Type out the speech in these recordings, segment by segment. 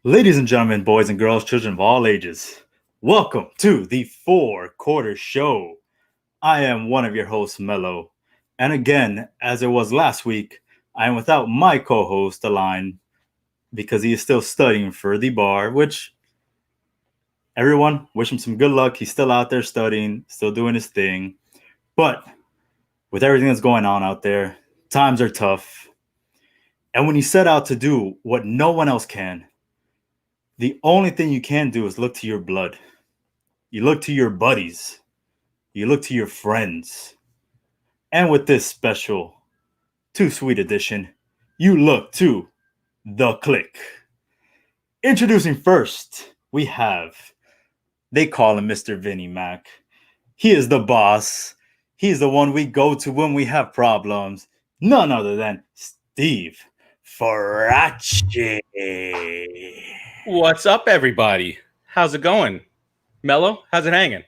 Ladies and gentlemen, boys and girls, children of all ages, welcome to the Four Quarter Show. I am one of your hosts, Mello. And again, as it was last week, I am without my co host, Align, because he is still studying for the bar, which everyone wish him some good luck. He's still out there studying, still doing his thing. But with everything that's going on out there, times are tough. And when you set out to do what no one else can, the only thing you can do is look to your blood. You look to your buddies. You look to your friends. And with this special Too Sweet edition, you look to the click. Introducing first, we have, they call him Mr. Vinnie Mac. He is the boss. He's the one we go to when we have problems. None other than Steve Faracci. What's up, everybody? How's it going? Mello, how's it hanging?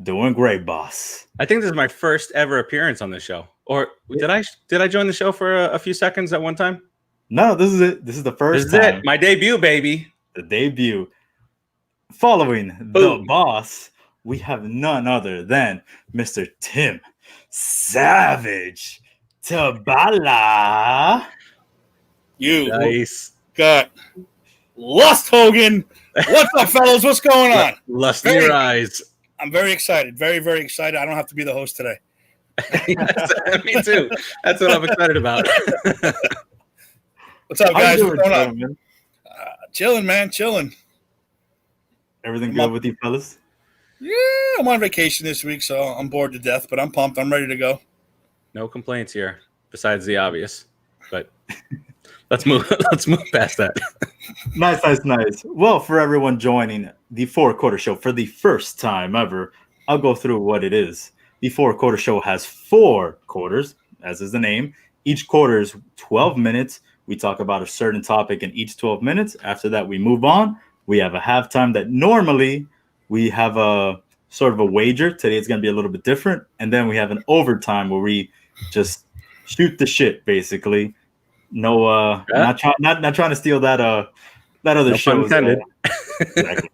Doing great, boss. I think this is my first ever appearance on this show. Or did I join the show for a few seconds at one time? No, this is it. This is the first This is time. it. My debut, baby. The debut. Following the boss, we have none other than Mr. Tim Savage Tabala. You Nice. got Lust Hogan. What's up, fellas? What's going on? Lust in your eyes. I'm very excited. Very, very excited. I don't have to be the host today. Me too. That's what I'm excited about. What's up, How you guys? doing, What's going on? gentlemen? Chilling, man. Chilling. Everything I'm good up. with you fellas? Yeah, I'm on vacation this week, so I'm bored to death, but I'm pumped. I'm ready to go. No complaints here, besides the obvious. But let's move past that. Nice. Well, for everyone joining the Four Quarter Show for the first time ever, I'll go through what it is. The Four Quarter Show has 4 quarters, as is the name. Each quarter is 12 minutes. We talk about a certain topic in each 12 minutes. After that, we move on. We have a halftime that normally we have a sort of a wager. Today it's going to be a little bit different. And then we have an overtime where we just shoot the shit, basically. No, not trying to steal that other No show. pun intended. Exactly.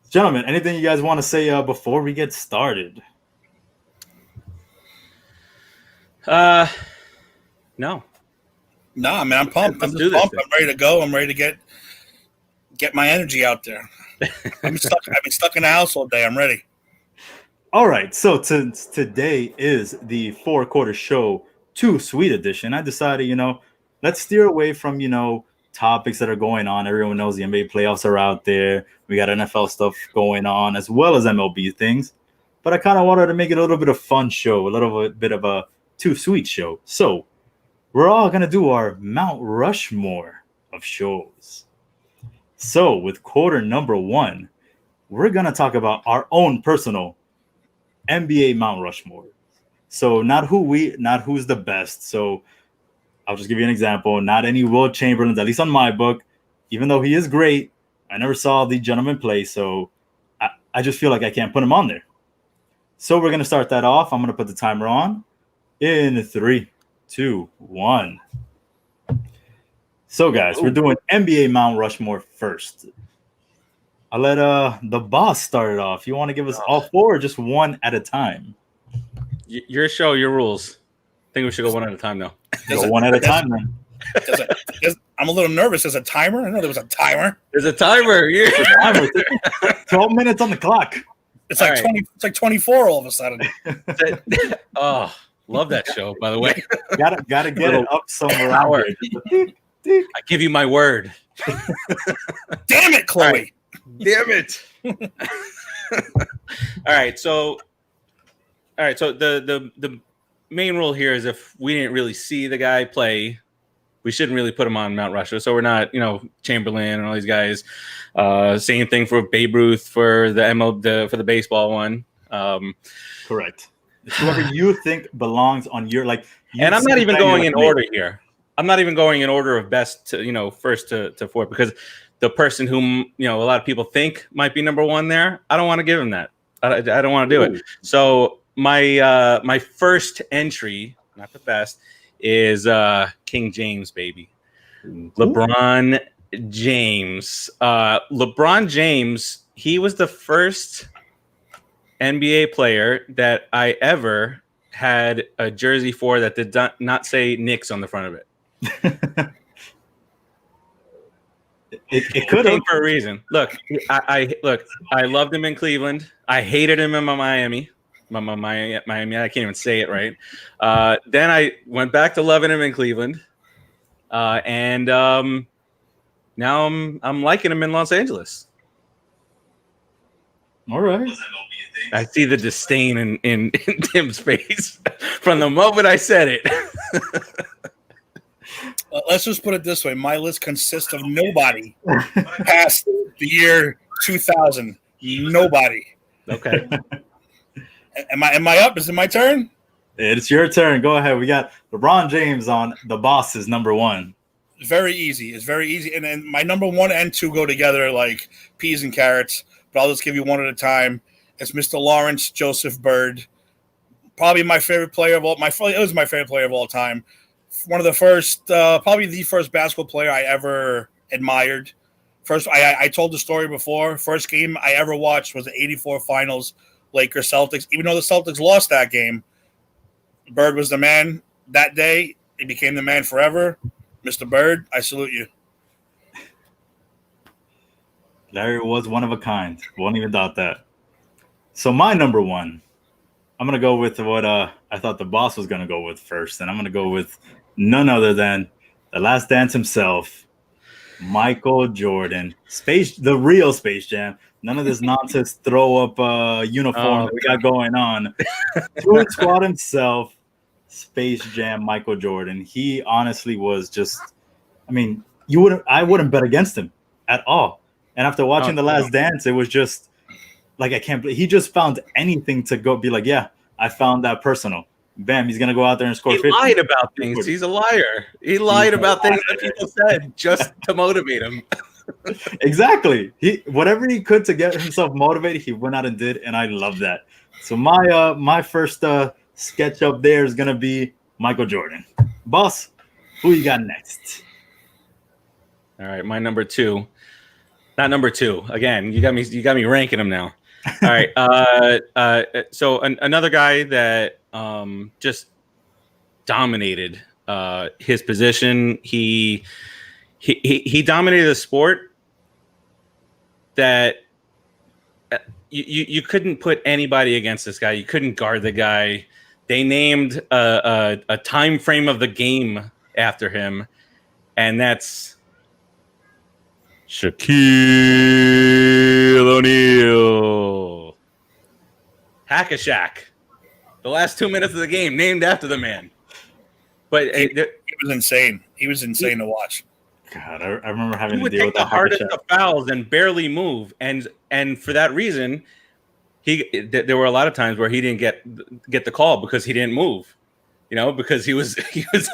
Gentlemen, anything you guys want to say before we get started? No. Nah, man, I'm pumped. Let's I'm do just this pumped. thing. I'm ready to go. I'm ready to get my energy out there. I've been stuck in the house all day. I'm ready. All right, so today is the Four Quarter Show Too Sweet edition. I decided, let's steer away from, topics that are going on. Everyone knows the NBA playoffs are out there. We got NFL stuff going on as well as MLB things. But I kind of wanted to make it a little bit of fun show, a little bit of a Too Sweet show. So we're all going to do our Mount Rushmore of shows. So with quarter number 1, we're going to talk about our own personal NBA Mount Rushmore. So not who's the best. So I'll just give you an example. Not any Will Chamberlains, at least on my book. Even though he is great, I never saw the gentleman play, so I just feel like I can't put him on there. So we're gonna start that off. I'm gonna put the timer on in 3, 2, 1. So guys, we're doing NBA Mount Rushmore first. I'll let the boss start it off. You want to give us all 4 or just one at a time? Your show, your rules. I think we should go one at a time now. Go one at a time then. I'm a little nervous. There's a timer. I didn't know there was a timer. There's a timer. Yeah. Timer. 12 minutes on the clock. It's like All right. 20. It's like 24 all of a sudden. Oh, love that show, by the way. Gotta get it up somewhere. Power. Out there. Just a tick, tick. I give you my word. Damn it, Chloe. All right. Damn it. All right, so the main rule here is if we didn't really see the guy play, we shouldn't really put him on Mount Rushmore. So we're not, Chamberlain and all these guys. Same thing for Babe Ruth for the for the baseball one. Correct. It's whoever you think belongs on your And I'm not even going in order here. I'm not even going in order of best to first to fourth, because the person whom a lot of people think might be number 1 there, I don't want to give him that. I don't want to do it. So my first entry, not the best, is King James, baby. LeBron James. LeBron James, he was the first NBA player that I ever had a jersey for that did not say Knicks on the front of it. It could have for a reason. Look, I loved him in Cleveland. I hated him in Miami. Miami, I can't even say it right. Then I went back to loving him in Cleveland, and now I'm liking him in Los Angeles. All right. I see the disdain in Tim's face from the moment I said it. Let's just put it this way. My list consists of nobody past the year 2000. Nobody. Okay. Am I up? Is it my turn? It's your turn. Go ahead. We got LeBron James on the boss's number one. It's very easy. It's very easy. And my number 1 and 2 go together like peas and carrots. But I'll just give you one at a time. It's Mr. Lawrence Joseph Bird. Probably my favorite player of all. It was my favorite player of all time. One of the first, probably the first basketball player I ever admired. First, I told the story before. First game I ever watched was the '84 Finals, Lakers Celtics. Even though the Celtics lost that game, Bird was the man that day. He became the man forever. Mr. Bird, I salute you. Larry was one of a kind. Won't even doubt that. So my number one, I'm going to go with what I thought the boss was going to go with first. And I'm going to go with none other than the Last Dance himself, Michael Jordan. The real Space Jam. None of this nonsense throw up uniform that we got going on. Suicide Squad himself, Space Jam, Michael Jordan. He honestly was just, I mean, I wouldn't bet against him at all. And after watching The Last Dance, it was just like, I can't believe he just found anything to go be like, yeah, I found that personal. Bam, he's going to go out there and score 50. He lied about things. He's a liar. He lied about things that people said just to motivate him. Exactly. Whatever he could to get himself motivated, he went out and did, and I love that. So my first sketch up there is going to be Michael Jordan. Boss, who you got next? All right, my number two. Not number two. Again, you got me ranking them now. All right. So another guy that just dominated his position. He dominated a sport that you couldn't put anybody against this guy. You couldn't guard the guy. They named a time frame of the game after him, and that's Shaquille O'Neal. Hack-a-Shaq. The last 2 minutes of the game named after the man. But he was insane. He was insane to watch. God, I remember having to deal take with the hardest of fouls and barely move, and for that reason, there were a lot of times where he didn't get the call because he didn't move. Because he was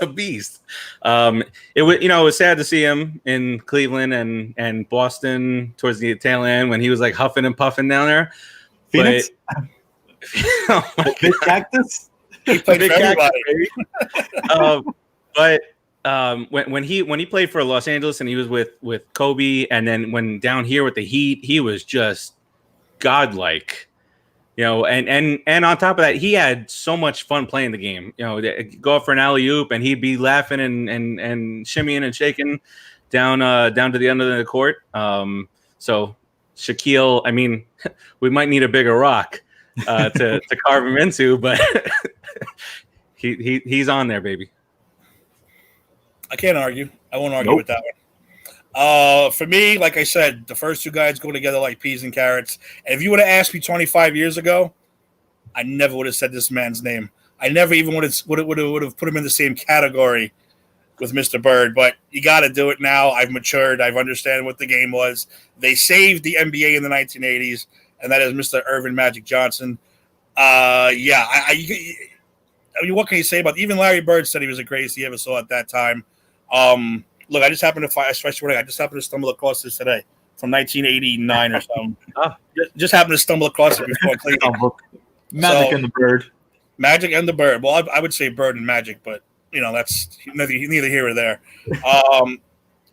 a beast. It was sad to see him in Cleveland and Boston towards the tail end when he was like huffing and puffing down there. Phoenix, Big Cactus. He played for everybody. But when he played for Los Angeles and he was with Kobe, and then when down here with the Heat, he was just godlike. And on top of that, he had so much fun playing the game. Go up for an alley-oop, and he'd be laughing and shimmying and shaking down to the end of the court. So Shaquille, I mean, we might need a bigger rock to carve him into, but he's on there, baby. I can't argue. I won't argue with that one. For me, like I said, the first two guys go together like peas and carrots. And if you would have asked me 25 years ago, I never would have said this man's name. I never even would have put him in the same category with Mr. Bird. But you got to do it now. I've matured. I've understood what the game was. They saved the NBA in the 1980s, and that is Mr. Earvin Magic Johnson. I mean, what can you say about even Larry Bird said he was the greatest he ever saw at that time. Look, I just happened to stumble across this today from 1989 or something. Just happened to stumble across it before Cleveland. Magic and the Bird. Magic and the Bird. Well, I would say Bird and Magic, but that's neither here or there.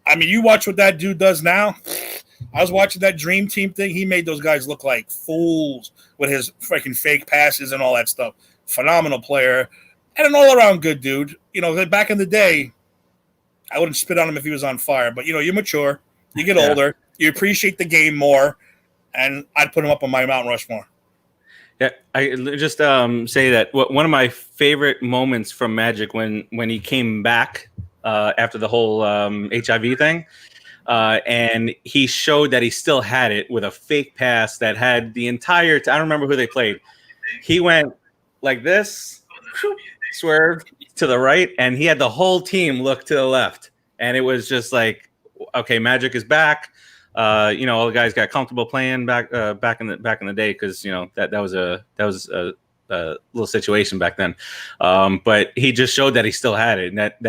I mean, you watch what that dude does now. I was watching that Dream Team thing. He made those guys look like fools with his freaking fake passes and all that stuff. Phenomenal player and an all-around good dude. You know, back in the day, I wouldn't spit on him if he was on fire. But, you know, you mature, you get older, you appreciate the game more, and I'd put him up on my Mount Rushmore. Yeah, I just say that one of my favorite moments from Magic when he came back after the whole HIV thing, and he showed that he still had it with a fake pass that had the entire. I don't remember who they played. He went like this, swerved to the right, and he had the whole team look to the left, and it was just like, okay, Magic is back. You know, all the guys got comfortable playing back in the day because you know that was a little situation back then. But he just showed that he still had it, and that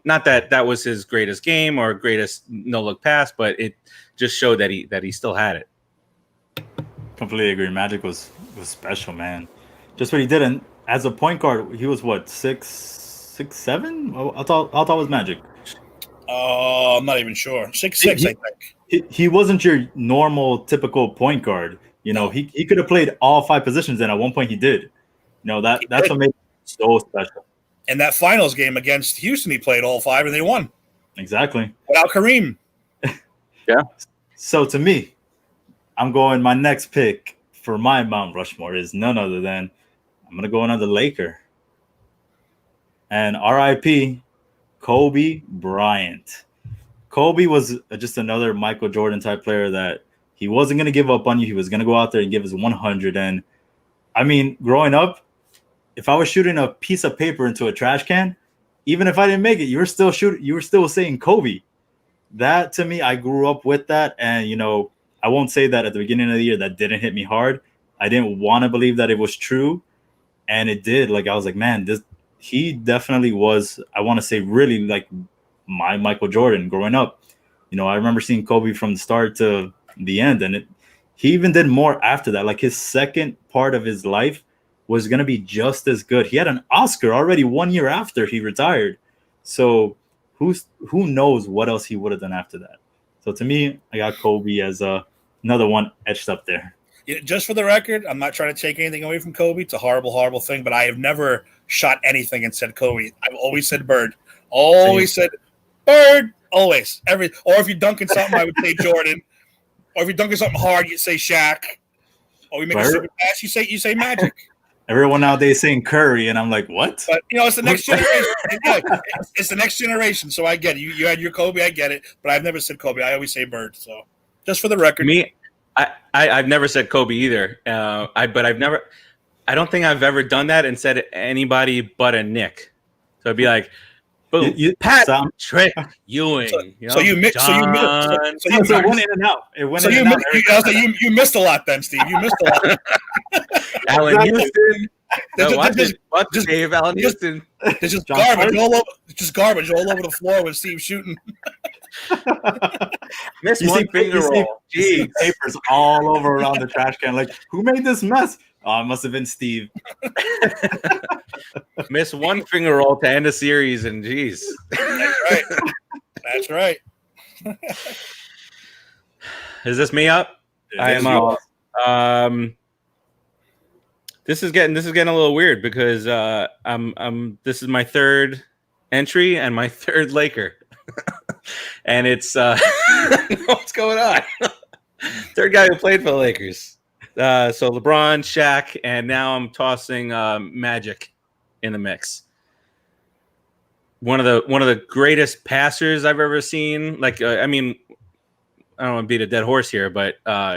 not that was his greatest game or greatest no look pass, but it just showed that he still had it. Completely agree. Magic was special, man. Just what he did, and as a point guard, he was what 6'7"? I thought it was Magic. I'm not even sure. 6'6", I think. He wasn't your normal, typical point guard. You know, he could have played all 5 positions, and at one point he did. You know, that's what made him so special. In that finals game against Houston, he played all 5, and they won. Exactly. Without Kareem. Yeah. So to me, I'm going. My next pick for my Mount Rushmore is none other than I'm going to go another Laker. And R.I.P. Kobe Bryant. Kobe was just another Michael Jordan type player that he wasn't going to give up on you. He was going to go out there and give his 100. And I mean, growing up, if I was shooting a piece of paper into a trash can, even if I didn't make it, you were still saying Kobe. That to me, I grew up with that. And, you know, I won't say that at the beginning of the year that didn't hit me hard. I didn't want to believe that it was true. And it did. Like, I was like, man, he definitely was, I want to say, really like my Michael Jordan growing up. You know, I remember seeing Kobe from the start to the end, and he even did more after that. Like his second part of his life was going to be just as good. He had an Oscar already 1 year after he retired. So who knows what else he would have done after that. So to me, I got Kobe as another one etched up there. Yeah, just for the record, I'm not trying to take anything away from Kobe. It's a horrible, horrible thing, but I have never shot anything and said Kobe. I've always said Bird. Always said Bird. Always. Or if you're dunking something, I would say Jordan. Or if you're dunking something hard, you say Shaq. Or you make a stupid pass, you say Magic. Everyone nowadays saying Curry, and I'm like, what? But you know, it's the next generation. It's the next generation, so I get it. You had your Kobe, I get it, but I've never said Kobe. I always say Bird. So just for the record, I've never said Kobe either. I don't think I've ever done that and said anybody but a Nick. So it'd be like, boom, Patrick Ewing. So you went in and out. You missed a lot then, Steve. You missed a lot. Allen Houston. Dave Allen Houston. There's just garbage all over. Just garbage all over the floor with Steve shooting. Miss one finger roll. Jeez, papers all over around the trash can. Like, who made this mess? Oh, it must have been Steve. Miss one finger roll to end a series, and geez. That's right. Is this me up? I am up. This is getting a little weird because this is my third entry and my third Laker. And it's what's going on? Third guy who played for the Lakers. So LeBron, Shaq, and now I'm tossing Magic in the mix. One of the greatest passers I've ever seen. Like, I mean, I don't want to beat a dead horse here, but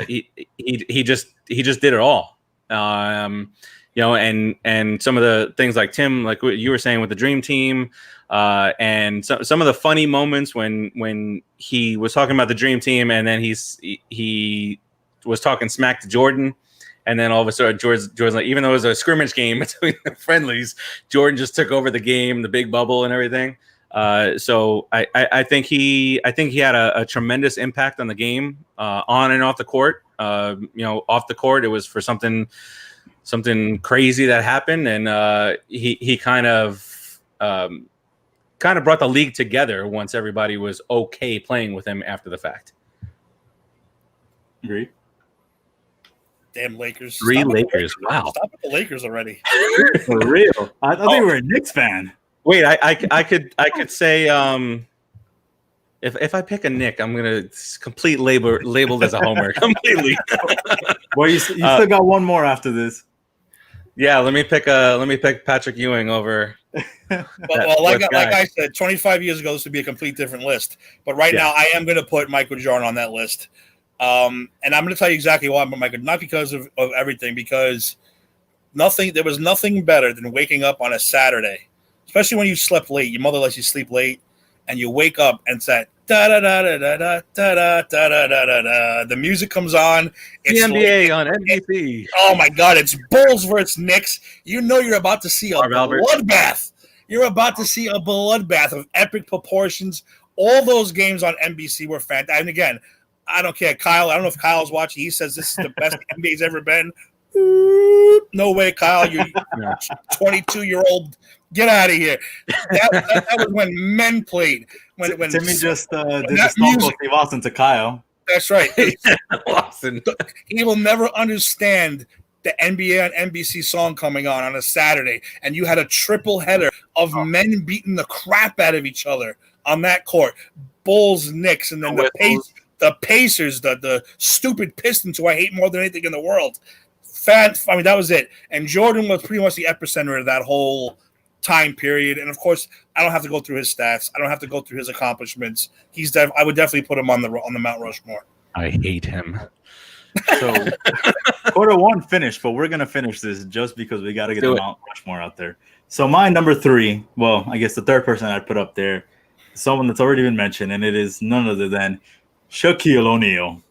he just did it all. You know, and some of the things like Tim, like what you were saying with the Dream Team, and some of the funny moments when he was talking about the Dream Team, and then he was talking smack to Jordan, and then all of a sudden Jordan's like, even though it was a scrimmage game between the friendlies, Jordan just took over the game, the big bubble and everything. So I think he had a tremendous impact on the game, on and off the court. You know, off the court, it was for something crazy that happened, and he kind of kind of brought the league together once everybody was okay playing with him after the fact. Agree. Damn Lakers. Three Lakers. Wow. Stop with the Lakers already. For real. I thought you were a Knicks fan. Wait, I could say if I pick a Nick, I'm gonna labeled as a homer completely. Well, you still got one more after this. Yeah, let me pick Patrick Ewing over. Well, like I said, 25 years ago, this would be a complete different list. But right now, I am going to put Michael Jordan on that list. And I'm going to tell you exactly why I'm Michael, not because of everything, because there was nothing better than waking up on a Saturday, especially when you slept late. Your mother lets you sleep late, and you wake up and it's that da da da da da da da da da da da. The music comes on. It's the NBA on NBC. Oh my God! It's Bulls versus Knicks. You know you're about to see a bloodbath. You're about to see a bloodbath of epic proportions. All those games on NBC were fantastic. And again, I don't care, Kyle. I don't know if Kyle's watching. He says this is the best NBA's ever been. No way, Kyle. You 22-year-old. Get out of here. That was when men played. When Timmy just did the Stone Cold Steve Austin to Kyle. That's right. Austin. He will never understand the NBA on NBC song coming on a Saturday, and you had a triple header of men beating the crap out of each other on that court. Bulls, Knicks, and then the Pacers, the stupid Pistons, who I hate more than anything in the world. That was it. And Jordan was pretty much the epicenter of that whole time period. And of course, I don't have to go through his stats. I don't have to go through his accomplishments. I would definitely put him on the Mount Rushmore. I hate him. So quarter one finished, but we're gonna finish this just because we got to get the Mount Rushmore out there. So my number 3, well, I guess the third person I'd put up there, someone that's already been mentioned, and it is none other than Shaquille O'Neal.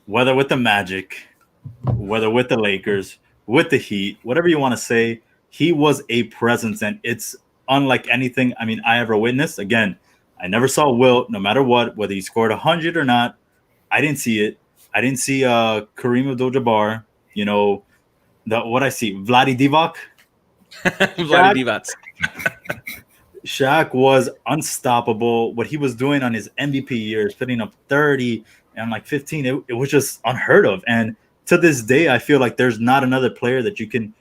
Whether with the Magic, whether with the Lakers, with the Heat, whatever you want to say, he was a presence, and it's unlike anything I ever witnessed. Again, I never saw Wilt, no matter what, whether he scored 100 or not. I didn't see it. I didn't see Kareem Abdul-Jabbar. What I see, Vlade Divac. Vlade Divac. Shaq was unstoppable. What he was doing on his MVP years, putting up 30 and like 15, it was just unheard of. And to this day, I feel like there's not another player that you can,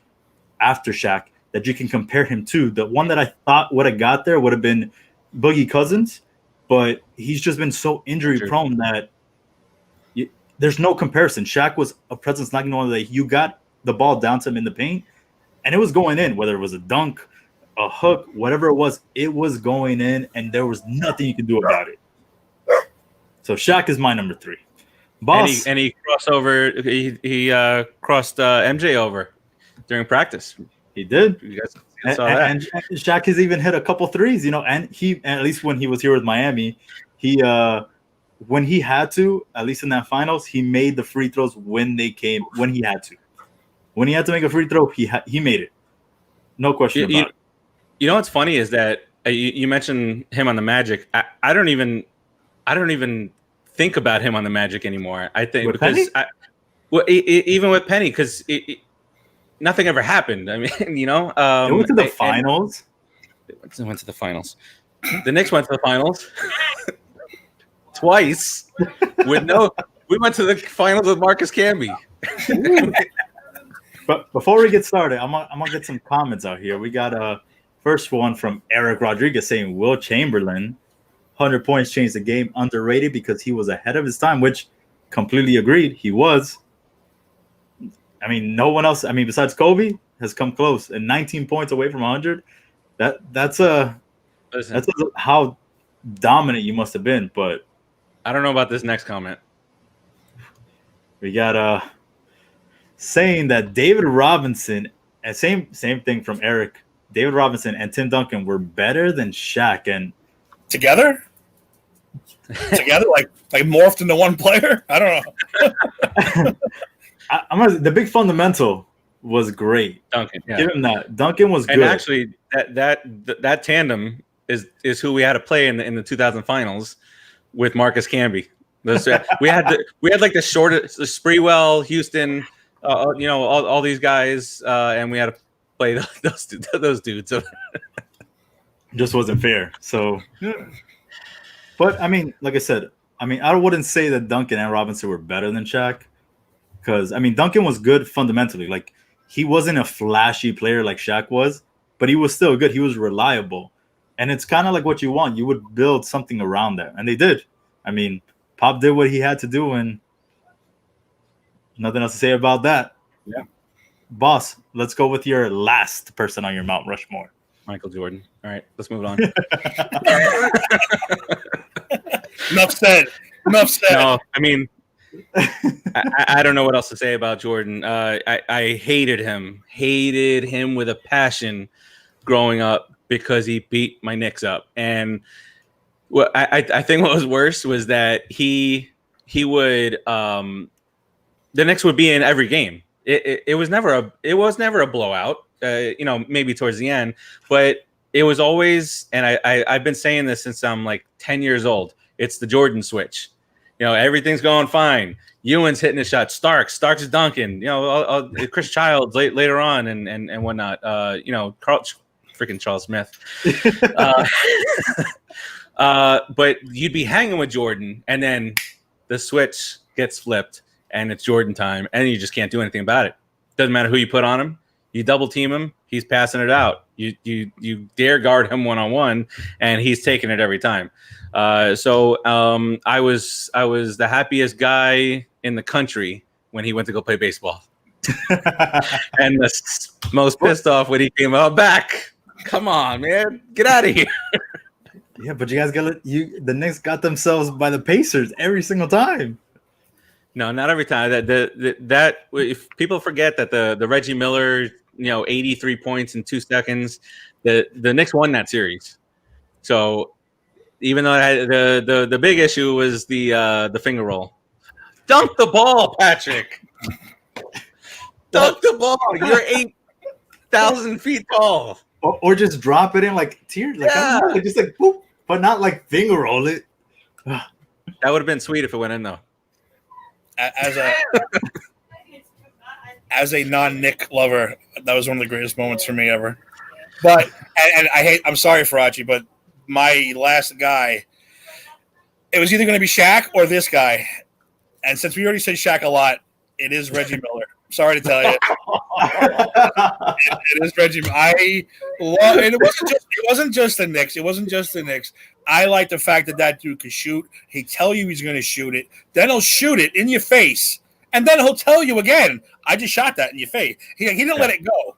after Shaq, that you can compare him to. The one that I thought would have got there would have been Boogie Cousins, but he's just been so injury prone that there's no comparison. Shaq was a presence like no other. You got the ball down to him in the paint, and it was going in, whether it was a dunk, a hook, whatever it was going in, and there was nothing you could do about it. So Shaq is my number 3. Boss. And he crossed over. He crossed MJ over during practice. He did. You guys saw that. And Shaq has even hit a couple threes, and he, at least when he was here with Miami, he when he had to, at least in that finals, he made the free throws when he had to. When he had to make a free throw, he made it. No question about it. You know what's funny is that you mentioned him on the Magic. I don't even think about him on the Magic anymore. I think with because even with Penny, because nothing ever happened. I mean, they went to the finals. They went to the finals. The Knicks went to the finals twice. We went to the finals with Marcus Camby. But before we get started, I'm gonna get some comments out here. We got a first one from Eric Rodriguez saying Wilt Chamberlain, 100 points changed the game, underrated because he was ahead of his time, which completely agreed. He was. No one else. Besides Kobe, has come close, and 19 points away from 100. That's how dominant you must have been. But I don't know about this next comment. We got saying that David Robinson, and same thing from Eric. David Robinson and Tim Duncan were better than Shaq, and together, like morphed into one player. I don't know. The big fundamental was great. Duncan, yeah. Give him that. Duncan was good. And actually, that tandem is who we had to play in the 2000 finals with Marcus Camby. We had like the shortest, the Sprewell, Houston, all these guys, and we had to play those dudes. just wasn't fair. So, but I mean, like I said, I mean, I wouldn't say that Duncan and Robinson were better than Shaq, because I mean, Duncan was good fundamentally. Like, he wasn't a flashy player like Shaq was, but he was still good. He was reliable, and it's kind of like what you want. You would build something around that, and they did. I mean, Pop did what he had to do, and nothing else to say about that. Yeah. Boss, let's go with your last person on your Mount Rushmore. Michael Jordan. All right, let's move on. Enough said. Enough said. No, I mean, I don't know what else to say about Jordan. I hated him with a passion growing up because he beat my Knicks up. And what I think what was worse was that he would the Knicks would be in every game. It was never a blowout. Maybe towards the end, but it was always, and I've been saying this since I'm like 10 years old. It's the Jordan switch. Everything's going fine. Ewan's hitting a shot. Stark's dunking. Chris Childs later on and whatnot. Charles Smith. But you'd be hanging with Jordan, and then the switch gets flipped, and it's Jordan time, and you just can't do anything about it. Doesn't matter who you put on him. You double team him, he's passing it out. You dare guard him one-on-one, and he's taking it every time. So I was the happiest guy in the country when he went to go play baseball, and the most pissed off when he came out back. Come on, man, get out of here. Yeah, but you guys the Knicks got themselves by the Pacers every single time. No, not every time. That if people forget that the Reggie Miller, 83 points in 2 seconds, the Knicks won that series. So even though the big issue was the finger roll, dunk the ball, Patrick. Dunk the ball. You're 8,000 feet tall. Or just drop it in like tears, like I don't know, just like boop, but not like finger roll it. That would have been sweet if it went in though. As a non-Knick lover, that was one of the greatest moments for me ever. But I'm sorry, Faraci, but my last guy, it was either going to be Shaq or this guy. And since we already said Shaq a lot, it is Reggie Miller. Sorry to tell you. It is Reggie. I love, and it wasn't just the Knicks. It wasn't just the Knicks. I like the fact that dude could shoot. He tell you he's going to shoot it. Then he'll shoot it in your face. And then he'll tell you again, I just shot that in your face. He didn't let it go.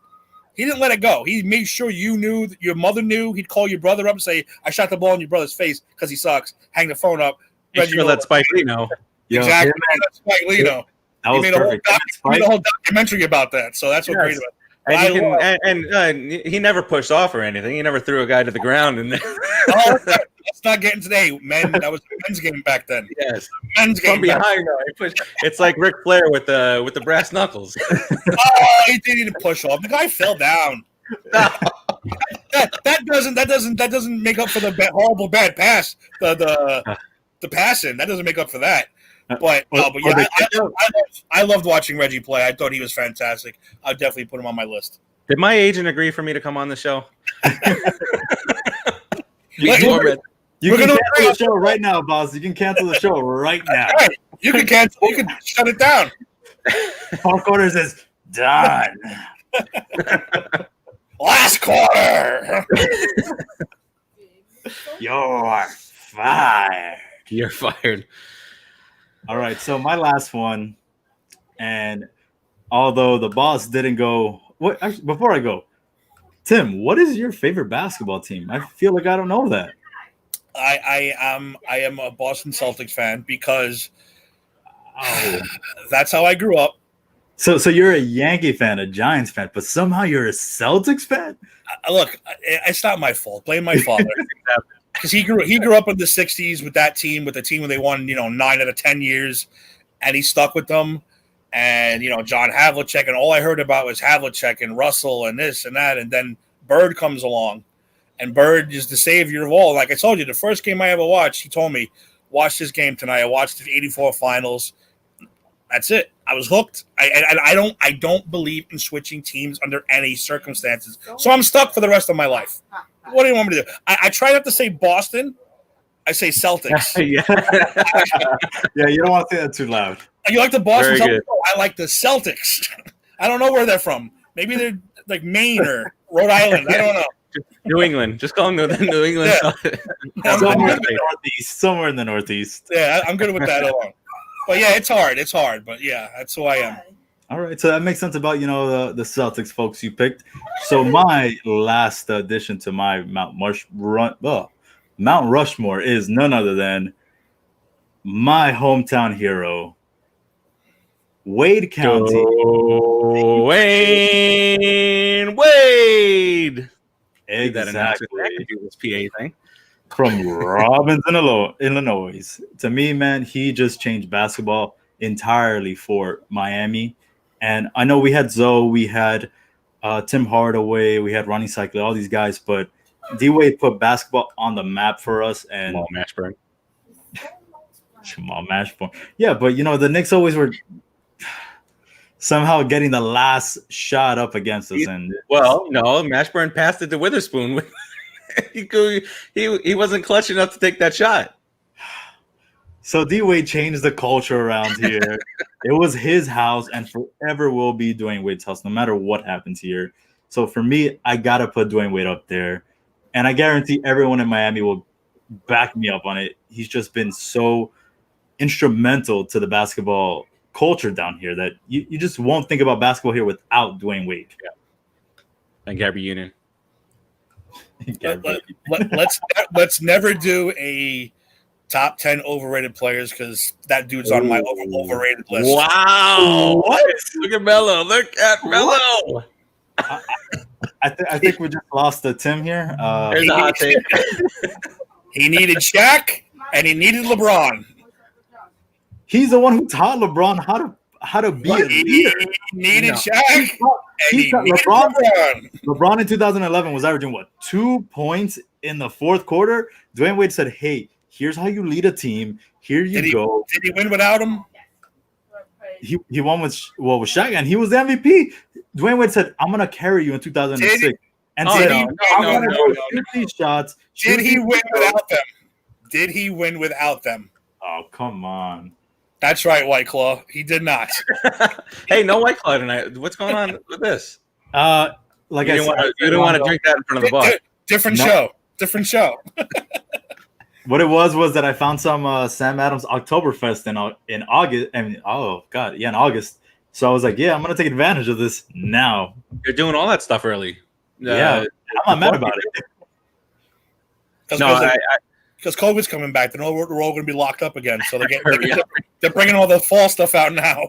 He didn't let it go. He made sure you knew, your mother knew. He'd call your brother up and say, I shot the ball in your brother's face because he sucks. Hang the phone up. Reggie Miller, let Spike Lee know. Exactly. That's Spike Lee know. That was perfect. He made a whole documentary about that. So that's what great about it. And he never pushed off or anything. He never threw a guy to the ground. And let's not get into today, men. That was a men's game back then. Yes, men's game. From behind, it's like Ric Flair with the brass knuckles. He didn't push off. The guy fell down. that doesn't make up for the horrible bad pass. The passing that doesn't make up for that. But yeah, I loved watching Reggie play. I thought he was fantastic. I'll definitely put him on my list. Did my agent agree for me to come on the show? You can cancel the show right now, boss. You can cancel the show right now. Right. You can cancel. You can shut it down. Four quarters is done. Last quarter. You're fired. You're fired. All right, so my last one, and although the boss didn't go, before I go, Tim, what is your favorite basketball team? I feel like I don't know that. I am a Boston Celtics fan because that's how I grew up. So you're a Yankee fan, a Giants fan, but somehow you're a Celtics fan? Look, it's not my fault. Blame my father. Because he grew up in the 60s with that team, with the team where they won, 9 out of 10 years, and he stuck with them. And, John Havlicek, and all I heard about was Havlicek and Russell and this and that. And then Bird comes along, and Bird is the savior of all. Like I told you, the first game I ever watched, he told me, watch this game tonight. I watched the 84 finals. That's it. I was hooked. I don't believe in switching teams under any circumstances. So I'm stuck for the rest of my life. What do you want me to do? I try not to say Boston. I say Celtics. Yeah. Yeah, you don't want to say that too loud. You like the Boston Very Celtics? good. Oh, I like the Celtics. I don't know where they're from. Maybe they're like Maine or Rhode Island. I don't know. New England. Just call them the New England. Yeah. Somewhere in the Northeast. Yeah, I'm good with that alone. But yeah, it's hard. It's hard. But yeah, that's who I am. All right, so that makes sense about the Celtics folks you picked. So my last addition to my Mount Rushmore is none other than my hometown hero, Wade County. Wade. Exactly. This PA thing. From Robinson, Illinois. To me, man, he just changed basketball entirely for Miami. And I know we had Zoe, we had Tim Hardaway, we had Ronnie Cycler, all these guys, but D-Wade put basketball on the map for us. And Jamal Mashburn. Yeah, but the Knicks always were somehow getting the last shot up against us. And no, Mashburn passed it to Witherspoon. he wasn't clutch enough to take that shot. So D-Wade changed the culture around here. It was his house and forever will be Dwayne Wade's house, no matter what happens here. So for me, I got to put Dwayne Wade up there. And I guarantee everyone in Miami will back me up on it. He's just been so instrumental to the basketball culture down here that you just won't think about basketball here without Dwayne Wade. Yeah. And Gabby Union. Let's never do a top 10 overrated players because that dude's on my overrated list. Wow. What? Look at Melo. I think we just lost the Tim here. There's a hot take. He needed Shaq and he needed LeBron. He's the one who taught LeBron how to be a leader. He needed Shaq. LeBron in 2011 was averaging 2 points in the fourth quarter. Dwayne Wade said, "Hey, here's how you lead a team. Here you go." Did he win without him? He won with Shaq, and he was the MVP. Dwayne Wade said, "I'm gonna carry you in 2006," and said, "I'm gonna go shoot these shots." Did he win without them? Did he win without them? Oh, come on. That's right, White Claw. He did not. Hey, no White Claw tonight. What's going on with this? You didn't want to drink that in front of the bar. Different show. What it was that I found some Sam Adams Oktoberfest in August. In August. So I was like, yeah, I'm gonna take advantage of this now. You're doing all that stuff early. Yeah, I'm not mad about it. Because COVID's coming back, then we're all going to be locked up again. So they're bringing all the fall stuff out now.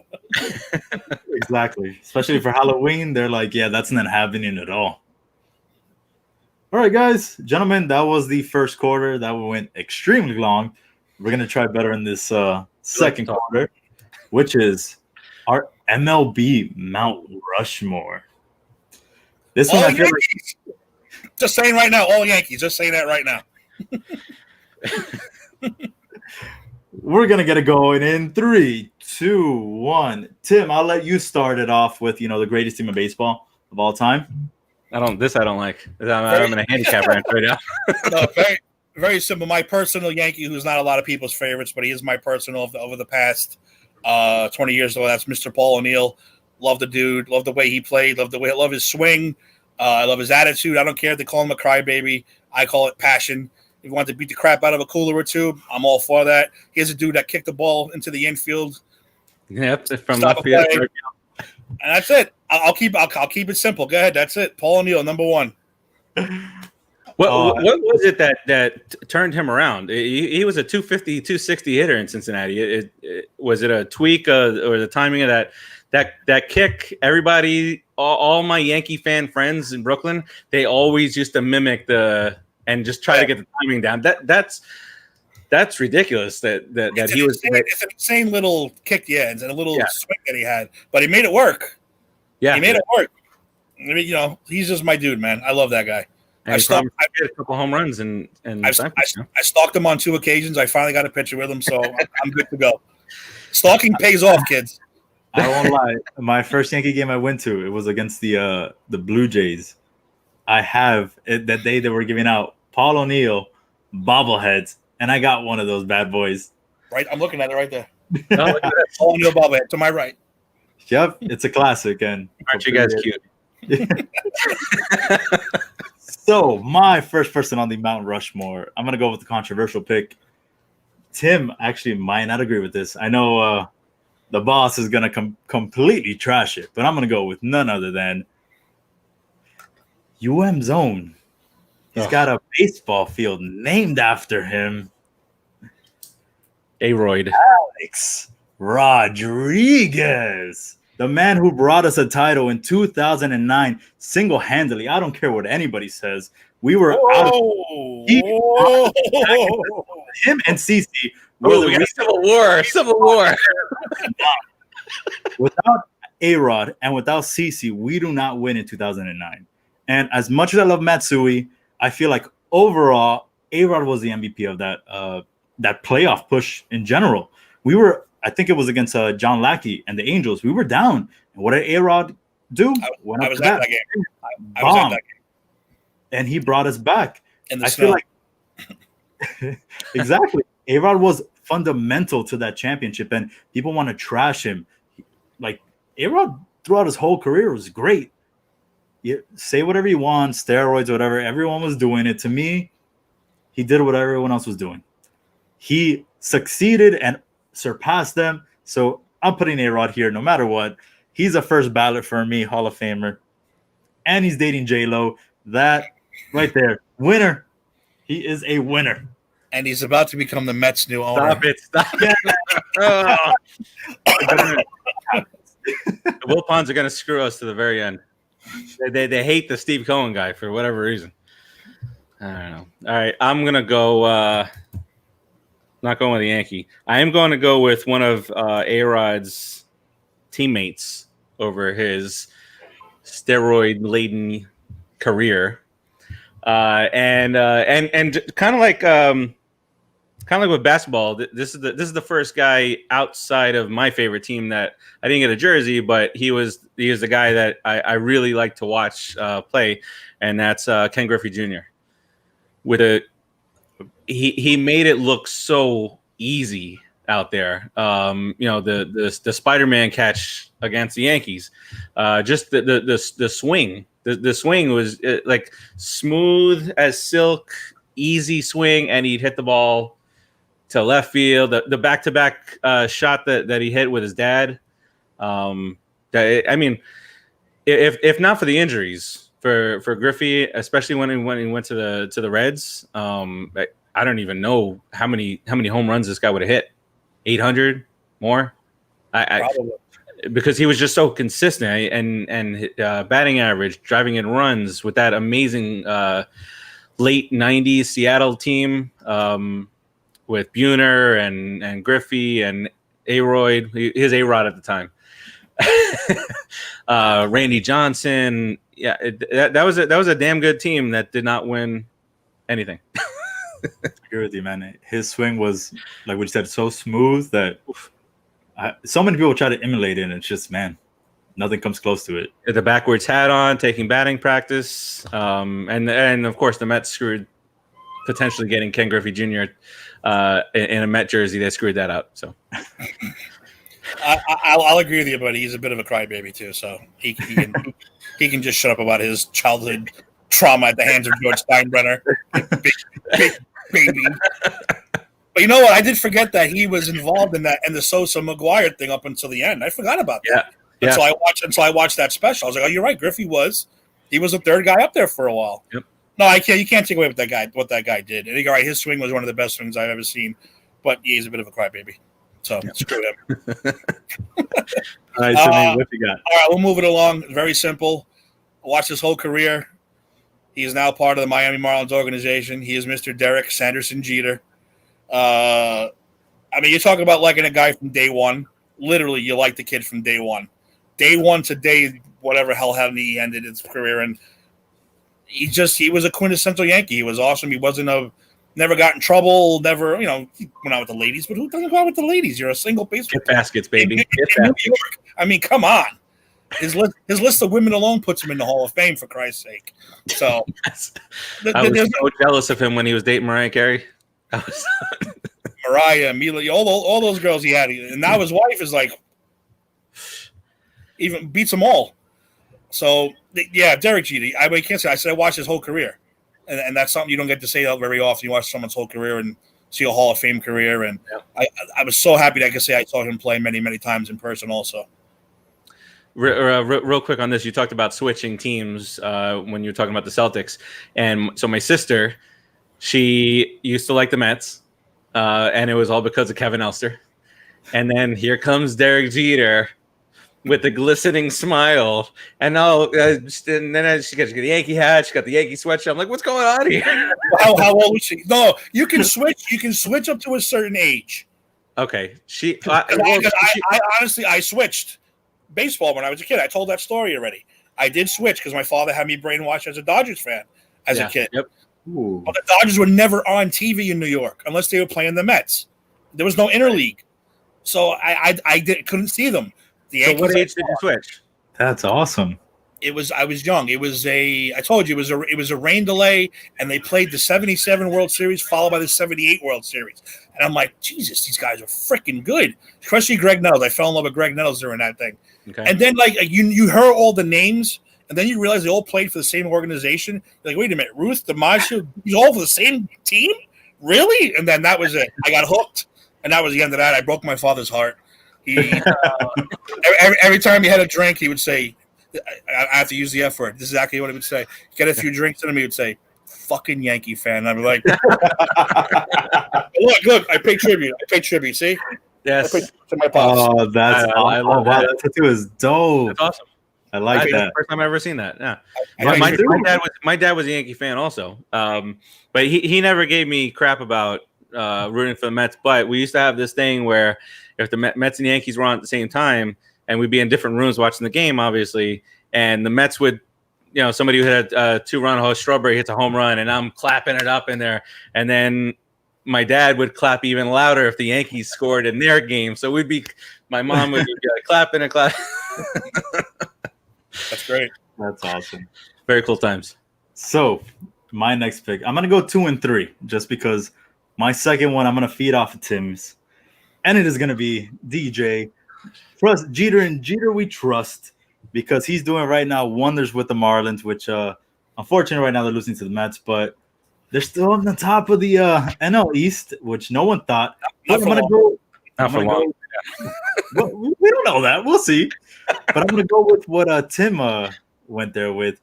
Exactly. Especially for Halloween, they're like, yeah, that's not happening at all. All right, guys, gentlemen, that was the first quarter. That went extremely long. We're going to try better in this second quarter, which is our MLB Mount Rushmore. This all one, I feel Yankees. Just saying right now, all Yankees. Just saying that right now. We're gonna get it going in 3, 2, 1. Tim, I'll let you start it off with the greatest team of baseball of all time. I don't like. I'm in a handicap ranch right now. No, very, very simple. My personal Yankee, who's not a lot of people's favorites, but he is my personal over the past 20 years ago. That's Mr. Paul O'Neill. Love the dude. Love the way he played. Love his swing. I love his attitude. I don't care if they call him a crybaby. I call it passion. If you want to beat the crap out of a cooler or two, I'm all for that. Here's a dude that kicked the ball into the infield. Yep, from left field. And that's it. I'll keep it simple. Go ahead. That's it. Paul O'Neill, number one. What was it that turned him around? He was a 250, 260 hitter in Cincinnati. Was it a tweak or the timing of that kick? Everybody, all my Yankee fan friends in Brooklyn, they always used to mimic and just try to get the timing down. That's ridiculous. That he was. It's an insane little kick, and a little swing that he had, but he made it work. Yeah, he made it work. I mean, he's just my dude, man. I love that guy. I had a couple home runs and I stalked him on 2 occasions. I finally got a picture with him, so I'm good to go. Stalking pays off, kids. I won't lie. My first Yankee game I went to, it was against the Blue Jays. I have that day they were giving out Paul O'Neill bobbleheads, and I got one of those bad boys. Right, I'm looking at it right there. Oh, look at that. Paul O'Neill bobblehead to my right. Yep, it's a classic. And Aren't you guys cute? So my first person on the Mount Rushmore, I'm gonna go with the controversial pick. Tim actually might not agree with this. I know the boss is gonna completely trash it, but I'm gonna go with none other than UM Zone. He's got a baseball field named after him. Aroyd. Alex Rodriguez, the man who brought us a title in 2009 single-handedly. I don't care what anybody says. We were out of him and CC. Oh, we got Civil War. Without A-Rod and without CC, we do not win in 2009. And as much as I love Matsui, I feel like overall, A-Rod was the MVP of that playoff push in general. We were, I think it was against John Lackey and the Angels. We were down. And what did A-Rod do? I was at that game. I was at that game. And he brought us back. In the I snow. feel like exactly. A-Rod was fundamental to that championship, and people want to trash him. Like A-Rod throughout his whole career was great. You say whatever you want, steroids, whatever. Everyone was doing it. To me, he did what everyone else was doing. He succeeded and surpassed them. So I'm putting A-Rod here no matter what. He's a first ballot for me, Hall of Famer. And he's dating J-Lo. That right there. Winner. He is a winner. And he's about to become the Mets' new owner. Stop it. The Wilpons are going to screw us to the very end. They hate the Steve Cohen guy for whatever reason. I don't know. All right, I'm going to go not going with the Yankee. I am going to go with one of A-Rod's teammates over his steroid-laden career. And kind of like with basketball, this is the first guy outside of my favorite team that I didn't get a jersey, but he is the guy that I really like to watch play, and that's Ken Griffey Jr. He made it look so easy out there. The Spider-Man catch against the Yankees, just the swing. The swing was like smooth as silk, easy swing, and he'd hit the ball to left field. The back-to-back shot that he hit with his dad. If not for the injuries for Griffey, especially when he went to the Reds, I don't even know how many home runs this guy would have hit. 800 more. Because he was just so consistent and batting average, driving in runs with that amazing late 90s Seattle team with Buhner and Griffey and Aroyd, his A-Rod at the time. Randy Johnson. Yeah, that was a damn good team that did not win anything. I agree with you, man. His swing was, like what you said, so smooth that so many people try to emulate it, and it's just, man, nothing comes close to it. The backwards hat on, taking batting practice, and of course the Mets screwed, potentially getting Ken Griffey Jr. In a Met jersey. They screwed that up. So I'll agree with you, but he's a bit of a crybaby too. So he can just shut up about his childhood trauma at the hands of George Steinbrenner. Big baby. But you know what? I did forget that he was involved in the Sosa McGuire thing up until the end. I forgot about that. Yeah. Until I watched that special. I was like, oh, you're right. Griffey was the third guy up there for a while. Yep. No, you can't take away what that guy did. And you're right, his swing was one of the best swings I've ever seen. But he's a bit of a crybaby. So screw him. All right, so what you got? All right, we'll move it along. Very simple. I watched his whole career. He is now part of the Miami Marlins organization. He is Mr. Derek Sanderson Jeter. You're talking about liking a guy from day one. Literally, you like the kid from day one. Day one to day, whatever hell he ended his career. And he was a quintessential Yankee. He was awesome. He never got in trouble. Never, he went out with the ladies. But who doesn't go out with the ladies? You're a single baseball Get baskets, baby. in New York. I mean, come on. His list of women alone puts him in the Hall of Fame, for Christ's sake. So I was so jealous of him when he was dating Mariah Carey. Mariah, Emilia, all those girls he had, and now his wife is like even beats them all. So yeah, Derek Jeter. I can't say. I said I watched his whole career, and that's something you don't get to say very often. You watch someone's whole career and see a Hall of Fame career, and I was so happy that I could say I saw him play many times in person. Also, real quick on this, you talked about switching teams when you were talking about the Celtics, and so my sister, she used to like the Mets, and it was all because of Kevin Elster, and then here comes Derek Jeter with a glistening smile, and then she got the Yankee hat, she got the Yankee sweatshirt. I'm like, what's going on here? How old was she? No, you can switch. You can switch up to a certain age. Okay, I honestly switched baseball when I was a kid. I told that story already. I did switch because my father had me brainwashed as a Dodgers fan as a kid. Yep. But the Dodgers were never on TV in New York unless they were playing the Mets. There was no interleague, so I couldn't see them. So what age did you switch? That's awesome. I was young. I told you it was a rain delay, and they played the 77 World Series followed by the 78 World Series. And I'm like, Jesus, these guys are freaking good. Especially Greg Nettles. I fell in love with Greg Nettles during that thing. Okay. And then like you heard all the names, and then you realize they all played for the same organization. You're like, wait a minute, Ruth DiMaggio, he's all for the same team? Really? And then that was it. I got hooked, and that was the end of that. I broke my father's heart. He every time he had a drink, he would say, I have to use the F word. This is exactly what he would say. Get a few drinks in him, he would say, fucking Yankee fan. I'd be like, look, I pay tribute. See? Yes. To my pops. Oh, that's awesome. I love that. That tattoo is dope. That's awesome. I like that. That's the first time I've ever seen that. Yeah. My dad was a Yankee fan also. But he never gave me crap about rooting for the Mets. But we used to have this thing where if the Mets and Yankees were on at the same time, and we'd be in different rooms watching the game, obviously, and the Mets would, somebody who had a 2-run host, Strawberry hits a home run, and I'm clapping it up in there, and then my dad would clap even louder if the Yankees scored in their game. So my mom would be like, clapping and clapping. That's great. That's awesome. Very cool times. So my next pick, I'm going to go 2 and 3, just because my second one, I'm going to feed off of Tim's, and it is going to be DJ. Trust Jeter, and Jeter we trust, because he's doing right now wonders with the Marlins, which unfortunately right now they're losing to the Mets, but they're still on the top of the NL East, which no one thought. I'm going to go. Well, we don't know that. We'll see. But I'm going to go with what Tim went there with.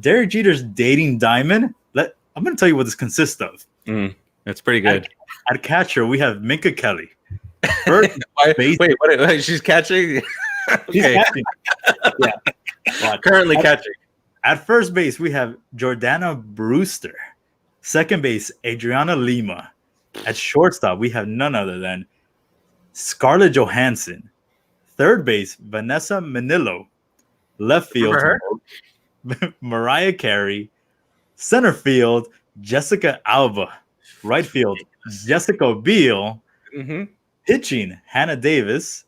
Derek Jeter's dating Diamond. I'm going to tell you what this consists of. That's pretty good. At catcher, we have Minka Kelly. Wait, she's catching? Okay. She's catching. Yeah. Currently catching. At first base, we have Jordana Brewster. Second base, Adriana Lima. At shortstop, we have none other than Scarlett Johansson. Third base, Vanessa Manillo. Left field, Mariah Carey. Center field, Jessica Alba. Right field, Jessica Biel. Mm-hmm. Pitching, Hannah Davis.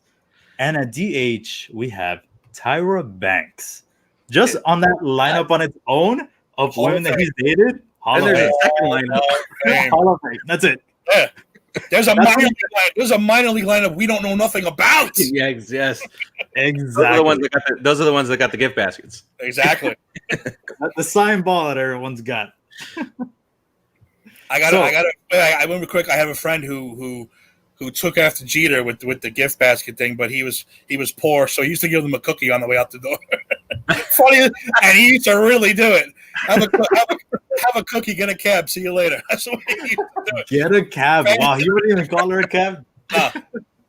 And at DH, we have Tyra Banks. Just on that lineup on its own of women that he's dated, Hall of Fame. Second lineup. Hall of Fame. That's it. Yeah. There's a minor league lineup we don't know nothing about. Yes. Exactly. Those are the ones that got the gift baskets. Exactly. The sign ball that everyone's got. I went quick. I have a friend who took after Jeter with the gift basket thing, but he was poor, so he used to give them a cookie on the way out the door. Funny, and he used to really do it. Have a cookie, get a cab, see you later. That's what he used to do. Get a cab. Wow, he wouldn't even call her a cab.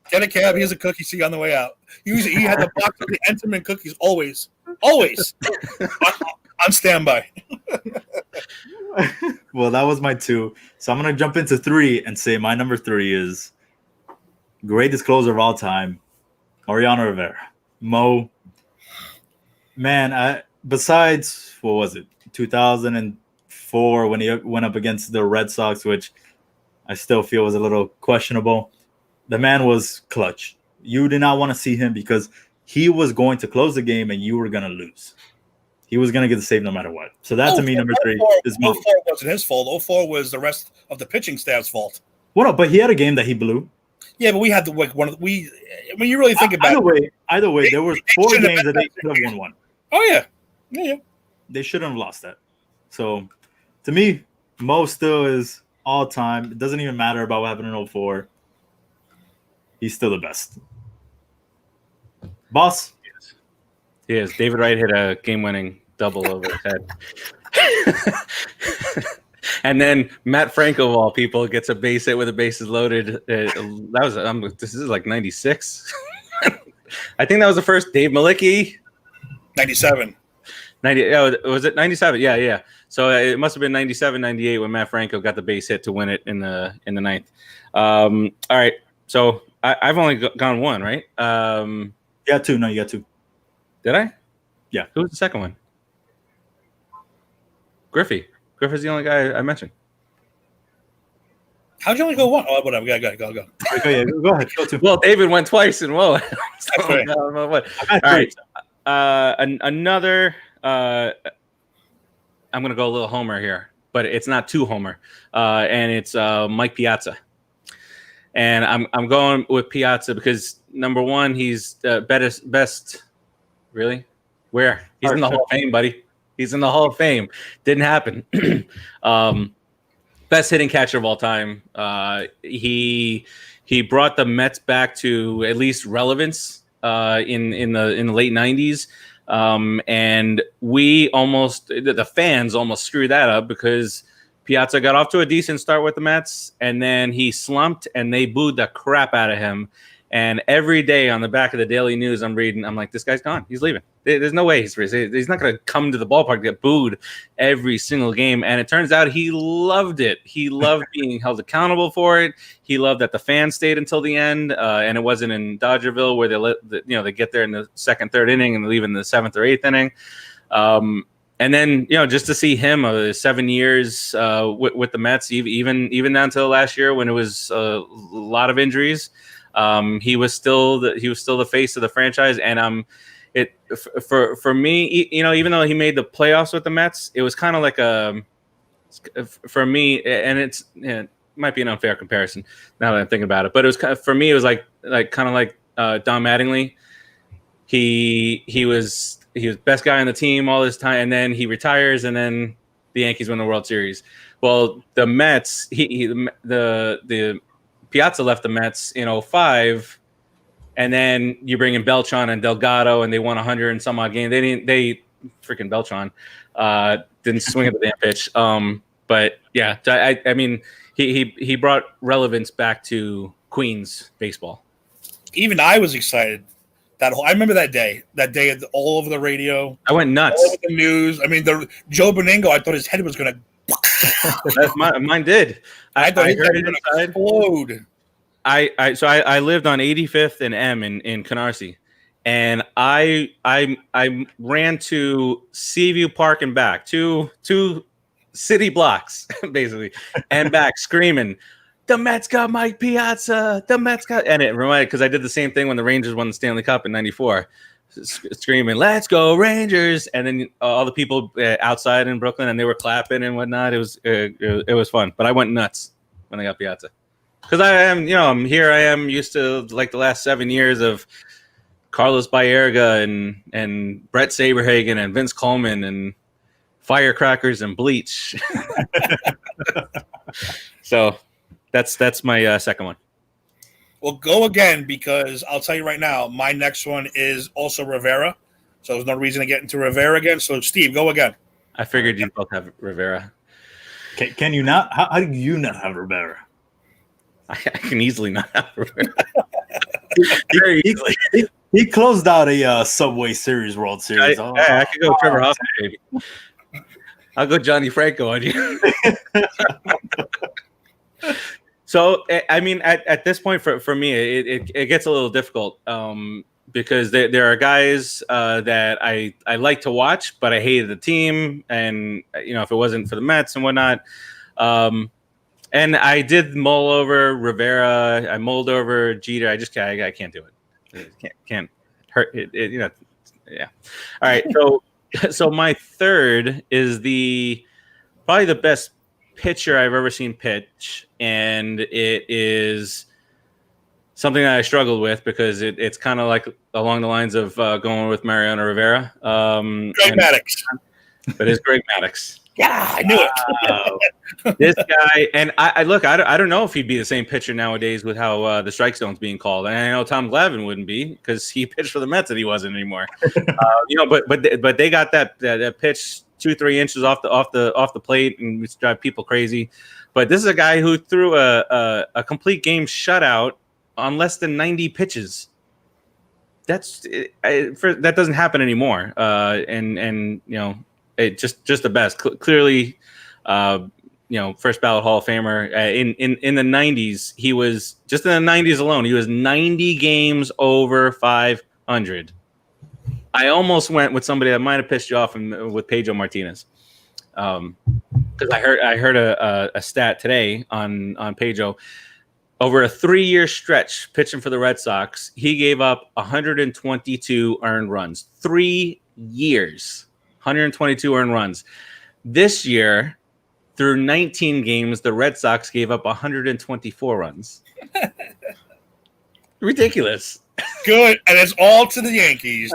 Get a cab. Here's a cookie, see you on the way out. He had the box of the Entenmann cookies always on standby. Well, that was my 2. So I'm going to jump into 3 and say my number 3 is greatest closer of all time, Mariano Rivera. Mo. Man, besides, what was it, 2004 when he went up against the Red Sox, which I still feel was a little questionable, the man was clutch. You did not want to see him because he was going to close the game and you were going to lose. He was going to get the save no matter what. So that to me, number 3 is Mo. 04 wasn't his fault. 04 was the rest of the pitching staff's fault. Well, no, but he had a game that he blew. Yeah, but we had to like when you really think about either way, there were 4 games that they could have won. Oh yeah. They shouldn't have lost that. So to me, Mo still is all time. It doesn't even matter about what happened in 04. He's still the best. Boss? Yes. David Wright hit a game-winning double over his head. And then Matt Franco, of all people, gets a base hit with the bases loaded. This is like 96. I think that was the first Dave Malicki. 97. 90. Oh, was it 97? Yeah. So it must have been 97, 98 when Matt Franco got the base hit to win it in the ninth. All right. So I've only gone one, right? You got 2. No, you got 2. Did I? Yeah. Who was the second one? Griffey. Griffey's the only guy I mentioned. How'd you only go 1? Oh, whatever. Go. Go ahead. Go 2. Well, David went twice in whoa. That's right. All right. Another. I'm going to go a little homer here, but it's not too homer. And it's Mike Piazza. And I'm going with Piazza because number 1, he's best. Really? Where? He's in the Hall of Fame, buddy. He's in the Hall of Fame. Didn't happen. Best hitting catcher of all time. He brought the Mets back to at least relevance in the late 90s. And the fans almost screwed that up because Piazza got off to a decent start with the Mets, and then he slumped, and they booed the crap out of him. And every day on the back of the Daily News, I'm like, this guy's gone. He's leaving. There's no way he's not going to come to the ballpark to get booed every single game. And it turns out he loved it. He loved being held accountable for it. He loved that the fans stayed until the end. And it wasn't in Dodgerville where they get there in the second, third inning and leave in the 7th or 8th inning. And then, just to see him 7 years with the Mets, even down to last year when it was a lot of injuries. He was still the face of the franchise, and for me, even though he made the playoffs with the Mets, it was kind of like for me, and it might be an unfair comparison now that I'm thinking about it, but it was for me, it was like Don Mattingly. He was best guy on the team all this time, and then he retires, and then the Yankees win the World Series. Well, the Mets, the Piazza left the Mets in 2005, and then you bring in Beltran and Delgado, and they won 100 and some odd games. They freaking Beltran didn't swing at the damn pitch. But yeah, I mean, he brought relevance back to Queens baseball. Even I was excited. I remember that day all over the radio. I went nuts. All over the news. I mean, Joe Beningo, I thought his head was going to. Mine did. I thought his head was going to explode. I lived on 85th and M in Canarsie, and I ran to Seaview Park and back, two city blocks basically, and back screaming, "The Mets got Mike Piazza! The Mets got!" And it reminded, because I did the same thing when the Rangers won the Stanley Cup in '94, screaming, "Let's go Rangers!" And then all the people outside in Brooklyn, and they were clapping and whatnot. It was fun, but I went nuts when I got Piazza. Because I am used to like the last 7 years of Carlos Baerga and Brett Saberhagen and Vince Coleman and firecrackers and bleach. So that's my second one. Well, go again, because I'll tell you right now, my next one is also Rivera. So there's no reason to get into Rivera again. So Steve, go again. I figured you both have Rivera. Can you not? How do you not have Rivera? I can easily not have Rivera. He closed out a Subway Series World Series. I could go Trevor Hoffman, baby. I'll go Johnny Franco on you. So, I mean, at this point, for me, it gets a little difficult because there are guys that I like to watch, but I hated the team. And, if it wasn't for the Mets and whatnot. And I did mull over Rivera. I mulled over Jeter. I can't do it. It can't. It hurt. Yeah. All right. So my third is probably the best pitcher I've ever seen pitch, and it is something that I struggled with because it's kind of like along the lines of going with Mariano Rivera. Greg Maddux. But it's Greg Maddux. Yeah, I knew it. This guy, and I don't know if he'd be the same pitcher nowadays with how the strike zone's being called. And I know Tom Glavine wouldn't be because he pitched for the Mets and he wasn't anymore. But they got that pitch 2-3 inches off the plate and it's drive people crazy. But this is a guy who threw a complete game shutout on less than 90 pitches. That doesn't happen anymore. And it just the best. Clearly, first ballot Hall of Famer. In the 90s, he was just in the 90s alone. He was 90 games over 500. I almost went with somebody that might have pissed you off with Pedro Martinez, because I heard a stat today on Pedro. Over a 3-year stretch pitching for the Red Sox, he gave up 122 earned runs. 3 years. 122 earned runs. This year, through 19 games, the Red Sox gave up 124 runs. Ridiculous. Good, and it's all to the Yankees.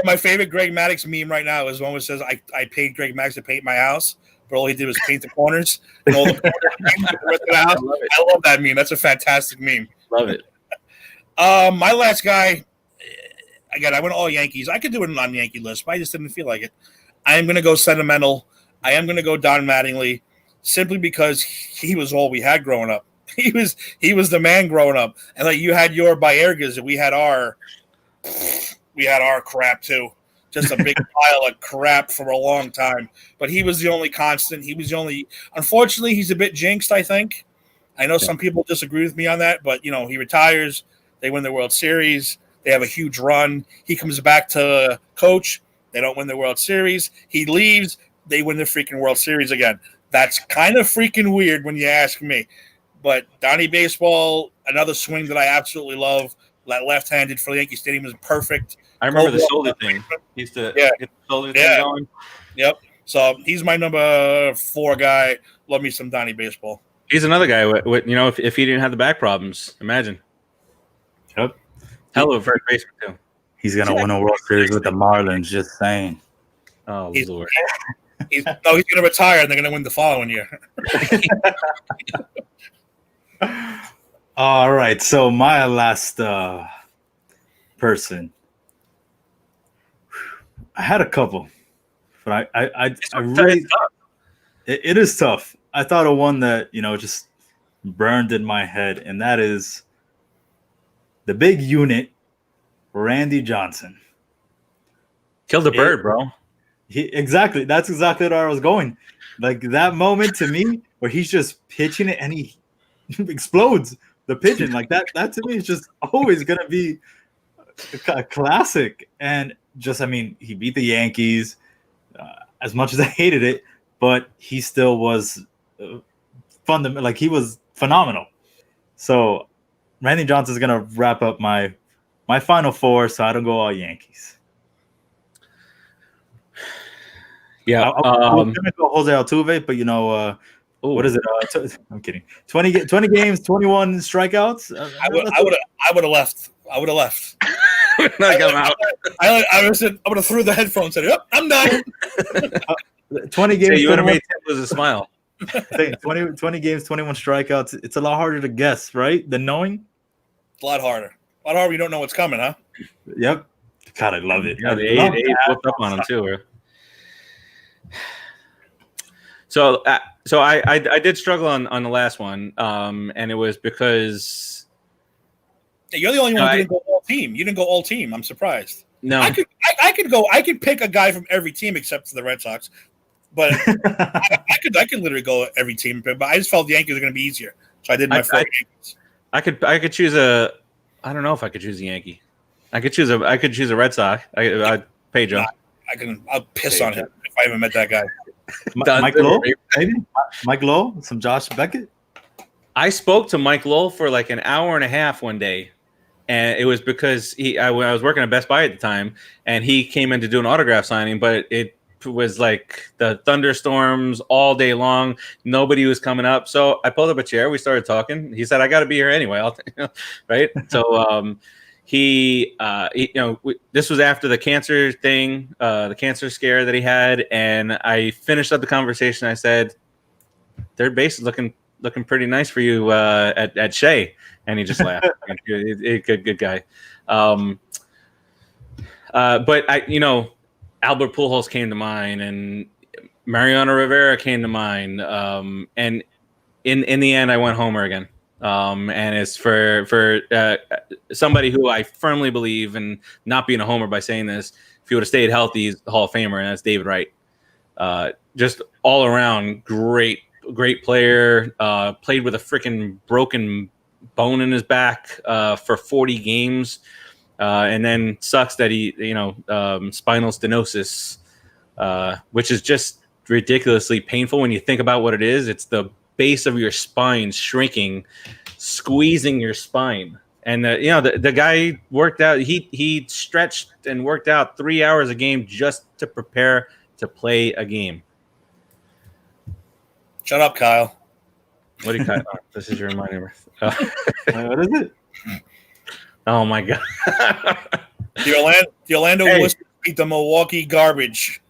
My favorite Greg Maddux meme right now is one that says, I paid Greg Maddux to paint my house, but all he did was paint the corners. And all the corners the house. I love that meme. That's a fantastic meme. Love it. My last guy, again, I went all Yankees. I could do it on the Yankee list, but I just didn't feel like it. I am going to go sentimental. I am going to go Don Mattingly, simply because he was all we had growing up. He was the man growing up, and like you had your Baergas, and we had our crap too. Just a big pile of crap for a long time. But he was the only constant. He was the only. Unfortunately, he's a bit jinxed, I think. I know some people disagree with me on that, but he retires. They win the World Series. They have a huge run. He comes back to coach. They don't win the World Series. He leaves. They win the freaking World Series again. That's kind of freaking weird when you ask me. But Donnie Baseball, another swing that I absolutely love. That left-handed for the Yankee Stadium is perfect. I remember the shoulder thing. He used to get the shoulder thing going. Yep. So he's my number 4 guy. Love me some Donnie Baseball. He's another guy with if he didn't have the back problems, imagine. Yep. Hell of a first baseman too. He's gonna win a World Series with the Marlins. Just saying. Oh Lord. He's gonna retire and they're gonna win the following year. All right. So my last person. I had a couple, but I really it is tough. I thought of one that just burned in my head, and that is the big unit, Randy Johnson. Killed a bird, bro. Exactly. That's exactly where I was going. Like that moment to me where he's just pitching it and he explodes the pigeon. Like that to me is just always going to be a classic. And he beat the Yankees as much as I hated it, but he still was fundamental. Like he was phenomenal. So Randy Johnson's going to wrap up my final 4, so I don't go all Yankees. Yeah, I'm going to go Jose Altuve, but what is it? I'm kidding. 20 games, 21 strikeouts. I would have left. I would have left. Not come out. I would have threw the headphones and said, "Yep, I'm done." 20 games. So you would have made Tim lose a smile. 20 games, 21 strikeouts. It's a lot harder to guess, right? Than knowing. A lot harder. A lot harder. You don't know what's coming, huh? Yep. God, I love it. Yeah, the eight flipped up on him too. So I did struggle on the last one, and it was because you're the only one who didn't go all team. You didn't go all team. I'm surprised. No, I could go. I could pick a guy from every team except for the Red Sox, but I could literally go every team. But I just felt the Yankees were going to be easier, so I did my 4 Yankees. I could choose a. I don't know if I could choose a Yankee. I could choose a Red Sox. Pedro. I'll piss on him if I even met that guy. Mike Lowe, maybe Mike Lowe, some Josh Beckett. I spoke to Mike Lowell for like an hour and a half one day, and it was because I was working at Best Buy at the time, and he came in to do an autograph signing, but it was like the thunderstorms all day long. Nobody was coming up, so I pulled up a chair. We started talking. He said, "I got to be here anyway." Right? So this was after the cancer thing, the cancer scare that he had, and I finished up the conversation. I said, "Third base is looking pretty nice for you at Shea," and he just laughed. Good guy. But Albert Pujols came to mind, and Mariano Rivera came to mind, and in the end, I went Homer again. And it's for somebody who I firmly believe, and not being a homer by saying this, if he would have stayed healthy, he's a Hall of Famer, and that's David Wright. Just all around great player. Played with a freaking broken bone in his back for 40 games, and then sucks that he spinal stenosis, which is just ridiculously painful when you think about what it is. It's the base of your spine shrinking, squeezing your spine. And the guy worked out. He stretched and worked out 3 hours a game just to prepare to play a game. Shut up, Kyle. What do you got? Oh, this is your reminder. What is it? Oh my god! The Orlando Wizards beat the Milwaukee Garbage.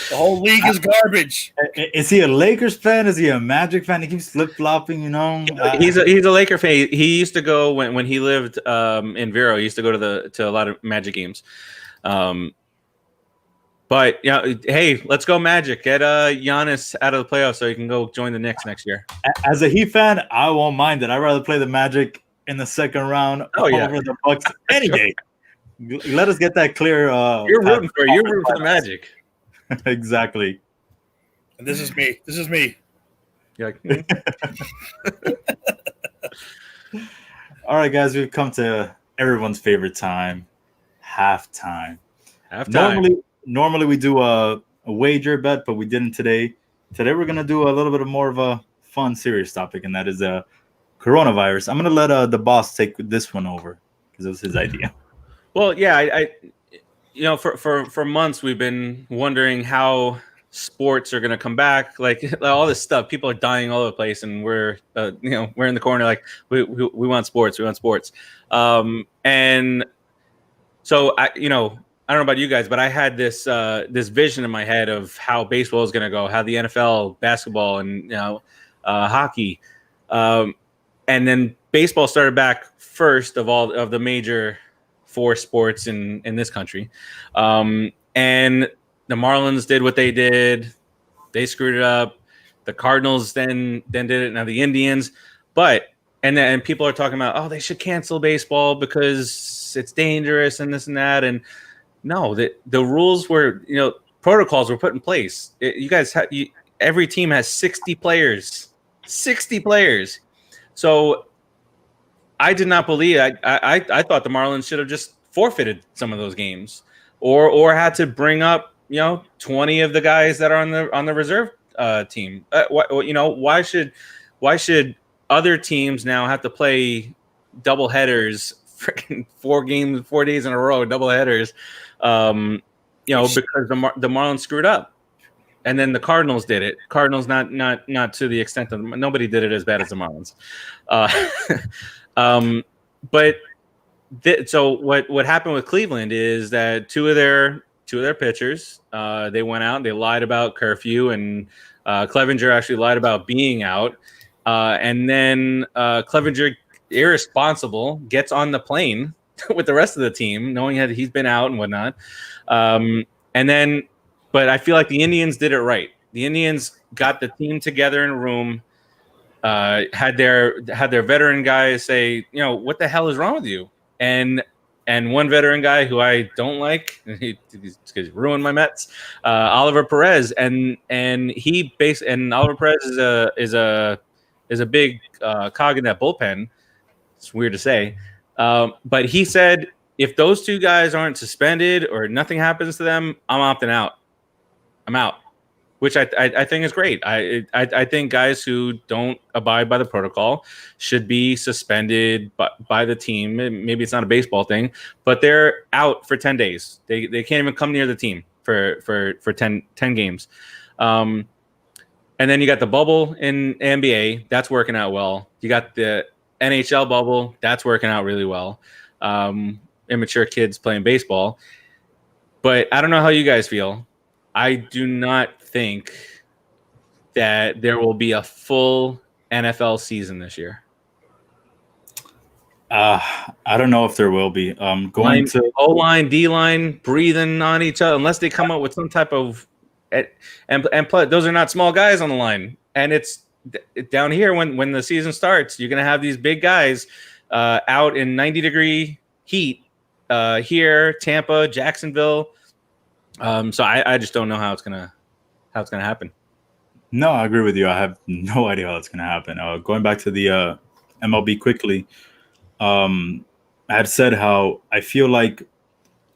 The whole league is garbage. Is he a Lakers fan? Is he a Magic fan? He keeps flip-flopping, He's a Laker fan. He used to go when he lived in Vero. He used to go to a lot of Magic games. But hey, let's go Magic. Get Giannis out of the playoffs so he can go join the Knicks next year. As a Heat fan, I won't mind it. I'd rather play the Magic in the second round over the Bucks any day. Let us get that clear. You're rooting for the Magic. Exactly. And this is me. You're like, All right, guys, we've come to everyone's favorite time, halftime. Normally we do a wager bet, but we didn't today. Today we're gonna do a little bit more of a fun, serious topic, and that is coronavirus. I'm gonna let the boss take this one over because it was his idea. Well, yeah, I for months we've been wondering how sports are going to come back. Like all this stuff, people are dying all over the place, and we're in the corner like we want sports, and so I don't know about you guys, but I had this vision in my head of how baseball is going to go, how the NFL, basketball, and hockey, and then baseball started back first of all of the major 4 sports in this country, and the Marlins did what they did. They screwed it up. The Cardinals then did it. Now the Indians, and people are talking about, they should cancel baseball because it's dangerous and this and that. And no, the rules were, protocols were put in place. Every team has 60 players. 60 players. So I did not believe. I thought the Marlins should have just forfeited some of those games, or had to bring up 20 of the guys that are on the reserve team. Why should other teams now have to play double headers, freaking 4 days in a row, double headers? Because the Marlins screwed up, and then the Cardinals did it. Cardinals not to the extent of nobody did it as bad as the Marlins. So what happened with Cleveland is that two of their pitchers, they went out and they lied about curfew, and Clevinger actually lied about being out, and then Clevinger, irresponsible, gets on the plane with the rest of the team, knowing that he's been out and whatnot, but I feel like the Indians did it right. The Indians got the team together in a room. Had their veteran guys say, what the hell is wrong with you? And one veteran guy who I don't like, he's ruined my Mets, Oliver Perez, and Oliver Perez is a big cog in that bullpen. It's weird to say, but he said if those 2 guys aren't suspended or nothing happens to them, I'm opting out. I'm out. which I think is great. I think guys who don't abide by the protocol should be suspended by the team. Maybe it's not a baseball thing, but they're out for 10 days. They can't even come near the team for 10 games. And then you got the bubble in NBA. That's working out well. You got the NHL bubble. That's working out really well. Immature kids playing baseball. But I don't know how you guys feel. I do not think that there will be a full NFL season this year. I don't know if there will be. Going to O-line, D-line, breathing on each other, unless they come up with some type of and plus, those are not small guys on the line. And it's down here when the season starts, you're going to have these big guys out in 90-degree heat here, Tampa, Jacksonville. So I just don't know how it's gonna happen. No, I agree with you. I have no idea how it's gonna happen. Going back to the MLB quickly, I had said how I feel like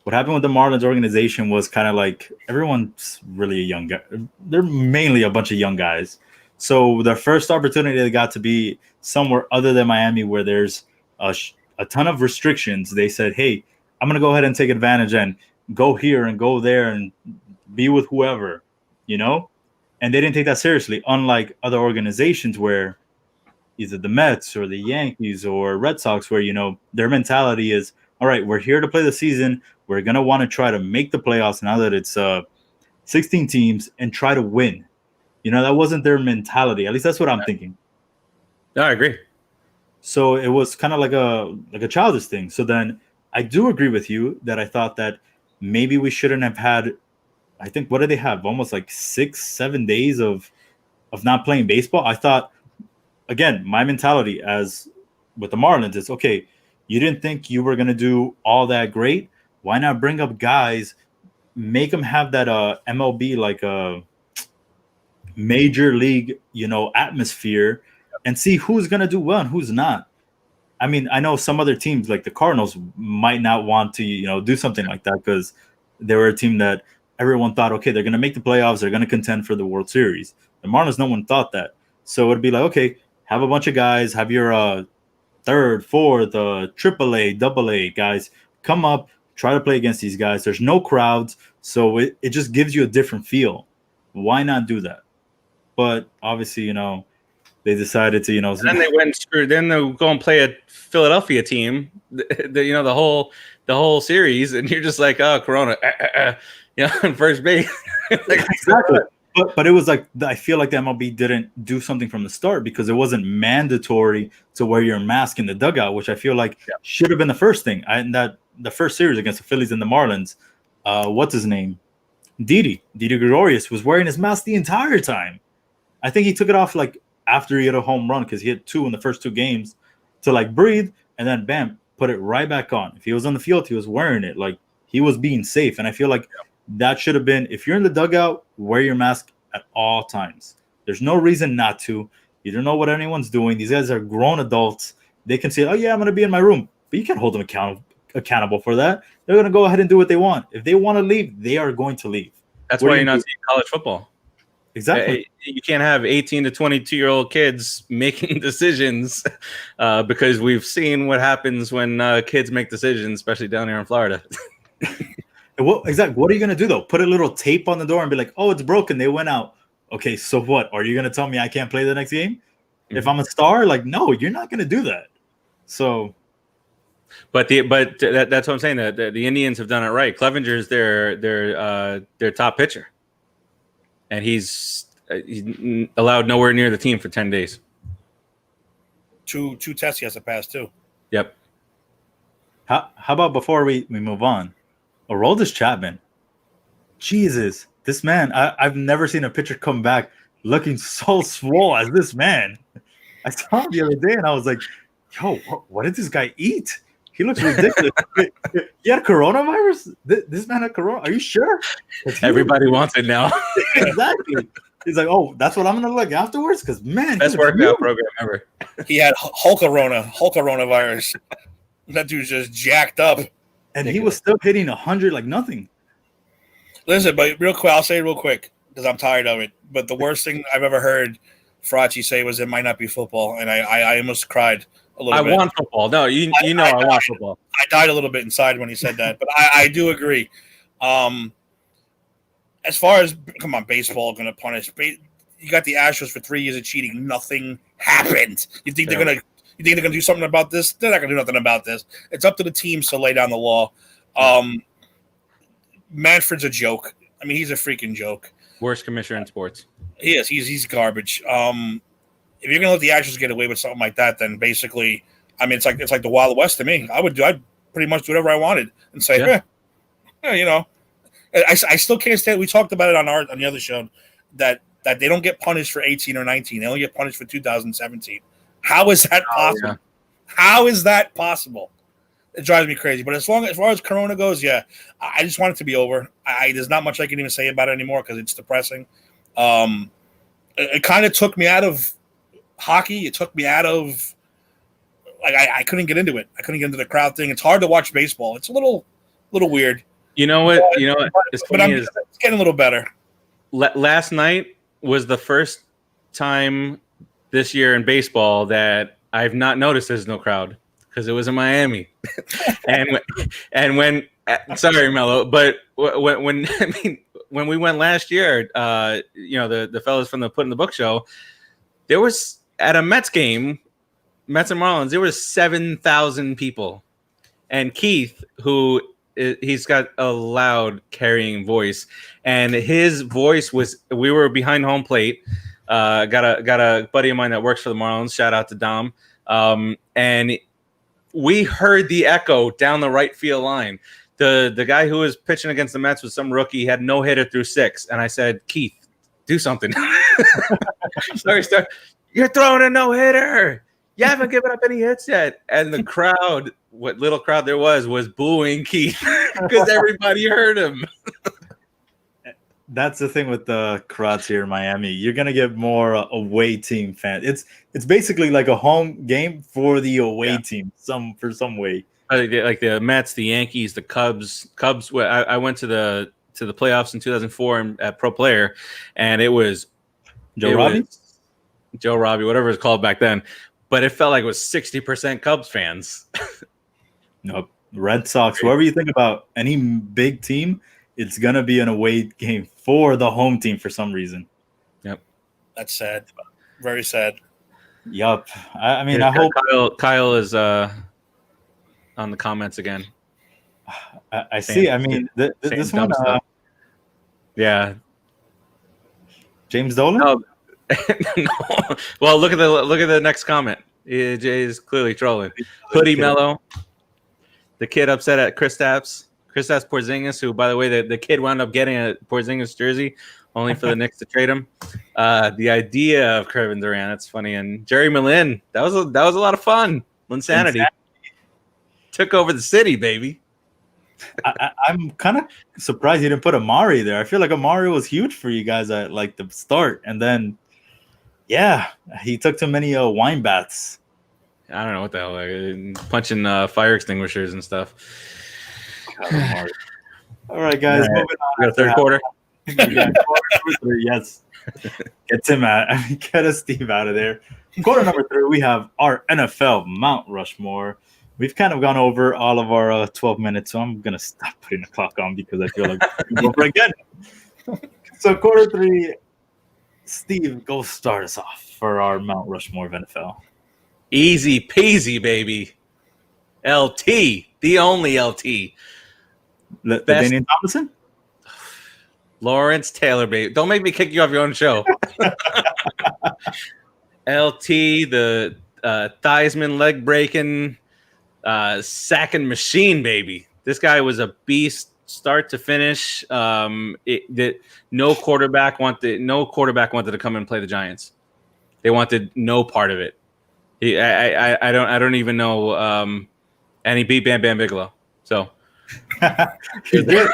what happened with the Marlins organization was kind of like everyone's really a young guy. They're mainly a bunch of young guys. So their first opportunity they got to be somewhere other than Miami, where there's a ton of restrictions. They said, "Hey, I'm gonna go ahead and take advantage and go here and go there and be with whoever," and they didn't take that seriously, unlike other organizations where either the Mets or the Yankees or Red Sox, where their mentality is, all right, we're here to play the season, we're going to want to try to make the playoffs now that it's 16 teams and try to win. That wasn't their mentality. At least that's what I'm thinking. No, I agree. So it was kind of like a childish thing. So then I do agree with you that I thought that maybe we shouldn't have had, I think, what did they have? Almost like 6-7 days of not playing baseball. I thought, again, my mentality as with the Marlins is, okay, you didn't think you were going to do all that great. Why not bring up guys, make them have that MLB, like a major league, atmosphere, and see who's going to do well and who's not. I mean, I know some other teams like the Cardinals might not want to, do something like that because they were a team that everyone thought, okay, they're going to make the playoffs. They're going to contend for the World Series. The Marlins, no one thought that. So it'd be like, okay, have a bunch of guys, have your third, fourth, AAA, AA guys come up, try to play against these guys. There's no crowds. So it just gives you a different feel. Why not do that? But obviously, they decided to, And then they went screwed. Then they'll go and play a Philadelphia team, the whole series, and you're just like, oh, Corona, in first base. Exactly. But it was like, I feel like the MLB didn't do something from the start because it wasn't mandatory to wear your mask in the dugout, which I feel like should have been the first thing. The first series against the Phillies and the Marlins, what's his name? Didi Gregorius was wearing his mask the entire time. I think he took it off like after he hit a home run because he hit 2 in the first 2 games to like breathe, and then bam, put it right back on. If he was on the field, he was wearing it. Like he was being safe. And I feel like that should have been, if you're in the dugout, wear your mask at all times. There's no reason not to. You don't know what anyone's doing. These guys are grown adults. They can say, oh yeah, I'm going to be in my room. But you can't hold them accountable for that. They're going to go ahead and do what they want. If they want to leave, they are going to leave. That's why you're not seeing college football. Exactly. You can't have 18 to 22-year-old kids making decisions because we've seen what happens when kids make decisions, especially down here in Florida. Exactly. What are you going to do, though? Put a little tape on the door and be like, oh, it's broken. They went out. Okay, so what? Are you going to tell me I can't play the next game? Mm-hmm. If I'm a star? Like, no, you're not going to do that. So... But that's what I'm saying. The Indians have done it right. Clevenger's their top pitcher. And he's allowed nowhere near the team for 10 days. Two tests he has to pass too. Yep. How about before we move on, Aroldis Chapman? Jesus, this man! I've never seen a pitcher come back looking so swole as this man. I saw him the other day and I was like, "Yo, what did this guy eat? He looks ridiculous." He had coronavirus? This man had corona? Are you sure? Everybody wants it now. Exactly. He's like, oh, that's what I'm going to look afterwards? Because, man. Best workout program ever. He had Hulkaronavirus. That dude's just jacked up. And he was still hitting 100 like nothing. Listen, but real quick, I'll say it real quick. because I'm tired of it. But the worst thing I've ever heard Faraci say was it might not be football, and I almost cried a little bit. I want football. No, I want football. I died a little bit inside when he said that, but I do agree. As far as baseball going to punish. You got the Astros for 3 years of cheating. Nothing happened. You think they're gonna do something about this? They're not gonna do nothing about this. It's up to the teams to lay down the law. Manfred's a joke. I mean, he's a freaking joke. Worst commissioner in sports. He is. He's garbage. If you're gonna let the Astros get away with something like that, then basically, I mean, it's like the Wild West to me. I'd pretty much do whatever I wanted and say, I still can't stand. We talked about it on the other show that they don't get punished for 18 or 19. They only get punished for 2017. How is that possible? Yeah. How is that possible? It drives me crazy. But as far as Corona goes, yeah, I just want it to be over. There's not much I can even say about it anymore because it's depressing. It kind of took me out of hockey. It took me out of I couldn't get into it. I couldn't get into the crowd thing. It's hard to watch baseball. It's a little weird. You know what? It's getting a little better. Last night was the first time this year in baseball that I've not noticed there's no crowd because it was in Miami. and when sorry, Mello, but when we went last year, the fellas from the Put in the Book show, there was at a Mets game, Mets and Marlins, there was 7,000 people, and Keith, who he's got a loud carrying voice, and his voice was. We were behind home plate. Got a buddy of mine that works for the Marlins. Shout out to Dom. And we heard the echo down the right field line. The guy who was pitching against the Mets was some rookie. He had no hitter through 6, and I said, Keith, do something. Sorry, you're throwing a no hitter. You haven't given up any hits yet. And the crowd, what little crowd there was booing Keith because everybody heard him. That's the thing with the crowds here in Miami. You're gonna get more away team fans. It's basically like a home game for the away team, some way. Like the Mets, the Yankees, the Cubs. I went to the playoffs in 2004 at Pro Player, and it was Joe Robbie, whatever it's called back then. But it felt like it was 60% Cubs fans. Nope. Red Sox, whoever you think about, any big team, it's going to be an away game for the home team for some reason. Yep. That's sad. Very sad. Yup. I mean, I hope Kyle is on the comments again. I see. I mean, this one. Yeah. James Dolan? No. No. Well, look at the next comment. Jay is clearly trolling. Hoodie Mello. The kid upset at Kristaps Porzingis, who, by the way, the kid wound up getting a Porzingis jersey only for the Knicks to trade him. The idea of Kevin Durant, that's funny. And Jerry Malin, that was a lot of fun. Linsanity took over the city, baby. I'm kind of surprised you didn't put Amari there. I feel like Amari was huge for you guys at like the start, and then he took too many wine baths. I don't know what the hell, like, punching fire extinguishers and stuff. All right, guys, moving on. We got a third quarter. Quarter 3, yes. Get Steve out of there. Quarter number 3, we have our NFL Mount Rushmore. We've kind of gone over all of our 12 minutes, so I'm gonna stop putting the clock on because I feel like we're going over again. So quarter 3, Steve, go start us off for our Mount Rushmore of NFL. Easy peasy, baby. LT, the only LT. Daniel Thomason? Lawrence Taylor, baby. Don't make me kick you off your own show. LT, the Theismann leg breaking, sacking machine, baby. This guy was a beast, start to finish. No quarterback wanted to come and play the Giants. They wanted no part of it. I don't even know. And he beat Bam Bam Bigelow. So he did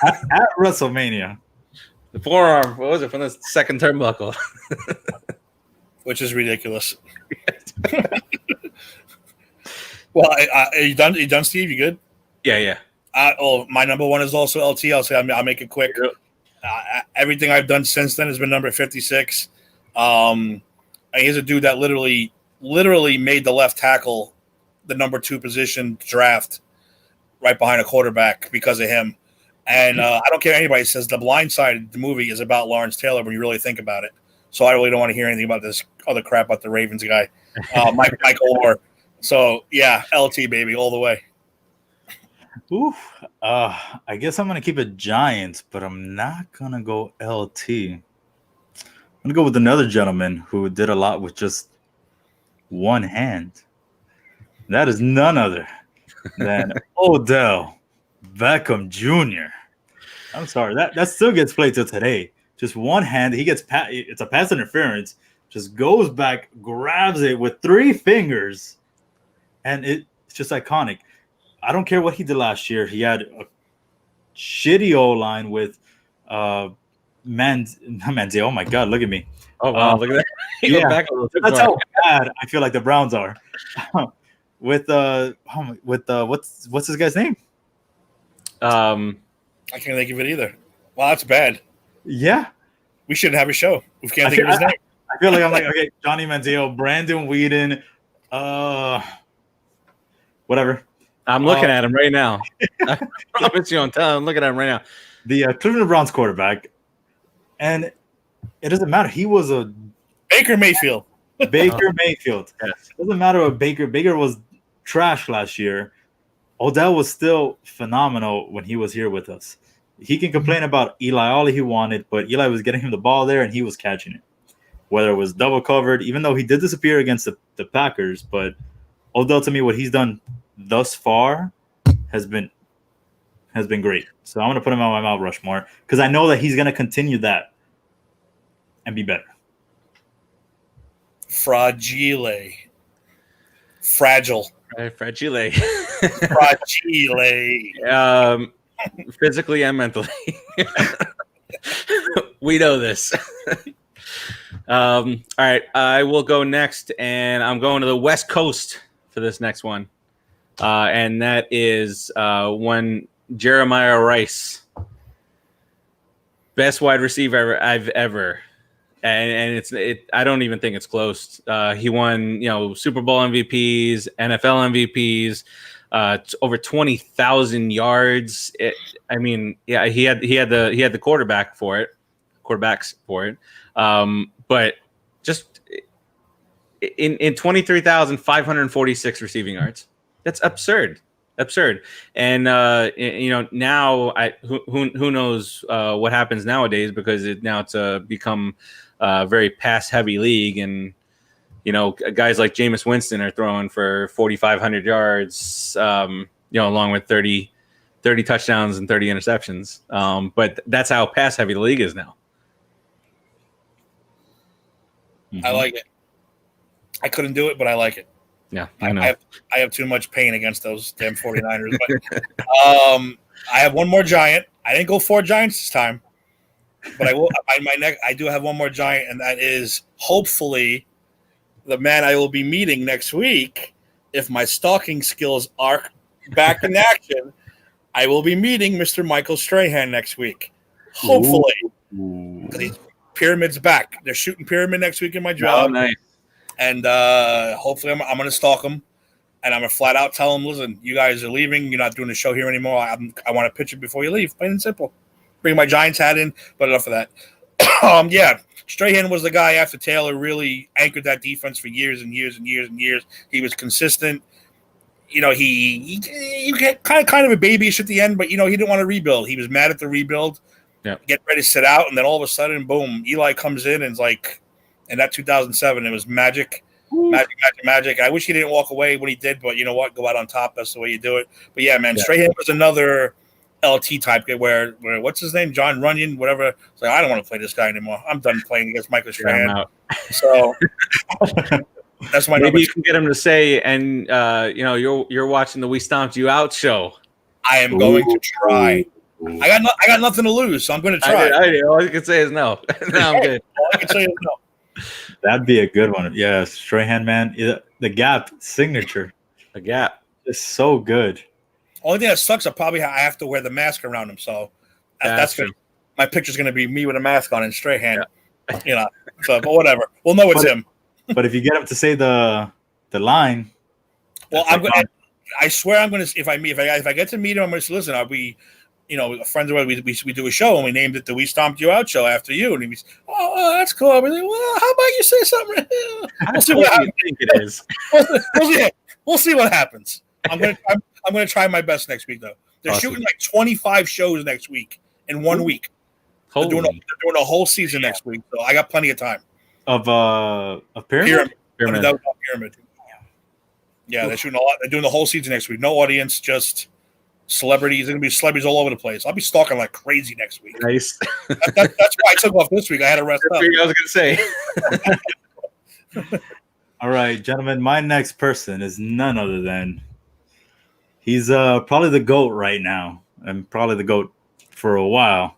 at WrestleMania. The forearm, what was it, from the second turnbuckle? Which is ridiculous. Well, are you done? Steve? You good? Yeah. My number 1 is also LT. I'll make it quick. Everything I've done since then has been number 56. He's a dude that literally made the left tackle the number 2 position draft right behind a quarterback because of him. And I don't care anybody says The Blind Side, the movie, is about Lawrence Taylor when you really think about it. So I really don't want to hear anything about this other crap about the Ravens guy, Michael Orr. So yeah, LT baby all the way. Oof. I guess I'm gonna keep it Giants, but I'm not gonna go LT. I'm gonna go with another gentleman who did a lot with just one hand. That is none other than Odell Beckham Jr. I'm sorry, that still gets played till today. Just one hand, he gets it's a pass interference, just goes back, grabs it with 3 fingers, and it's just iconic. I don't care what he did last year. He had a shitty O-line with not Manziel. Oh my God, look at me. Oh wow, look at that. Yeah, that's how bad I feel like the Browns are. with what's this guy's name? I can't think of it either. Well, that's bad. Yeah. We shouldn't have a show. We can't think of his name. I feel like I'm like, okay, Johnny Manziel, Brandon Whedon, whatever. I'm looking at him right now. I promise you, I'm looking at him right now. The Cleveland Browns quarterback. And it doesn't matter. He was a Baker Mayfield. Mayfield. Yes. It doesn't matter what Baker. Baker was trash last year. Odell was still phenomenal when he was here with us. He can complain about Eli all he wanted, but Eli was getting him the ball there and he was catching it. Whether it was double covered, even though he did disappear against the Packers, but Odell, to me, what he's done thus far has been great. So I'm gonna put him on my Mount Rushmore because I know that he's gonna continue that and be better. Fragile. Fragile. Physically and mentally. We know this. All right, I will go next, and I'm going to the West Coast for this next one. And that is one Jeremiah Rice. Best wide receiver I've ever. And I don't even think it's close. He won, Super Bowl MVPs, NFL MVPs, over 20,000 yards. He had the quarterbacks for it. But just in 23,546 receiving yards, that's absurd. And now who knows what happens nowadays, because it's become a very pass heavy league, and guys like Jameis Winston are throwing for 4,500 yards, along with 30 touchdowns and 30 interceptions. But that's how pass heavy the league is now. Mm-hmm. I like it. I couldn't do it, but I like it. Yeah, I know. I have too much pain against those damn 49ers. But I have one more Giant. I didn't go 4 Giants this time, but I will. I do have one more Giant, and that is hopefully the man I will be meeting next week. If my stalking skills are back in action, I will be meeting Mr. Michael Strahan next week. Hopefully, because Pyramid's back. They're shooting Pyramid next week in my job. Oh, nice. And hopefully I'm going to stalk him, and I'm going to flat out tell him, listen, you guys are leaving. You're not doing the show here anymore. I want a picture before you leave. Plain and simple. Bring my Giants hat in, but enough of that. Strahan was the guy after Taylor really anchored that defense for years and years and years and years. He was consistent. He kind of a babyish at the end, but, he didn't want to rebuild. He was mad at the rebuild. Yeah. Get ready to sit out, and then all of a sudden, boom, Eli comes in and is like, in that 2007, it was magic. Magic. I wish he didn't walk away when he did, but you know what? Go out on top. That's the way you do it. But yeah, man, Strahan was another LT type where what's his name? John Runyon, whatever. It's like, I don't want to play this guy anymore. I'm done playing against Michael Strahan. So that's my maybe you can get him to say, and you're watching the We Stomped You Out show. I am going to try. I got nothing to lose, so I'm going to try. All you can say is no. No, I'm good. All I can say is no. That'd be a good one. Yeah, Strahan, man. The Gap signature. The Gap is so good. Only thing that sucks is probably I have to wear the mask around him. So that's good. my picture's going to be me with a mask on and Strahan. Yeah. So, but whatever. We'll know it's him. But if you get him to say the line, well, I swear I'm going to. If I get to meet him, I'm going to say, listen. I'll be, friends of ours. We do a show and we named it the "We Stomped You Out" show after you. And he's, oh, that's cool. I'll be like, well, how about you say something? We'll see what happens. I think it is. We'll see what happens. I'm gonna try my best next week though. They're shooting like 25 shows next week in 1 week. They're doing a whole season next week, so I got plenty of time. Of Pyramid? Pyramid. Yeah, they're shooting a lot. They're doing the whole season next week. No audience, just celebrities. There's gonna be celebrities all over the place. I'll be stalking like crazy next week. Nice. That's why I took off this week. I had to rest up. I was gonna say. All right, gentlemen. My next person is none other than he's probably the GOAT right now, and probably the GOAT for a while.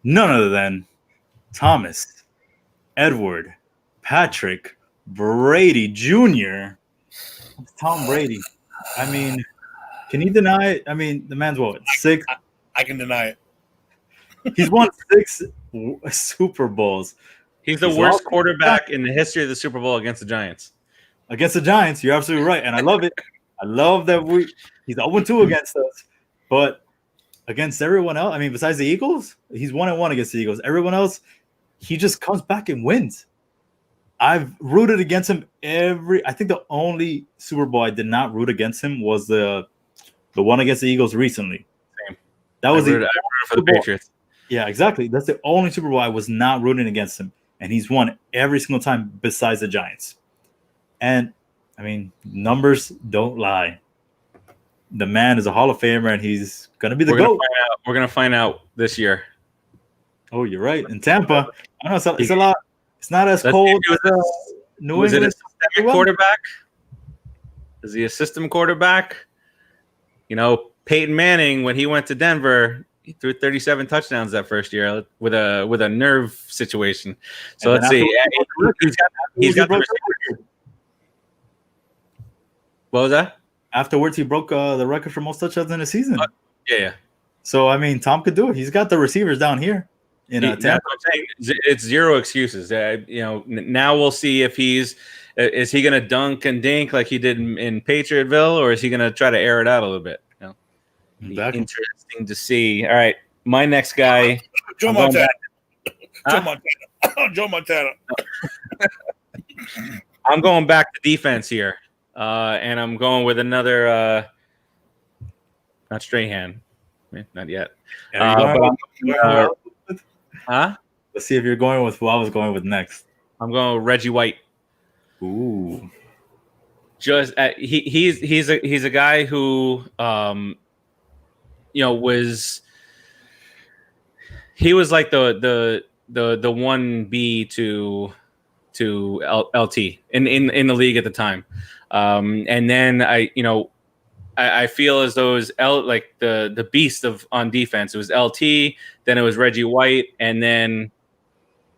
None other than Thomas Edward Patrick Brady Jr. Tom Brady. I mean, can he deny it? I mean, the man's what, 6? I can deny it. He's won 6 Super Bowls. He's the worst quarterback in the history of the Super Bowl against the Giants. Against the Giants, you're absolutely right, and I love it. I love that he's 0-2 against us, but against everyone else, I mean, besides the Eagles, he's 1-1 against the Eagles. Everyone else, he just comes back and wins. I've rooted against him I think the only Super Bowl I did not root against him was the one against the Eagles recently. Same. That was I rooted for the Patriots. Yeah, exactly. That's the only Super Bowl I was not rooting against him, and he's won every single time besides the Giants. And I mean, numbers don't lie. The man is a Hall of Famer, and he's gonna be the GOAT. We're gonna find out this year. Oh, you're right. In Tampa, I don't know. It's a lot. It's not as cold. New England. Was it a systemic quarterback? Is he a system quarterback? Peyton Manning, when he went to Denver, he threw 37 touchdowns that first year with a nerve situation. So let's see. He's got the receiver. What was that? Afterwards, he broke the record for most touchdowns in a season. Yeah. So I mean, Tom could do it. He's got the receivers down here in Tampa. That's what I'm saying. It's zero excuses. Now we'll see if is he going to dunk and dink like he did in Patriotville, or is he going to try to air it out a little bit? Exactly. Interesting to see. All right, my next guy, Joe Montana. Joe Montana. I'm going back to defense here, and I'm going with another. Not Strahan, not yet. Let's see if you're going with who I was going with next. I'm going with Reggie White. Ooh. Just he's a guy who was like the 1B to LT in the league at the time, and then I feel as though it was like the beast on defense. It was LT, then it was Reggie White, and then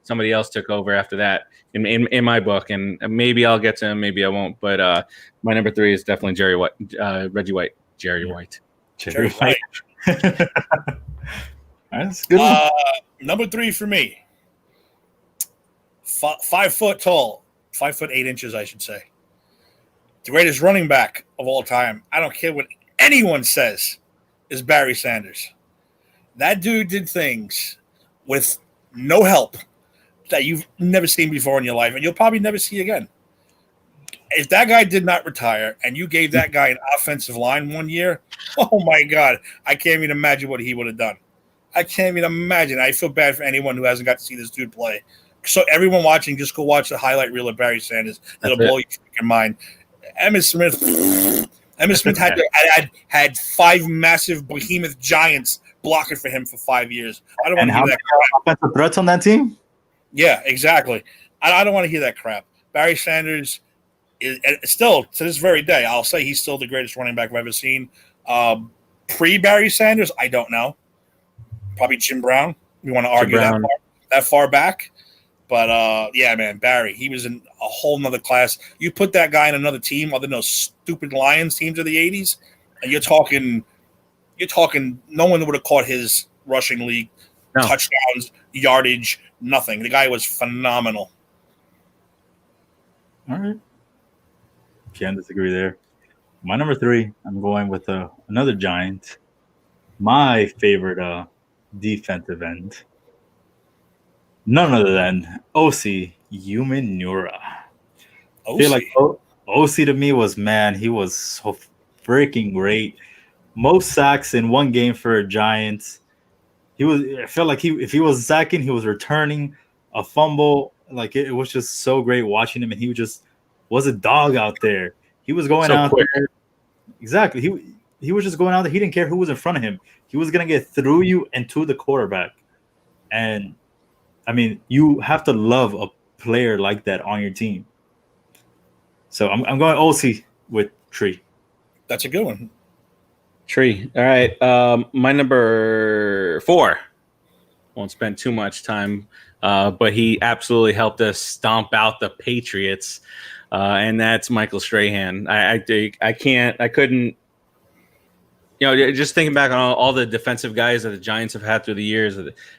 somebody else took over after that in my book. And maybe I'll get to him, maybe I won't. But my number 3 is definitely Reggie White. Jerry White. That's good. Number 3 for me. 5 foot tall, 5 foot 8 inches, I should say. The greatest running back of all time, I don't care what anyone says, is Barry Sanders. That dude did things with no help that you've never seen before in your life, and you'll probably never see again. If that guy did not retire and you gave that guy an offensive line 1 year, oh my God, I can't even imagine what he would have done. I can't even imagine. I feel bad for anyone who hasn't got to see this dude play. So everyone watching, just go watch the highlight reel of Barry Sanders. It'll blow your freaking mind. Emmitt Smith had 5 massive behemoth giants blocking for him for 5 years. I don't want to hear that crap. Offensive threats on that team? Yeah, exactly. I don't want to hear that crap. Barry Sanders is still, to this very day, I'll say he's still the greatest running back I've ever seen. Pre-Barry Sanders, I don't know. Probably Jim Brown. We want to argue that far back. But, yeah, man, Barry, he was in a whole nother class. You put that guy in another team other than those stupid Lions teams of the 80s, and you're talking no one would have caught his rushing league touchdowns, yardage, nothing. The guy was phenomenal. All right. Can't disagree there. My number 3, I'm going with another Giant. My favorite defensive end. None other than Osi Umenyiora. I feel like OC to me he was so freaking great. Most sacks in one game for Giants. I felt like if he was sacking, he was returning a fumble. Like it was just so great watching him, and he was a dog out there. He was going out there. Exactly. He was just going out there. He didn't care who was in front of him. He was gonna get through you and to the quarterback. And I mean, you have to love a player like that on your team. So I'm going OC with Tree. That's a good one. Tree. All right. My number 4. Won't spend too much time, but he absolutely helped us stomp out the Patriots, and that's Michael Strahan. I couldn't. Just thinking back on all the defensive guys that the Giants have had through the years,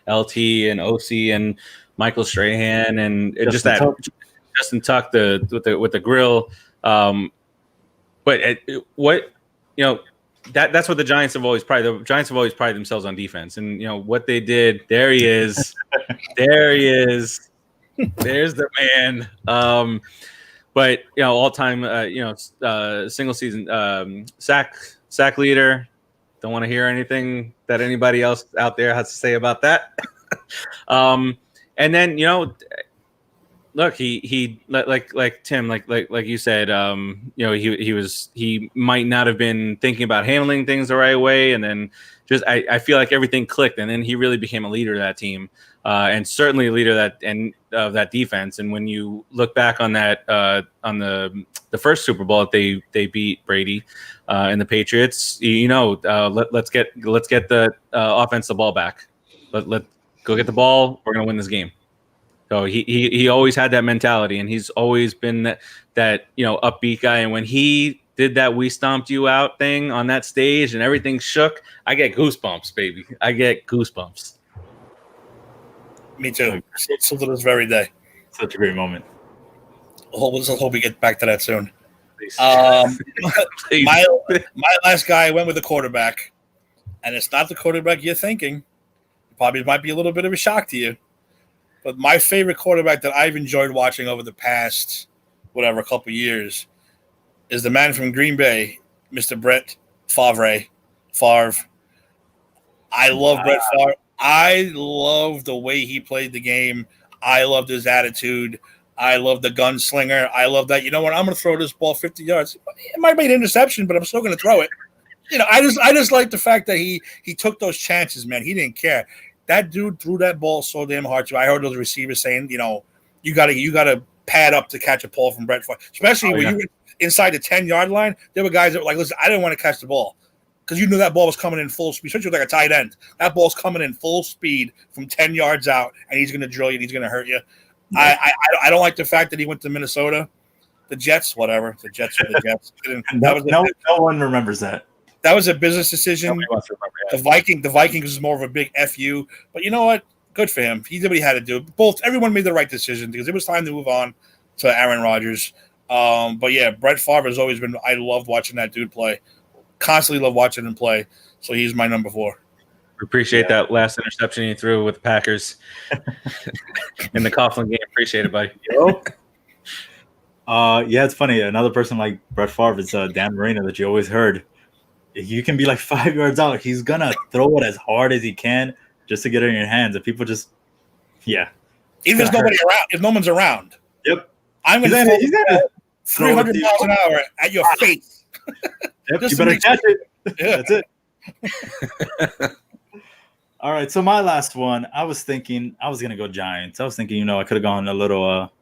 LT and OC and Michael Strahan, and Justin Tuck with the grill. But that's what the Giants have always prided. The Giants have always prided themselves on defense, and what they did. There he is. There he is. There's the man. But all time, single season sack leader. Don't want to hear anything that anybody else out there has to say about that. And then look, he like Tim, like you said, he might not have been thinking about handling things the right way, and then just I feel like everything clicked, and then he really became a leader of that team, and certainly a leader of that defense. And when you look back on that on the first Super Bowl that they beat Brady and the Patriots, let's get the offense the ball back. Let go get the ball. We're gonna win this game. So he always had that mentality, and he's always been that upbeat guy. And when he did that "we stomped you out" thing on that stage and everything shook, I get goosebumps, baby. I get goosebumps. Me too. Still to this very day. Such a great moment. Let's hope we get back to that soon. Please. Please. My last guy went with the quarterback, and it's not the quarterback you're thinking. Probably might be a little bit of a shock to you. But my favorite quarterback that I've enjoyed watching over the past, couple of years is the man from Green Bay, Mr. Brett Favre. I love Brett Favre. I love the way he played the game. I loved his attitude. I love the gunslinger. I love that. You know what? I'm going to throw this ball 50 yards. It might be an interception, but I'm still going to throw it. I just like the fact that he took those chances, man. He didn't care. That dude threw that ball so damn hard too. I heard those receivers saying, you gotta pad up to catch a ball from Brett Favre, especially when you were inside the 10-yard line. There were guys that were like, "Listen, I didn't want to catch the ball because you knew that ball was coming in full speed, especially with like a tight end. That ball's coming in full speed from 10 yards out, and he's gonna drill you. And he's gonna hurt you." Yeah. I don't like the fact that he went to Minnesota, the Jets, whatever. The Jets are the Jets. No one remembers that. That was a business decision. The Vikings was more of a big FU, but you know what? Good for him. He did what he had to do. Everyone made the right decision because it was time to move on to Aaron Rodgers. But yeah, Brett Favre has always been. I loved watching that dude play. Constantly love watching him play. So he's my number 4. Appreciate that last interception you threw with the Packers in the Coughlin game. Appreciate it, buddy. Yeah, it's funny. Another person like Brett Favre is Dan Marino that you always heard. You can be like 5 yards out. He's going to throw it as hard as he can just to get it in your hands. And people just, yeah. Even if there's nobody around, if no one's around. Yep. I'm going to 300 miles an hour at your face. Yep, you better catch it. Yeah. That's it. All right. So my last one, I was thinking I was going to go Giants. I was thinking, I could have gone a little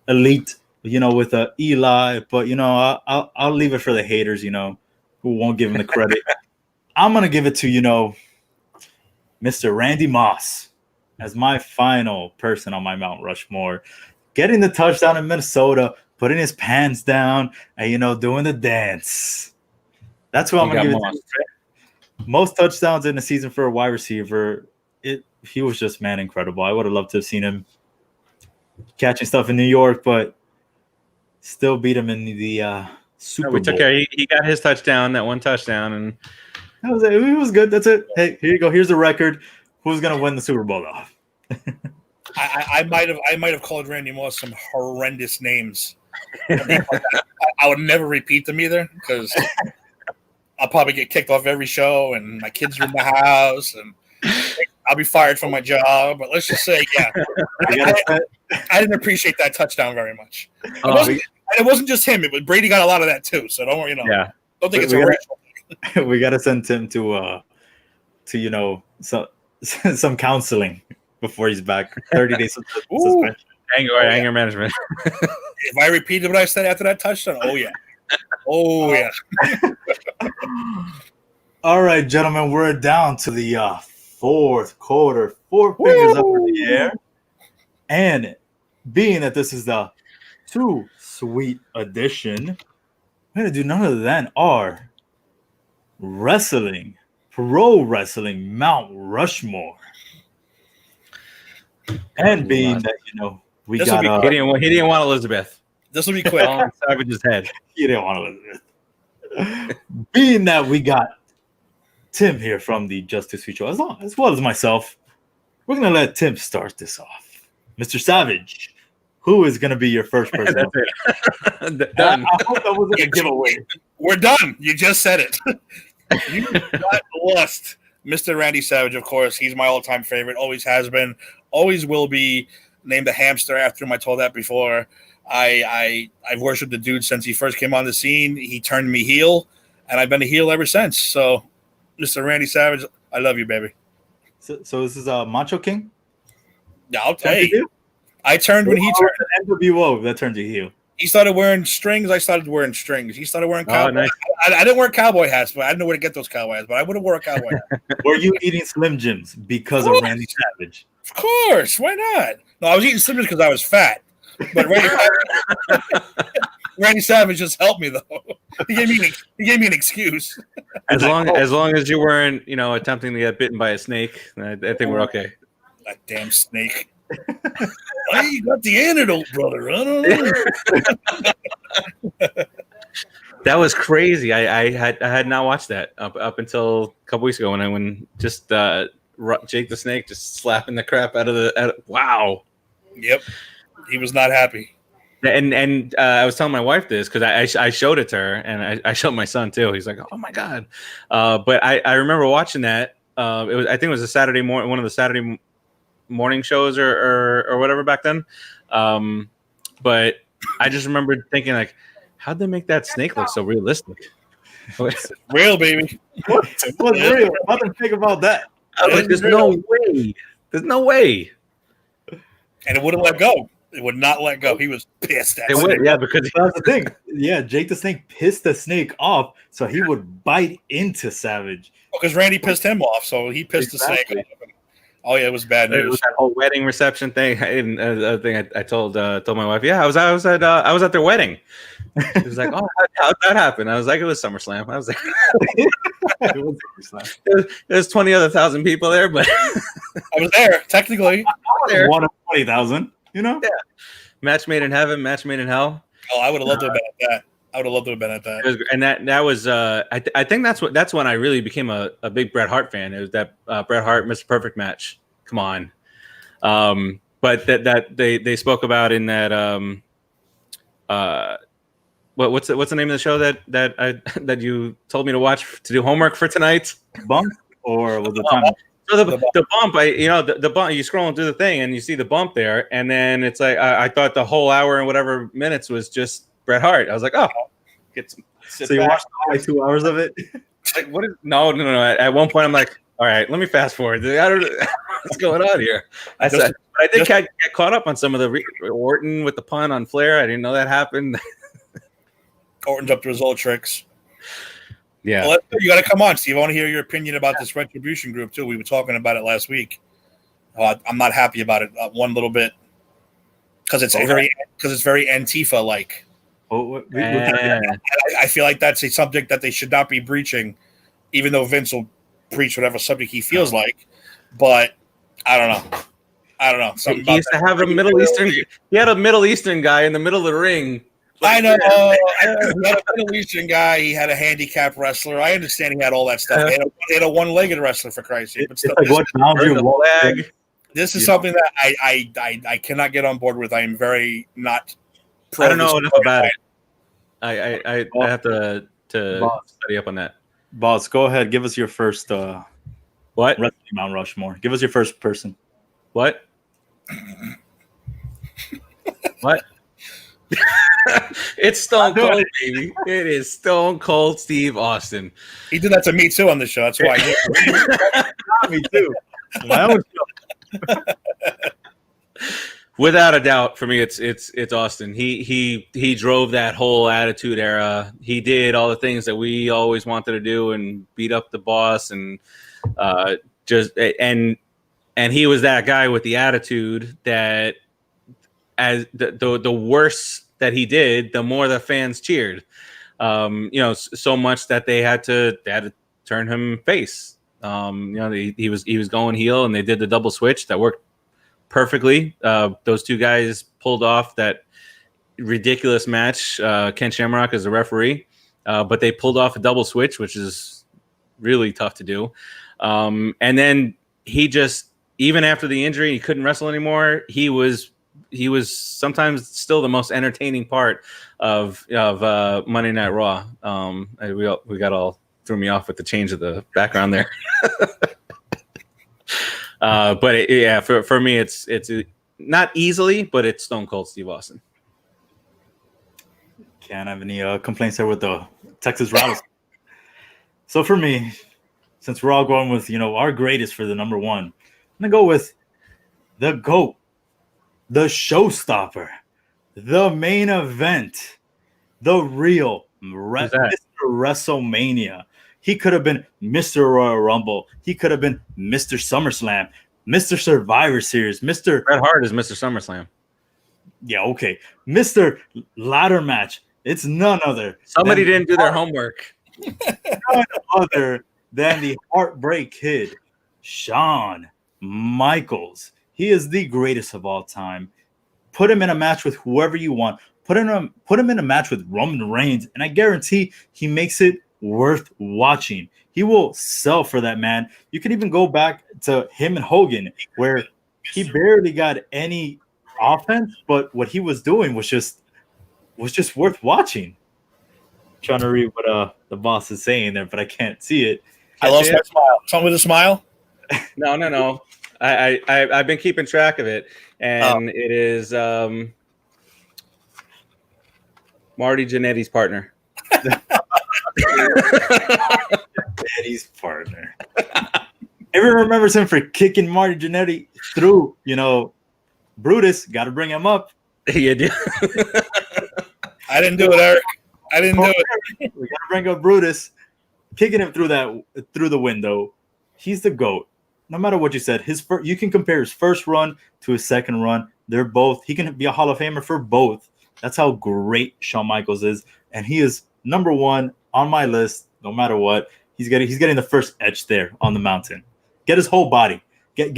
elite, with Eli. But, I'll leave it for the haters, who won't give him the credit. I'm going to give it to, Mr. Randy Moss as my final person on my Mount Rushmore. Getting the touchdown in Minnesota, putting his pants down, and, doing the dance. That's what I'm going to give it to. Most touchdowns in the season for a wide receiver. he was just, man, incredible. I would have loved to have seen him catching stuff in New York, but still beat him in the Super Bowl. We took care. He got his touchdown, that one touchdown, and it was good. That's it. Hey, here you go. Here's the record. Who's gonna win the Super Bowl though? I might have called Randy Moss some horrendous names. I would never repeat them either because I'll probably get kicked off every show, and my kids are in the house, and I'll be fired from my job. But let's just say, yeah, I didn't appreciate that touchdown very much. It wasn't just him; Brady got a lot of that too. So don't worry, don't think it's original. We gotta send Tim to some counseling before he's back. 30 days suspension. Anger management. If I repeated what I said after that touchdown, oh yeah. All right, gentlemen, we're down to the fourth quarter. 4 fingers up in the air. And being that this is the Too Sweet edition, we're going to do none other than our pro wrestling Mount Rushmore. And being that, we this got... he didn't want Elizabeth. This will be quick. On Savage's head. He didn't want Elizabeth. Being that we got Tim here from the Justice Feature, as well as myself, we're going to let Tim start this off. Mr. Savage, who is going to be your first person? Done. I hope that wasn't a giveaway. We're done. You just said it. You got lost. Mr. Randy Savage, of course. He's my all-time favorite. Always has been. Always will be. Named a hamster after him. I told that before. I've worshipped the dude since he first came on the scene. He turned me heel, and I've been a heel ever since. So, Mr. Randy Savage, I love you, baby. So this is Macho King? Yeah, I'll tell you. I turned when he turned. NWO, that turned you heel. He started wearing strings. I started wearing strings. He started wearing cowboy. Nice. I didn't wear cowboy hats, but I didn't know where to get those cowboy hats. But I would have wore a cowboy hat. Were you eating Slim Jims because of Randy Savage? Of course. Why not? No, I was eating Slim Jims because I was fat. But Randy Savage just helped me, though. He gave me an excuse. As long as you weren't, attempting to get bitten by a snake, I think we're okay. That damn snake. Why you got the antidote, brother? I don't know. That was crazy. I had not watched that up until a couple weeks ago when Jake the Snake just slapping the crap out of wow. Yep, he was not happy. And I was telling my wife this because I showed it to her, and I showed my son too. He's like, "Oh my god!" But I remember watching that. I think it was a Saturday morning, one of the Saturday morning shows or whatever back then. But I just remember thinking like, how'd they make that snake look so realistic? Real, baby. What's real? Nothing think about that. I was like, there's no way. There's no way. And it wouldn't let go. It would not let go. He was pissed at it. Yeah, because that's the thing. Yeah, Jake the Snake pissed the snake off, so he would bite into Savage. Because Randy pissed him off, so he pissed the snake off. Oh yeah, it was bad news. It was that whole wedding reception thing. I told my wife, yeah, I was at their wedding. She was like, oh, how'd that happen? I was like, it was SummerSlam. I was like, it was SummerSlam. There's 20,000 people there, but I was there technically. I was there. One of 20,000. Yeah. Match made in heaven, match made in hell. Oh, I would have loved to have been at that. I would have loved to have been at that. And that was I think that's when I really became a big Bret Hart fan. It was that Bret Hart Mr. Perfect match. Come on. But that they spoke about in that what's the name of the show that you told me to watch to do homework for tonight? Bump or was it time? So the bump, the bump, you scrolling through the thing and you see the bump there, and then it's like I thought the whole hour and whatever minutes was just Bret Hart. I was like, oh, so you watched like 2 hours of it? Like, what is? No. At one point, I'm like, all right, let me fast forward. I don't know what's going on here. I did get caught up on some of the Orton with the pun on Flair. I didn't know that happened. Orton's up to his old tricks. Yeah. Well, you got to come on, Steve. I want to hear your opinion about this Retribution group, too. We were talking about it last week. I'm not happy about it one little bit because it's very Antifa-like. I feel like that's a subject that they should not be breaching, even though Vince will breach whatever subject he feels like. But I don't know. Something He used to have a Middle Eastern. He had a Middle Eastern guy in the middle of the ring. I know. He had a Middle Eastern guy. He had a handicap wrestler. I understand he had all that stuff. He had a one-legged wrestler, for Christ's sake. But still, this is something that I cannot get on board with. I am very not. I don't know enough about it. I have to study up on that. Boss, go ahead. Give us your first what? Wrestling Mount Rushmore. Give us your first person. What? What? It's Stone Cold, baby. It is Stone Cold Steve Austin. He did that to me too on the show. That's why. Me too. My own show. Without a doubt, for me, it's Austin. He drove that whole Attitude Era. He did all the things that we always wanted to do and beat up the boss and and he was that guy with the attitude that as the worse that he did, the more the fans cheered. So much that they had to turn him face. He was going heel, and they did the double switch that worked perfectly. Those two guys pulled off that ridiculous match. Ken Shamrock as a referee, but they pulled off a double switch, which is really tough to do. And then he just, even after the injury, he couldn't wrestle anymore. He was sometimes still the most entertaining part of Monday Night Raw. We got all threw me off with the change of the background there. But for me, it's not easily, but it's Stone Cold Steve Austin. Can't have any complaints there with the Texas Rattlesnake. So for me, since we're all going with our greatest for the number one, I'm gonna go with the GOAT, the showstopper, the main event, the real Mr. WrestleMania. He could have been Mr. Royal Rumble. He could have been Mr. SummerSlam, Mr. Survivor Series, Mr. Bret Hart is Mr. SummerSlam. Yeah, okay. Mr. Ladder Match. It's none other. Somebody didn't do their homework. None other than the Heartbreak Kid, Shawn Michaels. He is the greatest of all time. Put him in a match with whoever you want. Put him in a match with Roman Reigns, and I guarantee he makes it worth watching. He will sell for that, man. You can even go back to him and Hogan, where he barely got any offense, but what he was doing was just worth watching. I'm trying to read what the boss is saying there, but I can't see it. I lost my smile. Someone with a smile? No. I've been keeping track of it, and it is Marty Jannetty's partner. Jannetty's partner. Everyone remembers him for kicking Marty Jannetty through, Brutus. Got to bring him up. You do. I didn't do it, Eric. I didn't do it. We got to bring up Brutus, kicking him through the window. He's the GOAT. No matter what you said, you can compare his first run to his second run. They're both. He can be a Hall of Famer for both. That's how great Shawn Michaels is, and he is number one on my list. No matter what, he's getting the first etch there on the mountain. Get his whole body. Get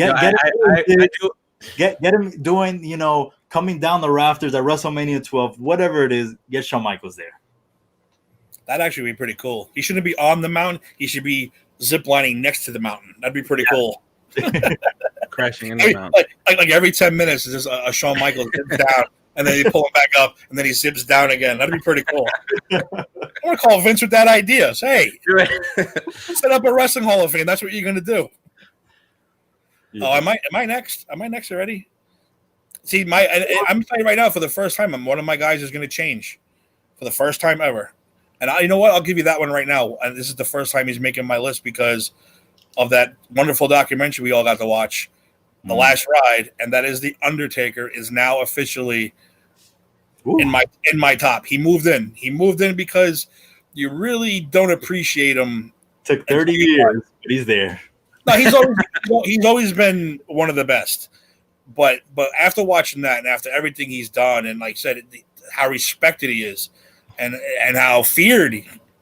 him doing coming down the rafters at WrestleMania 12, whatever it is. Get Shawn Michaels there. That'd actually be pretty cool. He shouldn't be on the mountain. He should be ziplining next to the mountain. That'd be pretty cool. Crashing in the mountain. Like every 10 minutes, is just a Shawn Michaels zips down, and then you pull him back up, and then he zips down again. That'd be pretty cool. I want to call Vince with that idea. Say, hey, set up a wrestling Hall of Fame. That's what you're going to do. Yeah. Oh, am I next? Am I next already? See, I'm telling you right now, for the first time, one of my guys is going to change for the first time ever. And you know what? I'll give you that one right now. And this is the first time he's making my list because of that wonderful documentary we all got to watch, The Last Ride, and that is The Undertaker is now officially in my top. He moved in. He moved in because you really don't appreciate him. Took 30 years, but he's there. No, he's always been one of the best. But after watching that and after everything he's done, and like I said, how respected he is, and how feared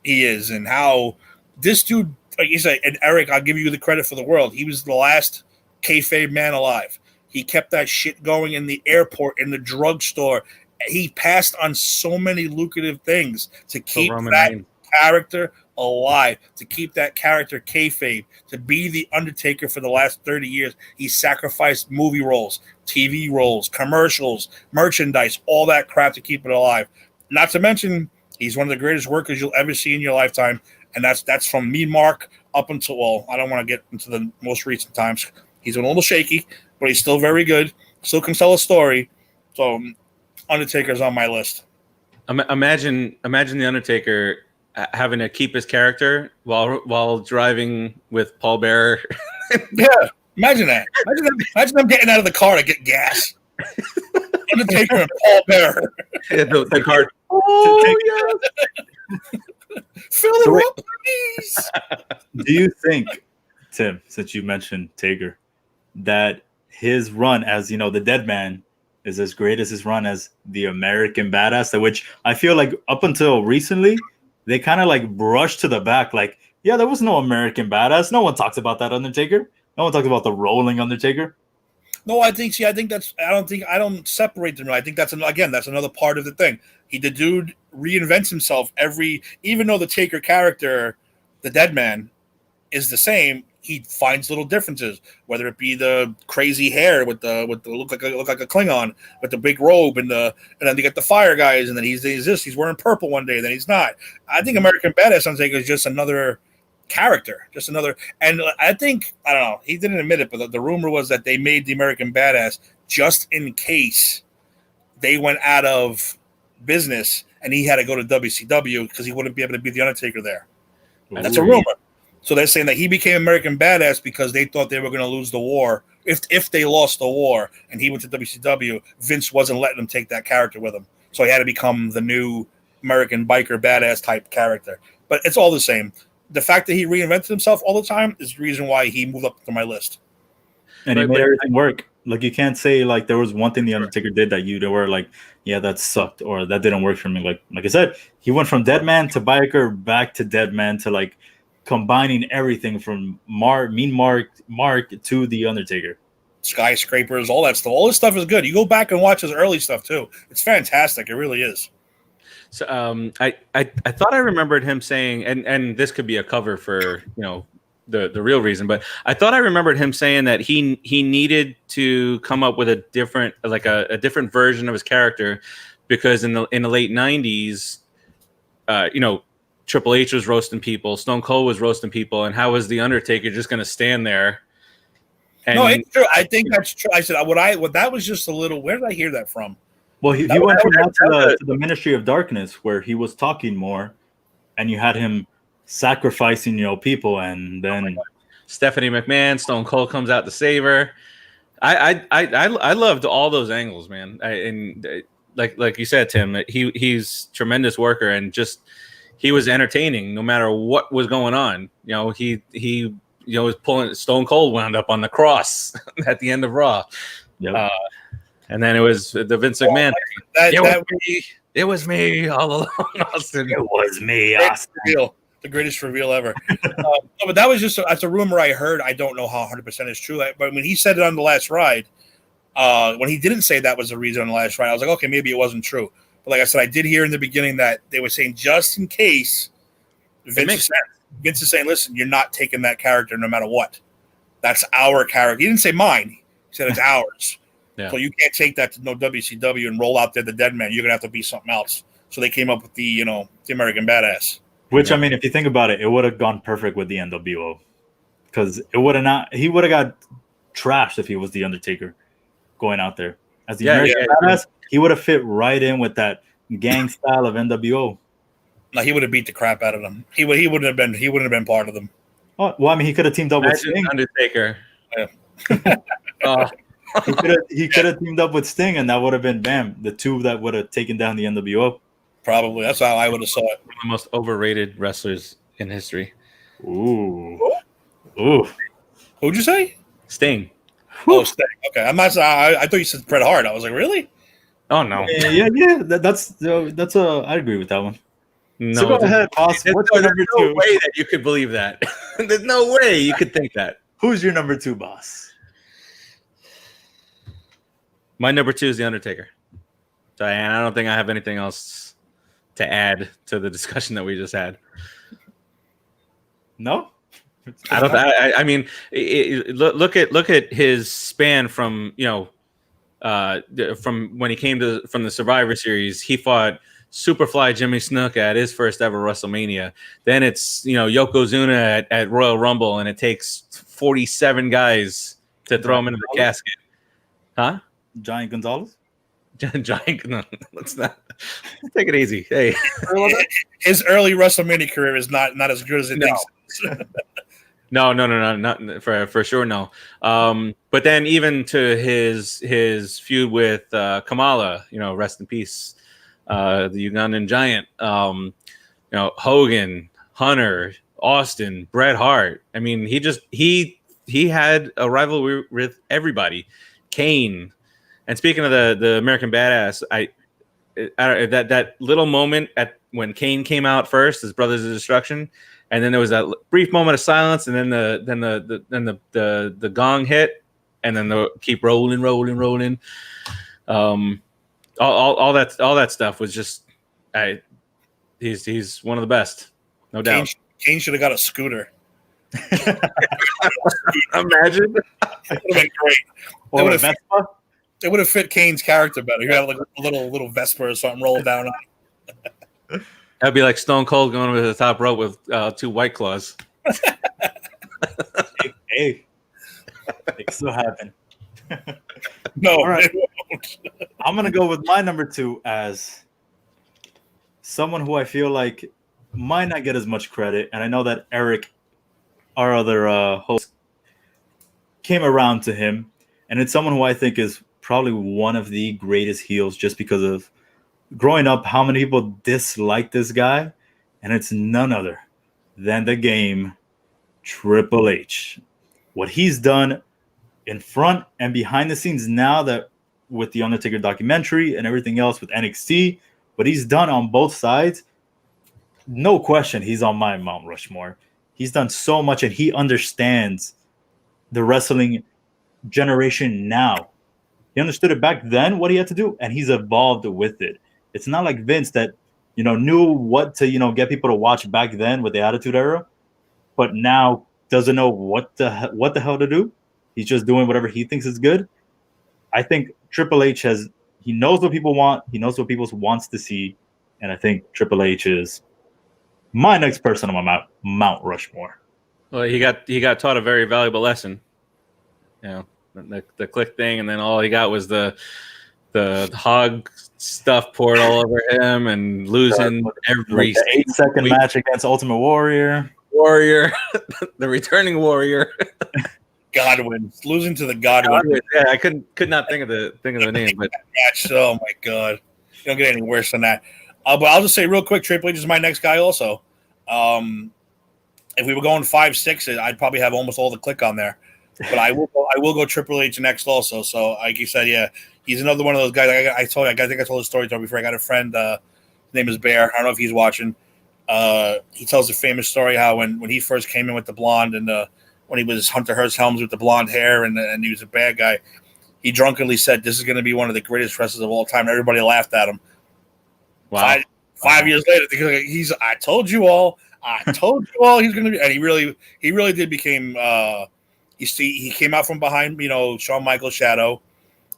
he is, and how this dude, like you say, and Eric, I'll give you the credit for the world. He was the last kayfabe man alive. He kept that shit going in the airport, in the drugstore. He passed on so many lucrative things to keep that character alive, to keep that character kayfabe, to be the Undertaker for the last 30 years. He sacrificed movie roles, TV roles, commercials, merchandise, all that crap to keep it alive. Not to mention, he's one of the greatest workers you'll ever see in your lifetime, and that's from Mean Mark up until, well, I don't want to get into the most recent times. He's a little shaky, but he's still very good. Still can tell a story. So Undertaker's on my list. Imagine the Undertaker having to keep his character while driving with Paul Bearer. Yeah, imagine that. Imagine them getting out of the car to get gas. Undertaker and Paul Bearer. Yeah, the car. Oh, yeah. Fill it up, please. Do you think, Tim, since you mentioned Taker, that his run as, the dead man is as great as his run as the American Badass, which I feel like up until recently, they kind of like brushed to the back. Like, yeah, there was no American Badass. No one talks about that Undertaker. No one talks about the rolling Undertaker. No, I don't separate them. I think that's another part of the thing. The dude reinvents himself even though the Taker character, the dead man, is the same, he finds little differences, whether it be the crazy hair with the look like a Klingon with the big robe and then they get the fire guys, and then he's wearing purple one day, then he's not. I think American Badass Undertaker is just another character, and I don't know, he didn't admit it, but the rumor was that they made the American Badass just in case they went out of business and he had to go to WCW because he wouldn't be able to be the Undertaker there. That's a rumor. So they're saying that he became American Badass because they thought they were going to lose the war. If they lost the war and he went to WCW, Vince wasn't letting him take that character with him. So he had to become the new American biker badass type character. But it's all the same. The fact that he reinvented himself all the time is the reason why he moved up to my list. And he made everything work. Like, you can't say like there was one thing the Undertaker did that you were like, yeah, that sucked or that didn't work for me. Like I said, he went from dead man to biker back to dead man to like combining everything from Mean Mark to the Undertaker. Skyscrapers, all that stuff. All this stuff is good. You go back and watch his early stuff too. It's fantastic. It really is. So I thought I remembered him saying, and this could be a cover for the real reason, but I thought I remembered him saying that he needed to come up with a different version of his character because in the late 90s, Triple H was roasting people, Stone Cold was roasting people, and how was the Undertaker just going to stand there? And, no, it's true. I think that's true. I said that was just a little. Where did I hear that from? Well, he went to the Ministry of Darkness where he was talking more, and you had him sacrificing people, and then Stephanie McMahon, Stone Cold comes out to save her. I loved all those angles, man. Like you said, Tim, he's a tremendous worker, and just he was entertaining no matter what was going on. He was pulling. Stone Cold wound up on the cross at the end of Raw. Yep. And then it was the Vince McMahon. It was me all along, Austin. It was me, Austin. The greatest reveal ever. But that was that's a rumor I heard. I don't know how 100% is true. But when he said it on the last ride, when he didn't say that was the reason on the last ride, I was like, okay, maybe it wasn't true. But like I said, I did hear in the beginning that they were saying just in case Vince is saying, listen, you're not taking that character no matter what. That's our character. He didn't say mine. He said it's ours. Yeah. So you can't take that to no WCW and roll out there the dead man. You're going to have to be something else. So they came up with the American Badass. Which, I mean, if you think about it, it would have gone perfect with the NWO. Because he would have got trashed if he was the Undertaker going out there. As the American Badass, he would have fit right in with that gang style of NWO. No, he would have beat the crap out of them. He wouldn't have been part of them. Oh, well, I mean, he could have teamed up with Sting. Undertaker. Yeah. He could have teamed up with Sting, and that would have been the two that would have taken down the NWO. Probably. That's how I would have saw it. One of the most overrated wrestlers in history. Ooh. Who'd you say? Sting. Oh, Sting. Okay. I'm not. I thought you said Bret Hart. I was like, really? Oh no. Yeah. That's I agree with that one. No. So go ahead, boss. What's your number two? There's no way that you could believe that. There's no way you could think that. Who's your number two, boss? My number 2 is The Undertaker. So, and I don't think I have anything else to add to the discussion that we just had. No, I don't. I mean, look at his span from from when he came from the Survivor Series. He fought Superfly Jimmy Snuka at his first ever WrestleMania. Then it's Yokozuna at Royal Rumble, and it takes 47 guys to throw him into the casket. Huh? Giant Gonzalez? Giant. No, let's not take it easy. Hey, his early WrestleMania career is not as good as it thinks. No, not for sure. No. But then even to his feud with Kamala, rest in peace, the Ugandan giant. Hogan, Hunter, Austin, Bret Hart. I mean, he had a rivalry with everybody. Kane. And speaking of the American Badass, that little moment when Kane came out first, his Brothers of Destruction, and then there was that brief moment of silence, and then the gong hit, and then the keep rolling. All that stuff was just, he's one of the best, no doubt. Kane should have got a scooter. Imagine. That would have been great. Or a Vespa? It would have fit Kane's character better. You have like a little Vespa or something rolled down on it. That'd be like Stone Cold going over the top rope with 2 White Claws. Hey, it could still happen. No, all right. it won't. I'm gonna go with my number 2 as someone who I feel like might not get as much credit, and I know that Eric, our other host, came around to him, and it's someone who I think is probably one of the greatest heels just because of growing up, how many people dislike this guy, and it's none other than the Game, Triple H. What he's done in front and behind the scenes now that with the Undertaker documentary and everything else with NXT, what he's done on both sides, no question, he's on my Mount Rushmore. He's done so much, and he understands the wrestling generation now. He understood it back then, what he had to do, and he's evolved with it. It's not like Vince that, knew what to, get people to watch back then with the Attitude Era, but now doesn't know what the hell to do. He's just doing whatever he thinks is good. I think Triple H he knows what people want. He knows what people wants to see, and I think Triple H is my next person on my Mount Rushmore. Well, he got taught a very valuable lesson. The click thing, and then all he got was the hog stuff poured all over him, and losing every 8-second match against Ultimate Warrior, the returning Warrior, Godwin, losing to the Godwin. Yeah, I could not think of the name, but match. Oh my God, you don't get any worse than that. But I'll just say real quick, Triple H is my next guy. Also, if we were going 5-6, I'd probably have almost all the click on there. But I will go Triple H next also. So like you said, yeah, he's another one of those guys. I think I told the story before. I got a friend, his name is Bear. I don't know if he's watching. He tells a famous story how when he first came in with the blonde and when he was Hunter Hearst Helms with the blonde hair and he was a bad guy, he drunkenly said, "This is going to be one of the greatest wrestlers of all time." And everybody laughed at him. Wow. 5 years later, I told you all. He's going to be, and he really did became. He came out from behind, Shawn Michaels' shadow.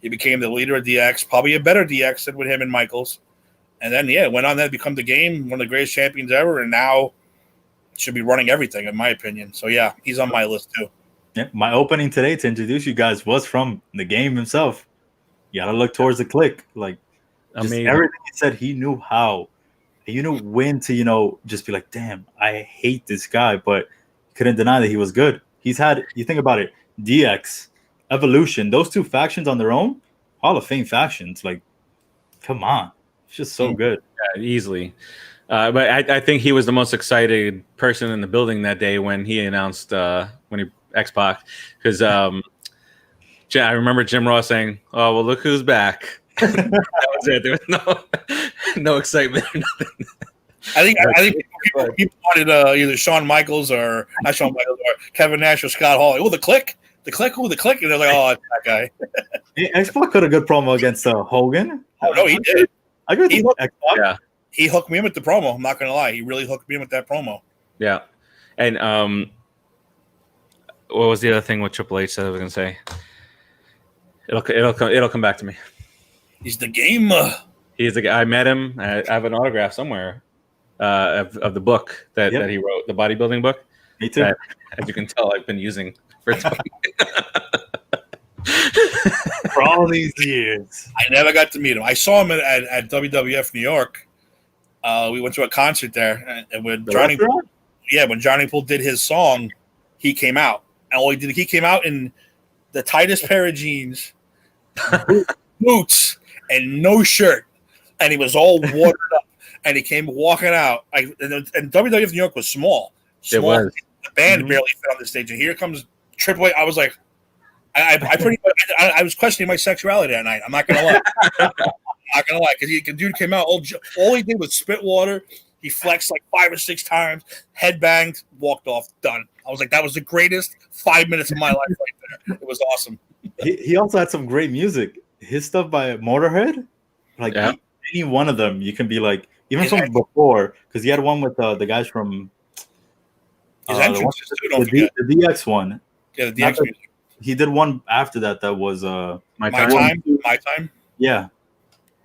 He became the leader of DX, probably a better DX than with him and Michaels. And then, went on to become the Game, one of the greatest champions ever, and now should be running everything, in my opinion. So, yeah, he's on my list, too. Yeah, my opening today to introduce you guys was from the Game himself. You got to look towards the click. Like, everything he said, he knew how. He knew when to, just be like, damn, I hate this guy, but couldn't deny that he was good. He's had, you think about it, DX, Evolution, those 2 factions on their own, Hall of Fame factions. Like, come on. It's just so good. Yeah, easily. But I think he was the most excited person in the building that day when he announced X-Pac. Because I remember Jim Ross saying, "Oh, well, look who's back." That was it. There was no excitement or nothing. I think people wanted either Shawn Michaels or not Shawn Michaels or Kevin Nash or Scott Hall. Well, the click, The Click, who the Click? And they're like, oh, it's that guy. X-Pac got a good promo against Hogan. Oh no, he did. I agree with X-Pac. Yeah, He hooked me in with the promo. I'm not gonna lie, he really hooked me in with that promo. yeah. And what was the other thing with Triple H that I was gonna say? It'll come back to me. He's the game. He's the guy. I met him. I have an autograph somewhere of the book that he wrote, the bodybuilding book. Me too. That, as you can tell, I've been using for for all these years. I never got to meet him. I saw him at WWF New York. We went to a concert there, and when Johnny Poole did his song, he came out. And all he came out in the tightest pair of jeans, boots, and no shirt, and he was all watered up. And he came walking out. And WWF New York was small. It was. The band barely fit on the stage, and here comes Triple H. I was like, I pretty much, I was questioning my sexuality that night. I'm not gonna lie. Because the dude came out. All he did was spit water. He flexed like 5 or 6 times, head banged, walked off, done. I was like, that was the greatest 5 minutes of my life right there. It was awesome. He also had some great music. His stuff by Motorhead, like any one of them, you can be like, even from before, because he had one with the guys from his entrances too, don't forget. The DX one. Yeah, the DX music. He did one after that was My Time. Yeah.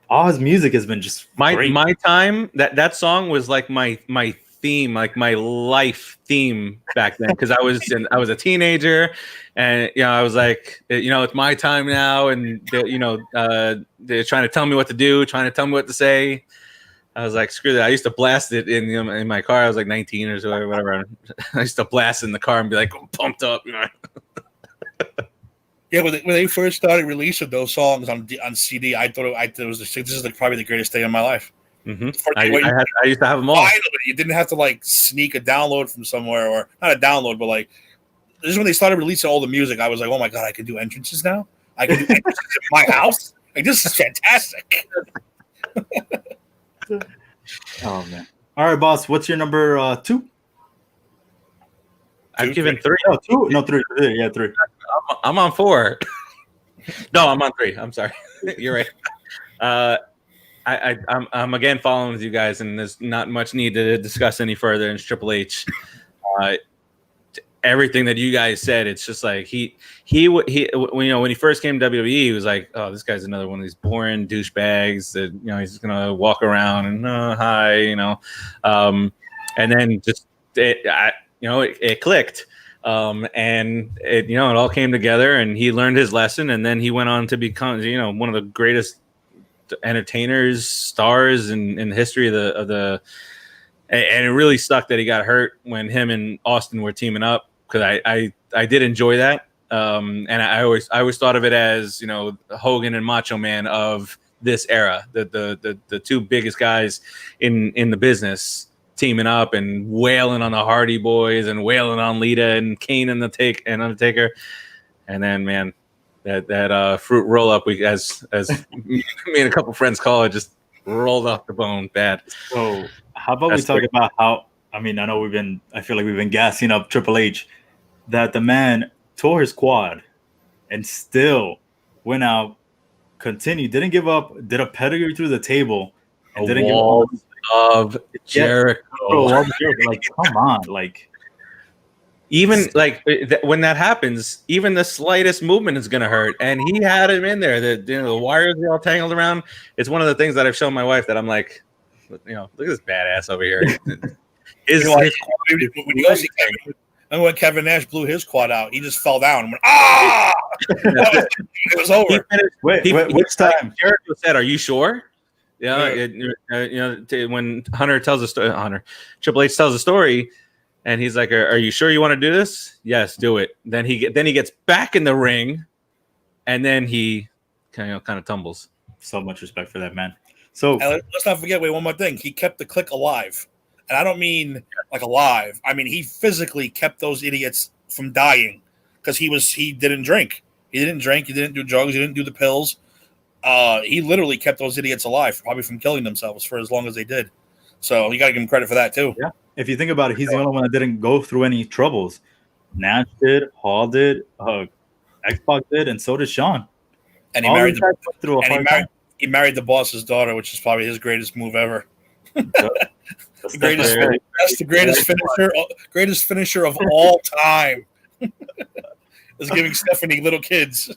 All his music has been just great. My Time. That song was like my theme, like my life theme back then, because I was a teenager, and I was like, it's my time now, and they're trying to tell me what to do, trying to tell me what to say. I was like, screw that. I used to blast it in my car. I was like 19 or so, whatever. I used to blast it in the car and be like pumped up. Yeah, when they first started releasing those songs on CD, I thought this is probably the greatest day of my life. Mm-hmm. I used to have them all. Finally, you didn't have to like sneak a download from somewhere, or not a download, but like this is when they started releasing all the music. I was like, oh my god, I can do entrances now. I can do entrances in my house. Like this is fantastic. Oh man! All right, boss. What's your number 2? I've given 3. No, 2. No, 3. Yeah, 3. I'm on 4. No, I'm on 3. I'm sorry. You're right. I'm again following with you guys, and there's not much need to discuss any further. It's Triple H. Everything that you guys said, it's just like he when he first came to WWE, he was like, oh, this guy's another one of these boring douchebags that he's just gonna walk around and hi, and then just it clicked. And it all came together, and he learned his lesson, and then he went on to become one of the greatest entertainers, stars in the history of the and it really sucked that he got hurt when him and Austin were teaming up, because I did enjoy that, and I always thought of it as Hogan and Macho Man of this era, the two biggest guys in the business, teaming up and wailing on the Hardy Boys and wailing on Lita and Kane and Undertaker. And then, man, that fruit roll up, we as me and a couple friends call it, just rolled off the bone bad. So how about we talk about how, I feel like we've been gassing up Triple H, that the man tore his quad and still went out, continued, didn't give up, did a pedigree through the table, and didn't give up. Of Jericho. Like, come on, like, even like when that happens, even the slightest movement is gonna hurt, and he had him in there. The wires are all tangled around. It's one of the things that I've shown my wife, that I'm like, look at this badass over here. When Kevin Nash blew his quad out, he just fell down and went, ah! It was over. Which time? Jericho said, "Are you sure?" Yeah, when Triple H tells a story, and he's like, "Are you sure you want to do this?" "Yes, do it." Then he gets back in the ring, and then he kind of tumbles. So much respect for that man. So let's not forget. Wait, one more thing. He kept the Click alive, and I don't mean like alive. I mean he physically kept those idiots from dying, because he didn't drink. He didn't do drugs. He didn't do the pills. He literally kept those idiots alive, probably from killing themselves for as long as they did. So you got to give him credit for that too. Yeah. If you think about it, he's the only one that didn't go through any troubles. Nash did, Hall did, X-Pac did, and so did Sean. And he married he married the boss's daughter, which is probably his greatest move ever. That's the greatest finisher of all time. Is giving Stephanie little kids.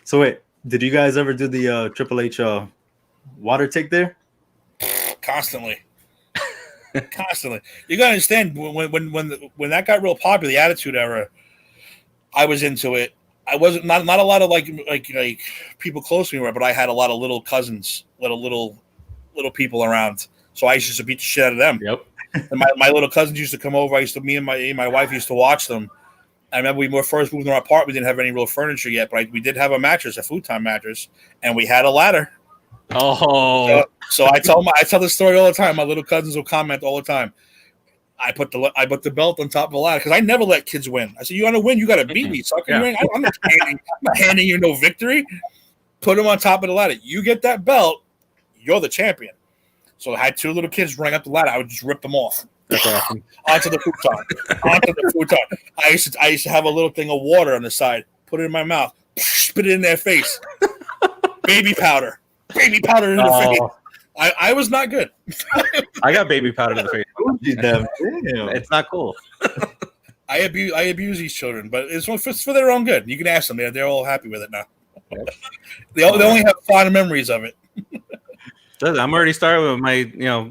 So wait, did you guys ever do the Triple H water take there? Constantly. You gotta understand when that got real popular, the Attitude Era, I was into it. I wasn't not a lot of like people close to me, but I had a lot of little cousins, little people around. So I used to beat the shit out of them. Yep. And my little cousins used to come over. Me and my wife used to watch them. I remember we first moved in our apartment. We didn't have any real furniture yet, but we did have a mattress, a futon mattress, and we had a ladder. Oh, so I tell the story all the time. My little cousins will comment all the time. I put the belt on top of the ladder because I never let kids win. I said, "You want to win? You got to beat me, sucker." Yeah. I'm not handing you no victory. Put them on top of the ladder. You get that belt, you're the champion. So I had two little kids running up the ladder. I would just rip them off. That's awesome. Onto the futon. I used to have a little thing of water on the side. Put it in my mouth. Spit it in their face. Baby powder in the face. I was not good. I got baby powder in the face. Damn. It's not cool. I abuse these children, but it's for their own good. You can ask them; they're all happy with it now. They only have fond memories of it. I'm already started with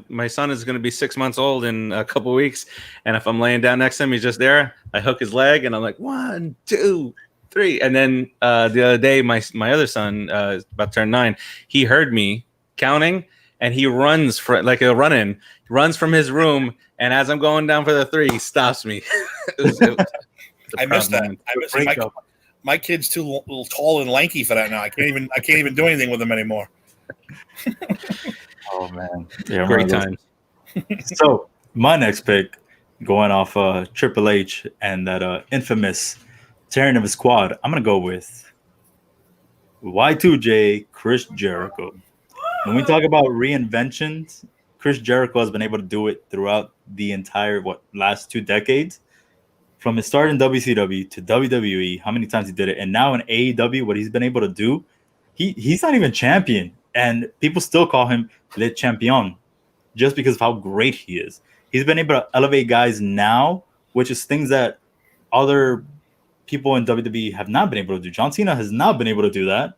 my son is going to be 6 months old in a couple weeks, and if I'm laying down next to him, he's just there. I hook his leg, and I'm like 1, 2, 3, and then the other day, my other son, about to turn 9, he heard me counting, and he runs for like a run-in, runs from his room, and as I'm going down for the 3, he stops me. I missed that. My kid's too little tall and lanky for that now. I can't even do anything with them anymore. Oh man, yeah, great times. So my next pick, going off Triple H and that infamous tearing of his quad, I'm gonna go with Y2J, Chris Jericho. When we talk about reinventions, Chris Jericho has been able to do it throughout the entire last 2 decades. From his start in WCW to WWE, how many times he did it, and now in AEW, what he's been able to do, he's not even champion. And people still call him Le Champion just because of how great he is. He's been able to elevate guys now, which is things that other people in WWE have not been able to do. John Cena has not been able to do that.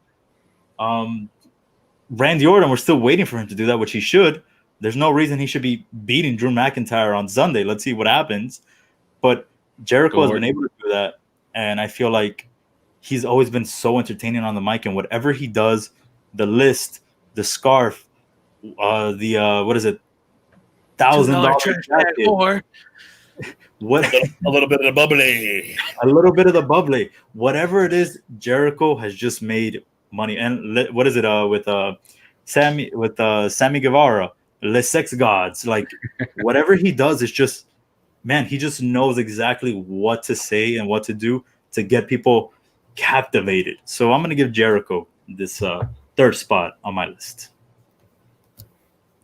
Randy Orton, we're still waiting for him to do that, which he should. There's no reason he should be beating Drew McIntyre on Sunday. Let's see what happens. But Jericho has been able to do that. And I feel like he's always been so entertaining on the mic. And whatever he does, the list, the scarf, what is it? $1,000 jacket. What? A little bit of the bubbly. A little bit of the bubbly. Whatever it is, Jericho has just made money. And what is it with Sammy Guevara, Les Sex Gods? Like whatever he does is just, man, he just knows exactly what to say and what to do to get people captivated. So I'm gonna give Jericho this 3rd spot on my list.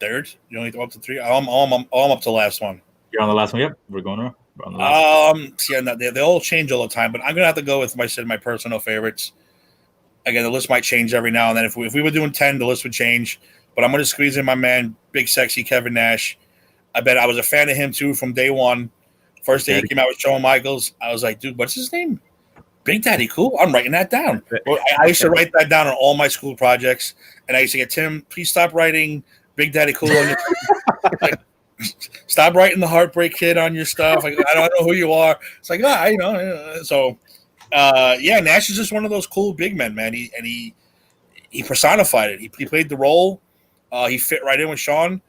3rd? You only go up to 3? I'm up to the last one. You're on the last one? Yep. We're going around. They all change all the time, but I'm gonna have to go with my personal favorites. Again, the list might change every now and then. If we were doing 10, the list would change. But I'm gonna squeeze in my man, big sexy Kevin Nash. I bet I was a fan of him too from day one. First day he came out with Shawn Michaels, I was like, dude, what's his name? Big Daddy Cool. I'm writing that down. I used to write that down on all my school projects, and I used to get Tim, please stop writing Big Daddy Cool on your like, stop writing the Heartbreak Kid on your stuff. Like, I don't know who you are. It's like, So, Nash is just one of those cool big men, man. He personified it. He played the role. He fit right in with Shawn.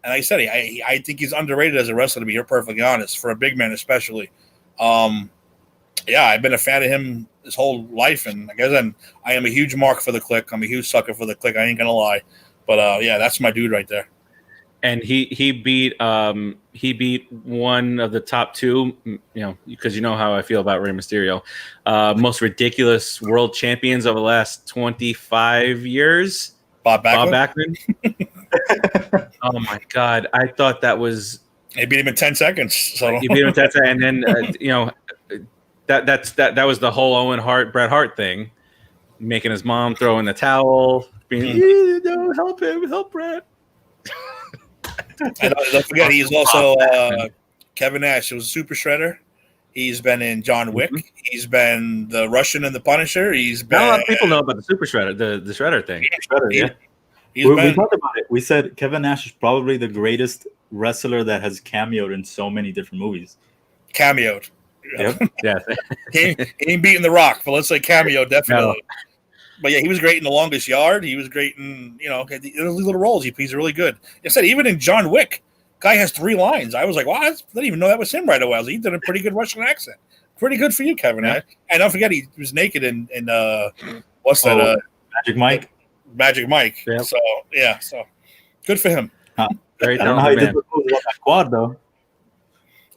And like I said, I think he's underrated as a wrestler, to be perfectly honest, for a big man especially. I've been a fan of him his whole life, and like I said, I am a huge mark for the Click. I'm a huge sucker for the Click. I ain't gonna lie, but that's my dude right there. And he beat one of the top 2, because you know how I feel about Rey Mysterio, most ridiculous world champions of the last 25 years. Bob Backlund. Oh my God, I thought that was. He beat him in 10 seconds. So he beat him in 10 seconds, and then that was the whole Owen Hart, Bret Hart thing, making his mom throw in the towel, being no, help him, help Bret. And don't forget, he's also Kevin Nash was Super Shredder. He's been in John Wick. Mm-hmm. He's been the Russian and the Punisher. He's been. Not a lot of people know about the Super Shredder, the Shredder thing. Shredder, we talked about it. We said Kevin Nash is probably the greatest wrestler that has cameoed in so many different movies. Cameoed. Yep. Yeah. he ain't beating The Rock, but let's say cameo definitely. No. But yeah, he was great in The Longest Yard. He was great in these little roles. He's really good. I said even in John Wick, guy has 3 lines. I was like, wow, I didn't even know that was him right away. He did a pretty good Russian accent. Pretty good for you, Kevin. Yeah. And don't forget, he was naked in what's that? Magic Mike. Magic Mike. Yep. So yeah, so good for him. I don't know how he did the quad though.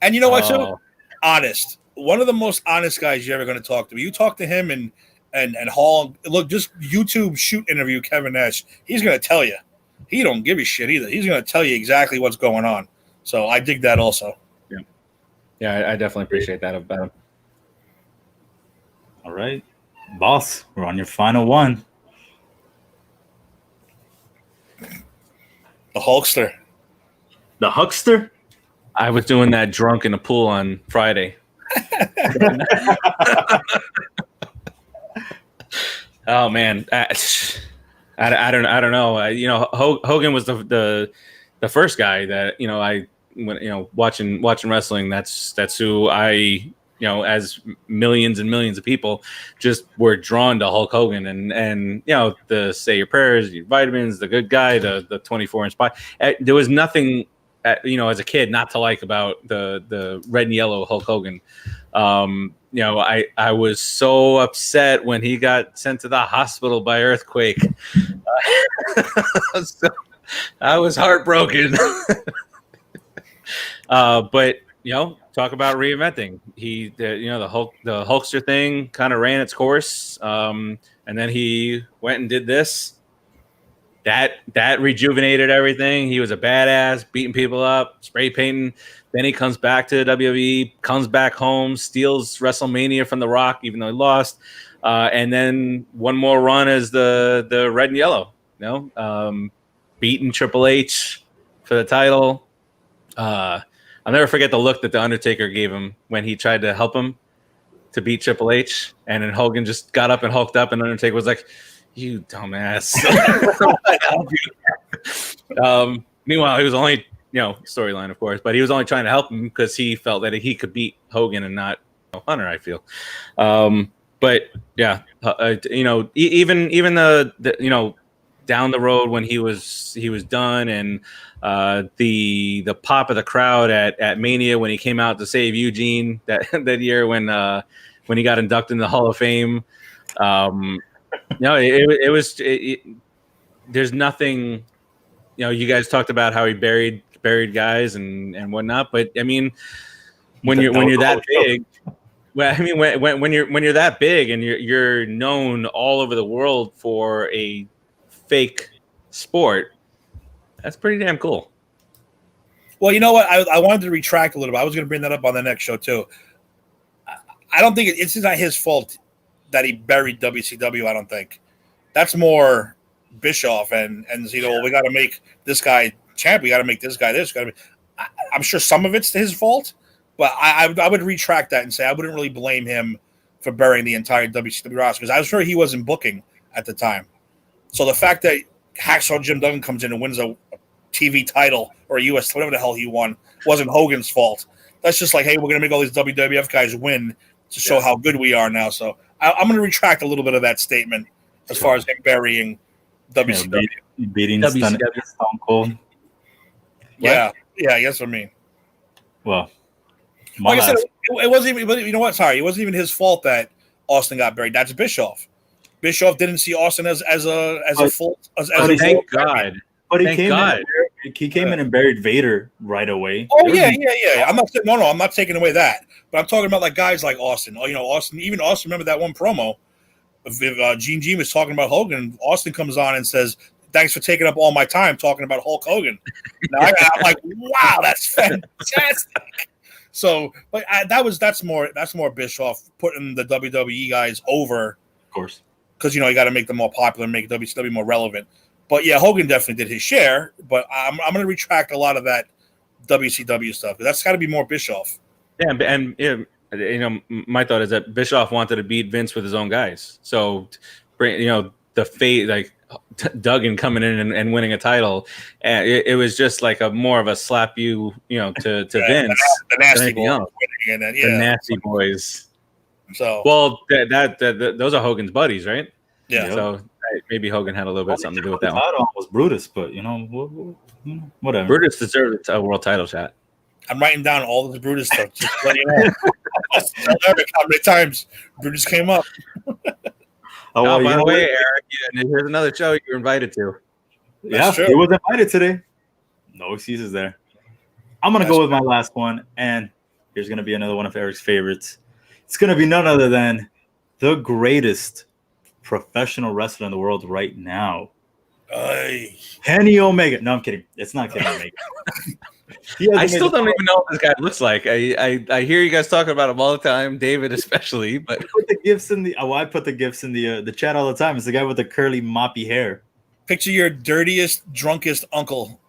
And you know what? So honest, one of the most honest guys you're ever going to talk to. You talk to him and Hall. Look, just YouTube shoot interview Kevin Nash. He's going to tell you. He don't give a shit either. He's going to tell you exactly what's going on. So I dig that also. Yeah, I definitely appreciate that about him. All right, boss, we're on your final one. The Hulkster. The Huckster? I was doing that drunk in the pool on Friday. Oh man, I don't know. Hogan was the first guy that when watching wrestling. That's who I as millions and millions of people just were drawn to Hulk Hogan and the say your prayers, your vitamins, the good guy, the 24-inch body. There was nothing as a kid not to like about the red and yellow Hulk Hogan. I was so upset when he got sent to the hospital by earthquake. So I was heartbroken. But talk about reinventing. The Hulkster thing kind of ran its course, and then he went and did this. That rejuvenated everything. He was a badass, beating people up, spray painting. Then he comes back to WWE, comes back home, steals WrestleMania from The Rock, even though he lost. And then one more run as the red and yellow. Beating Triple H for the title. I'll never forget the look that the Undertaker gave him when he tried to help him to beat Triple H, and then Hogan just got up and hulked up, and Undertaker was like, "You dumbass." Meanwhile, he was only, storyline, of course, but he was only trying to help him because he felt that he could beat Hogan and not Hunter, I feel. But yeah, even the down the road when he was done, and the pop of the crowd at Mania when he came out to save Eugene that year when he got inducted in the Hall of Fame. There's nothing. You guys talked about how he buried guys and whatnot, but I mean, when you're that big. Well, I mean, when you're that big and you're known all over the world for a fake sport, that's pretty damn cool. Well, you know what? I wanted to retract a little bit. I was going to bring that up on the next show too. I don't think it's not his fault that he buried WCW. I don't think that's more Bischoff and we got to make this guy champ. We got to make this guy this. I'm sure some of it's his fault. But I would retract that and say I wouldn't really blame him for burying the entire WCW roster because I was sure he wasn't booking at the time. So the fact that Hacksaw Jim Duggan comes in and wins a TV title or a US, whatever the hell he won, wasn't Hogan's fault. That's just like, hey, we're going to make all these WWF guys win to show how good we are now. So I'm going to retract a little bit of that statement as far as him burying WCW. Beating WCW. Stone Cold. Yeah, that's what I mean. Well. Like I said, it wasn't even. You know what? Sorry, it wasn't even his fault that Austin got buried. That's Bischoff. Bischoff didn't see Austin as a full. Thank God. But he came in and buried Vader right away. Oh yeah. I'm not saying I'm not taking away that, but I'm talking about like guys like Austin. Austin. Even Austin. Remember that one promo? Gene was talking about Hogan. Austin comes on and says, "Thanks for taking up all my time talking about Hulk Hogan." Now I'm like, wow, that's fantastic. So, but that's more Bischoff putting the WWE guys over, Of course. because you got to make them more popular, make WCW more relevant. But yeah, Hogan definitely did his share. But I'm going to retract a lot of that WCW stuff. That's got to be more Bischoff. Yeah, and my thought is that Bischoff wanted to beat Vince with his own guys. So, the fate like Duggan coming in and winning a title, and it was just like a more of a slap to Vince. The nasty boys, the nasty boys. So well, that those are Hogan's buddies, right? Yeah. So maybe Hogan had a little bit something to do with that one. Title was Brutus, but whatever. Brutus deserved a world title shot. I'm writing down all of the Brutus stuff. Just to let you know. Tell Eric how many times Brutus came up. By the way, Eric, here's another show you're invited to. Yeah, he was invited today. No excuses there. I'm going to go with my last one, and here's going to be another one of Eric's favorites. It's going to be none other than the greatest professional wrestler in the world right now. Kenny Omega. No, I'm kidding. It's not Kenny Omega. I still don't even know what this guy looks like. I hear you guys talking about him all the time, David especially. But I put the gifs in the chat all the time. It's the guy with the curly, moppy hair. Picture your dirtiest, drunkest uncle.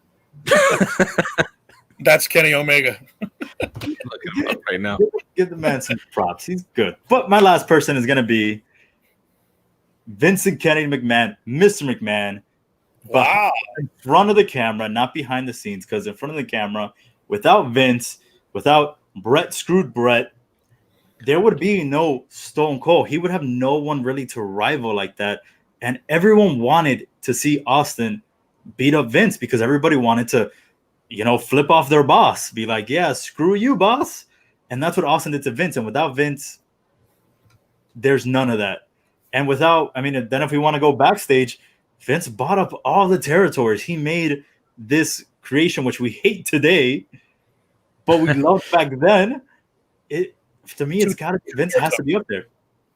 That's Kenny Omega. Looking him up right now. Give the man some props. He's good. But my last person is going to be Vincent Kennedy McMahon, Mr. McMahon. Wow. In front of the camera, not behind the scenes, because in front of the camera, without Vince, without Screwed Brett, there would be no Stone Cold. He would have no one really to rival like that. And everyone wanted to see Austin beat up Vince because everybody wanted to, flip off their boss, be like, yeah, screw you, boss. And that's what Austin did to Vince. And without Vince, there's none of that. And then if we want to go backstage, Vince bought up all the territories. He made this creation, which we hate today, but we loved back then. To me, it's got to be Vince has to be up there.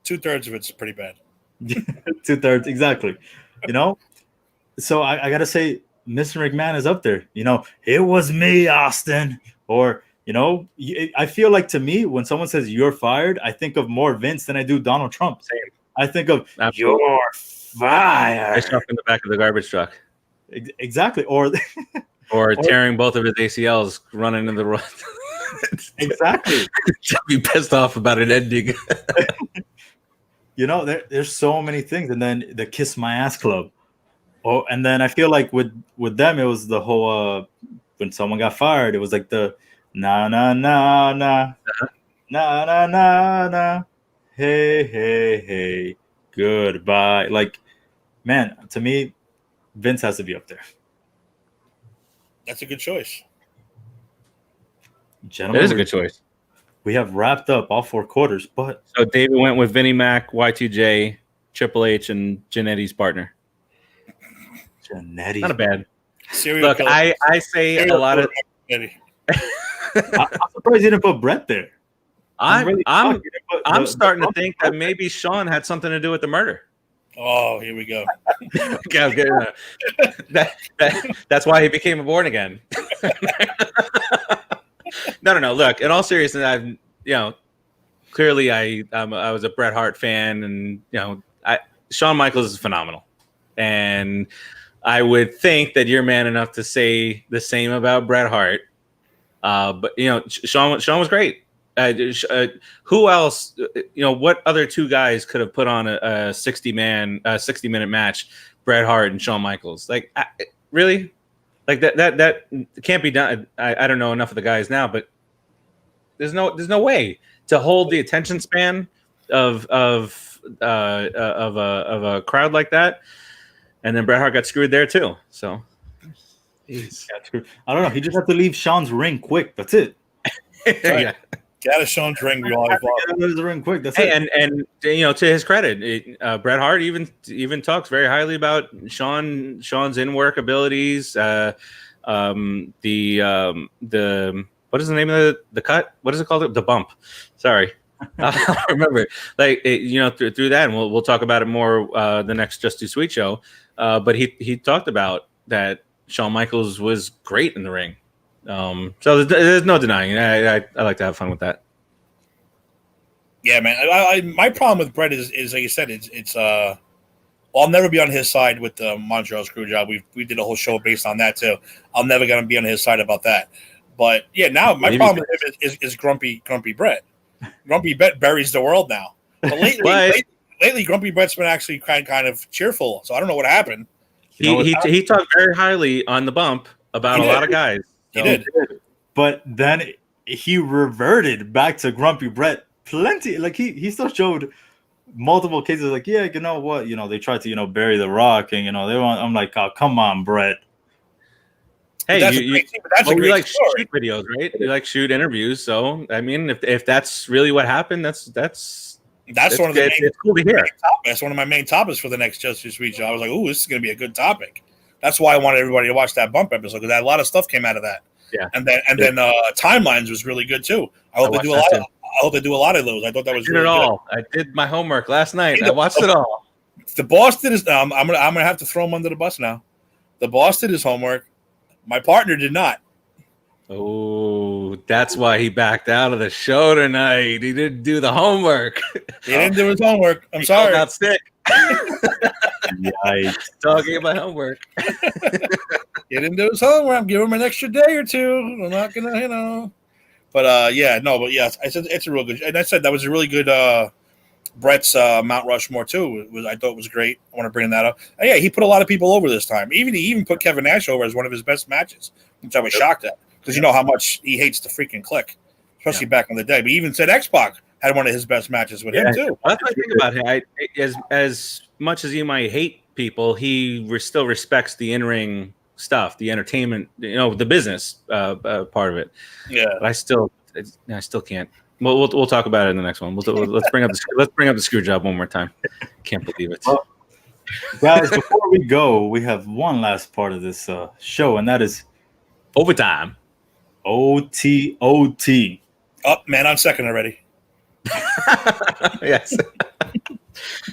2/3 of it's pretty bad. 2/3, exactly. So I got to say, Mr. McMahon is up there. It was me, Austin. Or, I feel like to me, when someone says you're fired, I think of more Vince than I do Donald Trump. Same. I think of you're fired. I stuck in the back of the garbage truck. Exactly. Or tearing both of his ACLs running in the road. Exactly. Be pissed off about an ending. There's so many things. And then the Kiss My Ass Club. Oh, and then I feel like with them, it was the whole when someone got fired, it was like the na na na na na na na na hey hey hey goodbye. Like, man, to me, Vince has to be up there. That's a good choice. Gentlemen, that is a good choice. We have wrapped up all 4 quarters, but so David went with Vinnie Mac, Y2J, Triple H, and Jannetty's partner. Jannetty, not a bad. Serial Look, killer. I say a lot of. I'm surprised you didn't put Brett there. I'm starting to think that maybe Sean had something to do with the murder. Oh, here we go. That's why he became a born again. No. Look, in all seriousness, clearly I was a Bret Hart fan, and Shawn Michaels is phenomenal, and I would think that you're man enough to say the same about Bret Hart. But Shawn was great. Who else? What other 2 guys could have put on a 60-minute match? Bret Hart and Shawn Michaels. Like, really? Like that can't be done. I don't know enough of the guys now, but there's no way to hold the attention span of a crowd like that. And then Bret Hart got screwed there too. So, I don't know. He just had to leave Sean's ring quick. That's it. Yeah. Get out of Sean's ring. We all get out of the ring quick. That's it. And to his credit, Bret Hart even talks very highly about Sean's in-work abilities. The what is the name of the cut? What is it called? The bump. Sorry. I remember, through that, and we'll talk about it more the next Just Too Sweet show. But he talked about that Shawn Michaels was great in the ring, So there's no denying it. I like to have fun with that. Yeah, man. My problem with Brett is like you said, it's I'll never be on his side with the Montreal Screwjob. We did a whole show based on that too. I'm never gonna be on his side about that. But yeah, now my problem with him is Grumpy Brett. Grumpy Brett buries the world now. But lately, Grumpy Brett's been actually kind of cheerful. So I don't know what happened. He talked very highly on the bump about a lot of guys. He did. But then he reverted back to Grumpy Brett plenty. Like he still showed multiple cases like, yeah, you know what, they tried to bury the Rock, and they want. I'm like, oh, come on, Brett. Hey, you like shoot videos, right? You like shoot interviews, so I mean, if that's really what happened, that's one of the it's cool to hear. That's one of my main topips for the next Justice Week show. I was like, "Ooh, this is going to be a good topic." That's why I wanted everybody to watch that bump episode, because a lot of stuff came out of that. Yeah, and then Timelines was really good too. I hope they do a lot of those. I thought that was really good. I did my homework last night. I watched it all. The boss did his. I'm gonna have to throw him under the bus now. The boss did his homework. My partner did not. Oh, that's why he backed out of the show tonight. He didn't do the homework. He didn't do his homework. I'm sorry. Got sick. Yikes. Talking about homework. He didn't do his homework. I'm giving him an extra day or two. I'm not gonna, But I said it's a real good. And I said that was a really good. Brett's Mount Rushmore too. I thought it was great. I want to bring that up. And yeah, he put a lot of people over this time. He even put Kevin Nash over as one of his best matches, which I was shocked at, because you know how much he hates the freaking Click, especially back in the day. But he even said X-Pac had one of his best matches with him too. That's what I think about him. As much as you might hate people, he still respects the in-ring stuff, the entertainment, the business part of it. Yeah, but I still can't. We'll talk about it in the next one. Let's bring up the screw job one more time. Can't believe it. Well, guys, before we go, we have one last part of this show, and that is overtime. OTOT. Oh, man on second already. Yes.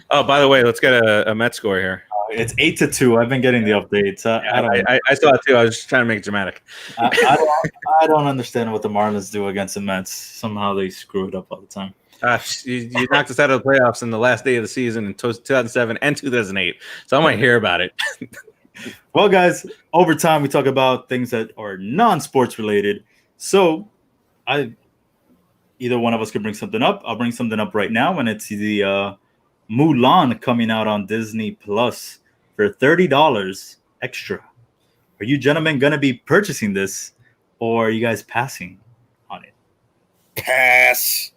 Oh, by the way, let's get a Met score here. It's 8-2. I've been getting the updates. I saw it too. I was just trying to make it dramatic. I don't understand what the Marlins do against the Mets. Somehow they screw it up all the time. You knocked us out of the playoffs in the last day of the season in 2007 and 2008. So I might hear about it. Well, guys, overtime we talk about things that are non-sports related. So either one of us could bring something up. I'll bring something up right now, and it's the Mulan coming out on Disney Plus for $30 extra. Are you gentlemen going to be purchasing this, or are you guys passing on it? Pass.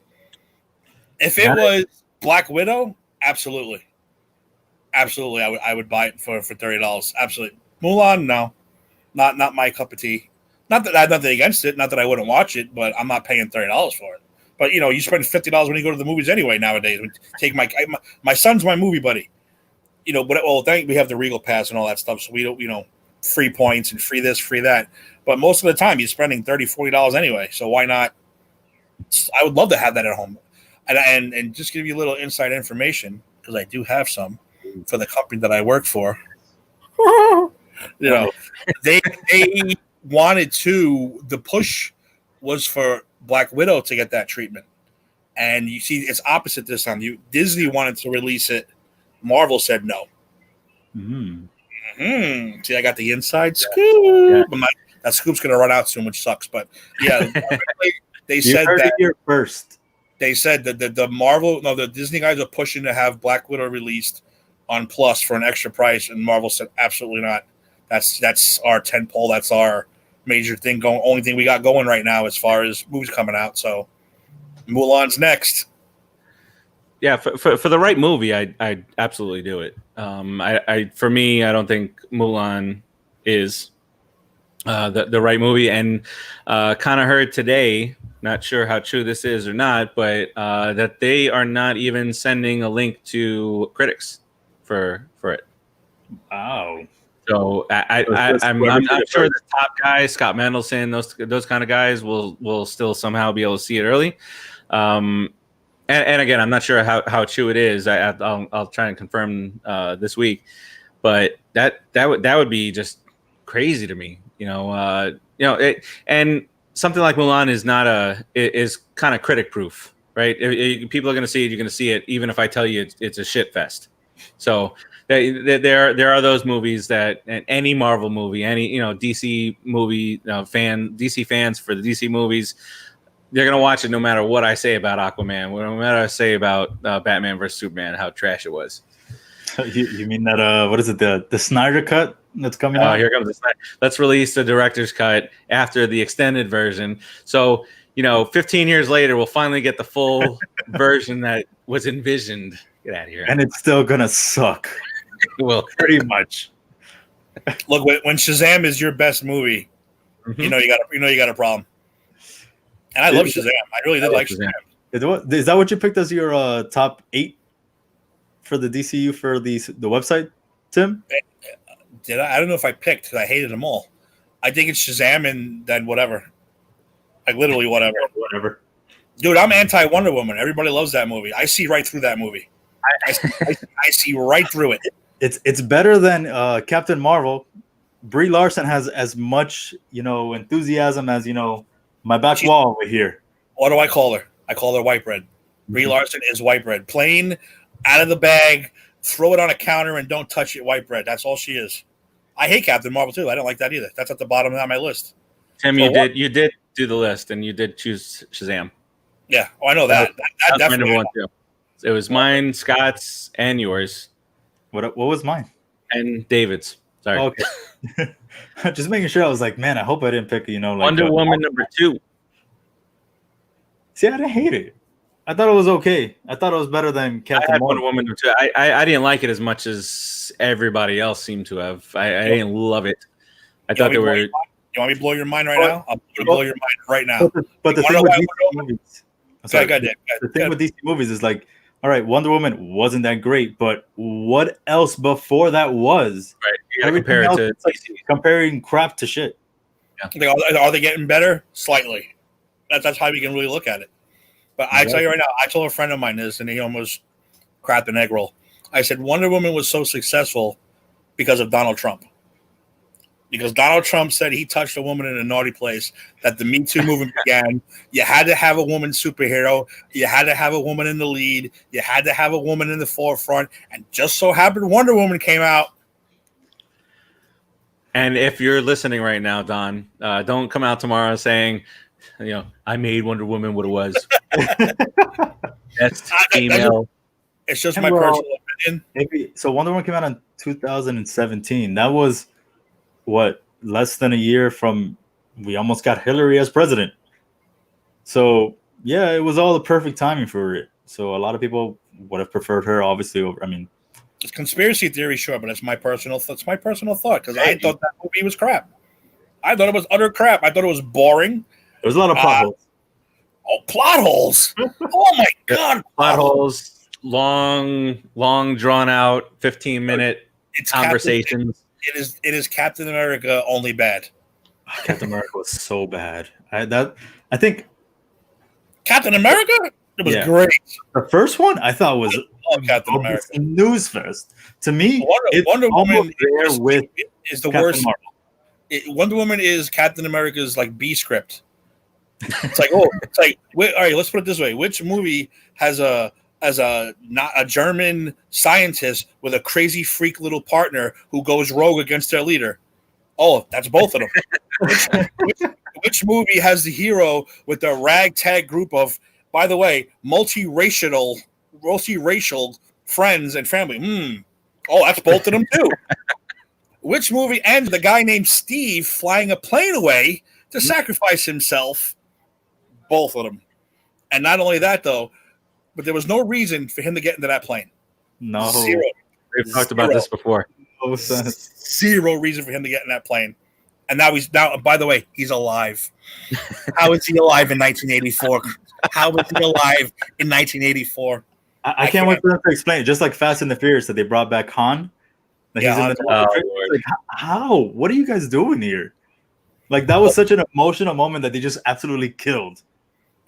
If it was Black Widow, absolutely. Absolutely, I would buy it for $30. Absolutely. Mulan, no. Not my cup of tea. Not that I have nothing against it, not that I wouldn't watch it, but I'm not paying $30 for it. But you spend $50 when you go to the movies anyway nowadays. Take my son's my movie buddy. We have the Regal Pass and all that stuff, so we don't, free points and free this, free that. But most of the time, you're spending $30, $40 anyway. So why not? I would love to have that at home, and just give you a little inside information, because I do have some for the company that I work for. They wanted to. The push was for Black Widow to get that treatment, and you see it's opposite this time. Disney wanted to release it, Marvel said no. See, I got the inside scoop, but that scoop's gonna run out soon, which sucks. But yeah, they said that here first. They said that the Disney guys are pushing to have Black Widow released on Plus for an extra price, and Marvel said absolutely not. That's our tentpole. That's our major thing going. Only thing we got going right now as far as movies coming out. So Mulan's next. Yeah, for the right movie, I'd absolutely do it. For me, I don't think Mulan is the right movie, and kind of heard today. Not sure how true this is or not, but that they are not even sending a link to critics for it. Wow. So I'm not sure the top guys, Scott Mendelson, those kind of guys will still somehow be able to see it early. And again, I'm not sure how true it is. I'll try and confirm this week, but that would be just crazy to me. and something like Mulan is kind of critic proof, right? People are going to see it. You're going to see it, even if I tell you it's a shit fest. So there are those movies that any Marvel movie, any DC movie DC fans for the DC movies, they're going to watch it no matter what I say about Aquaman, no matter what I say about Batman versus Superman, how trash it was. You mean that what is it, the Snyder cut that's coming out? Here comes the Snyder. Let's release the director's cut after the extended version. So 15 years later, we'll finally get the full version that was envisioned. Get out of here. And it's still gonna suck. Well, pretty much. Look, when Shazam is your best movie, you know you got a problem. And I love Shazam. I really did like Shazam. Is that what you picked as your top 8 for the DCU for the website, Tim? Did I don't know if I picked because I hated them all. I think it's Shazam and then whatever. Like literally whatever. Whatever. Dude, I'm anti Wonder Woman. Everybody loves that movie. I see right through that movie. I see right through it. It's better than Captain Marvel. Brie Larson has as much enthusiasm as my back wall over here. What do I call her? I call her white bread. Brie Larson is white bread. Plain, out of the bag, throw it on a counter and don't touch it. White bread. That's all she is. I hate Captain Marvel too. I don't like that either. That's at the bottom of my list. Tim, so you did do the list and you did choose Shazam. Yeah, I know that. That definitely my number one too. It was mine, Scott's, and yours. What was mine? And David's. Sorry. Okay. Just making sure. I was like, man, I hope I didn't pick Wonder Woman number 2. See, I didn't hate it. I thought it was okay. I thought it was better than Captain Marvel. Wonder Woman number 2. I didn't like it as much as everybody else seemed to have. I didn't love it. I thought they were. You want me to blow your mind right now? I'm going to blow your mind right now. But the thing with DC movies, the thing with DC movies is like, all right, Wonder Woman wasn't that great, but what else before that was? Right. You gotta compare it to like comparing crap to shit. Yeah. Are they getting better? Slightly. That's how we can really look at it. But I tell you right now, I told a friend of mine this, and he almost crapped an egg roll. I said Wonder Woman was so successful because of Donald Trump. Because Donald Trump said he touched a woman in a naughty place, that the Me Too movement began. You had to have a woman superhero. You had to have a woman in the lead. You had to have a woman in the forefront. And just so happened Wonder Woman came out. And if you're listening right now, Don, don't come out tomorrow saying, I made Wonder Woman what it was. Best female. It's just my personal opinion. So Wonder Woman came out in 2017. That was what, less than a year from we almost got Hillary as president. So yeah, it was all the perfect timing for it. So a lot of people would have preferred her, obviously. It's conspiracy theory, sure, but it's my personal thought because I thought that movie was crap. I thought it was utter crap. I thought it was boring. There's a lot of plot holes. Oh, plot holes! Oh my god, plot holes! Long, drawn out, 15-minute conversations. It is Captain America only bad. Captain America was so bad. I think Captain America. It was great. The first one I thought was Captain America news fest. To me, Wonder Woman is the worst. Wonder Woman is Captain America's like B script. It's like all right. Let's put it this way: which movie has a German scientist with a crazy freak little partner who goes rogue against their leader? Oh, that's both of them. which movie has the hero with a ragtag group of, by the way, multiracial friends and family? Oh, that's both of them too. Which movie ends the guy named Steve flying a plane away to sacrifice himself? Both of them. And not only that, though, but there was no reason for him to get into that plane. No. Zero. We've talked about this before. Zero reason for him to get in that plane. And now by the way, he's alive. How is he alive in 1984? How was he alive in 1984? I can't wait for them to explain it. Just like Fast and the Furious that they brought back Han. How? What are you guys doing here? Like, that was such an emotional moment that they just absolutely killed.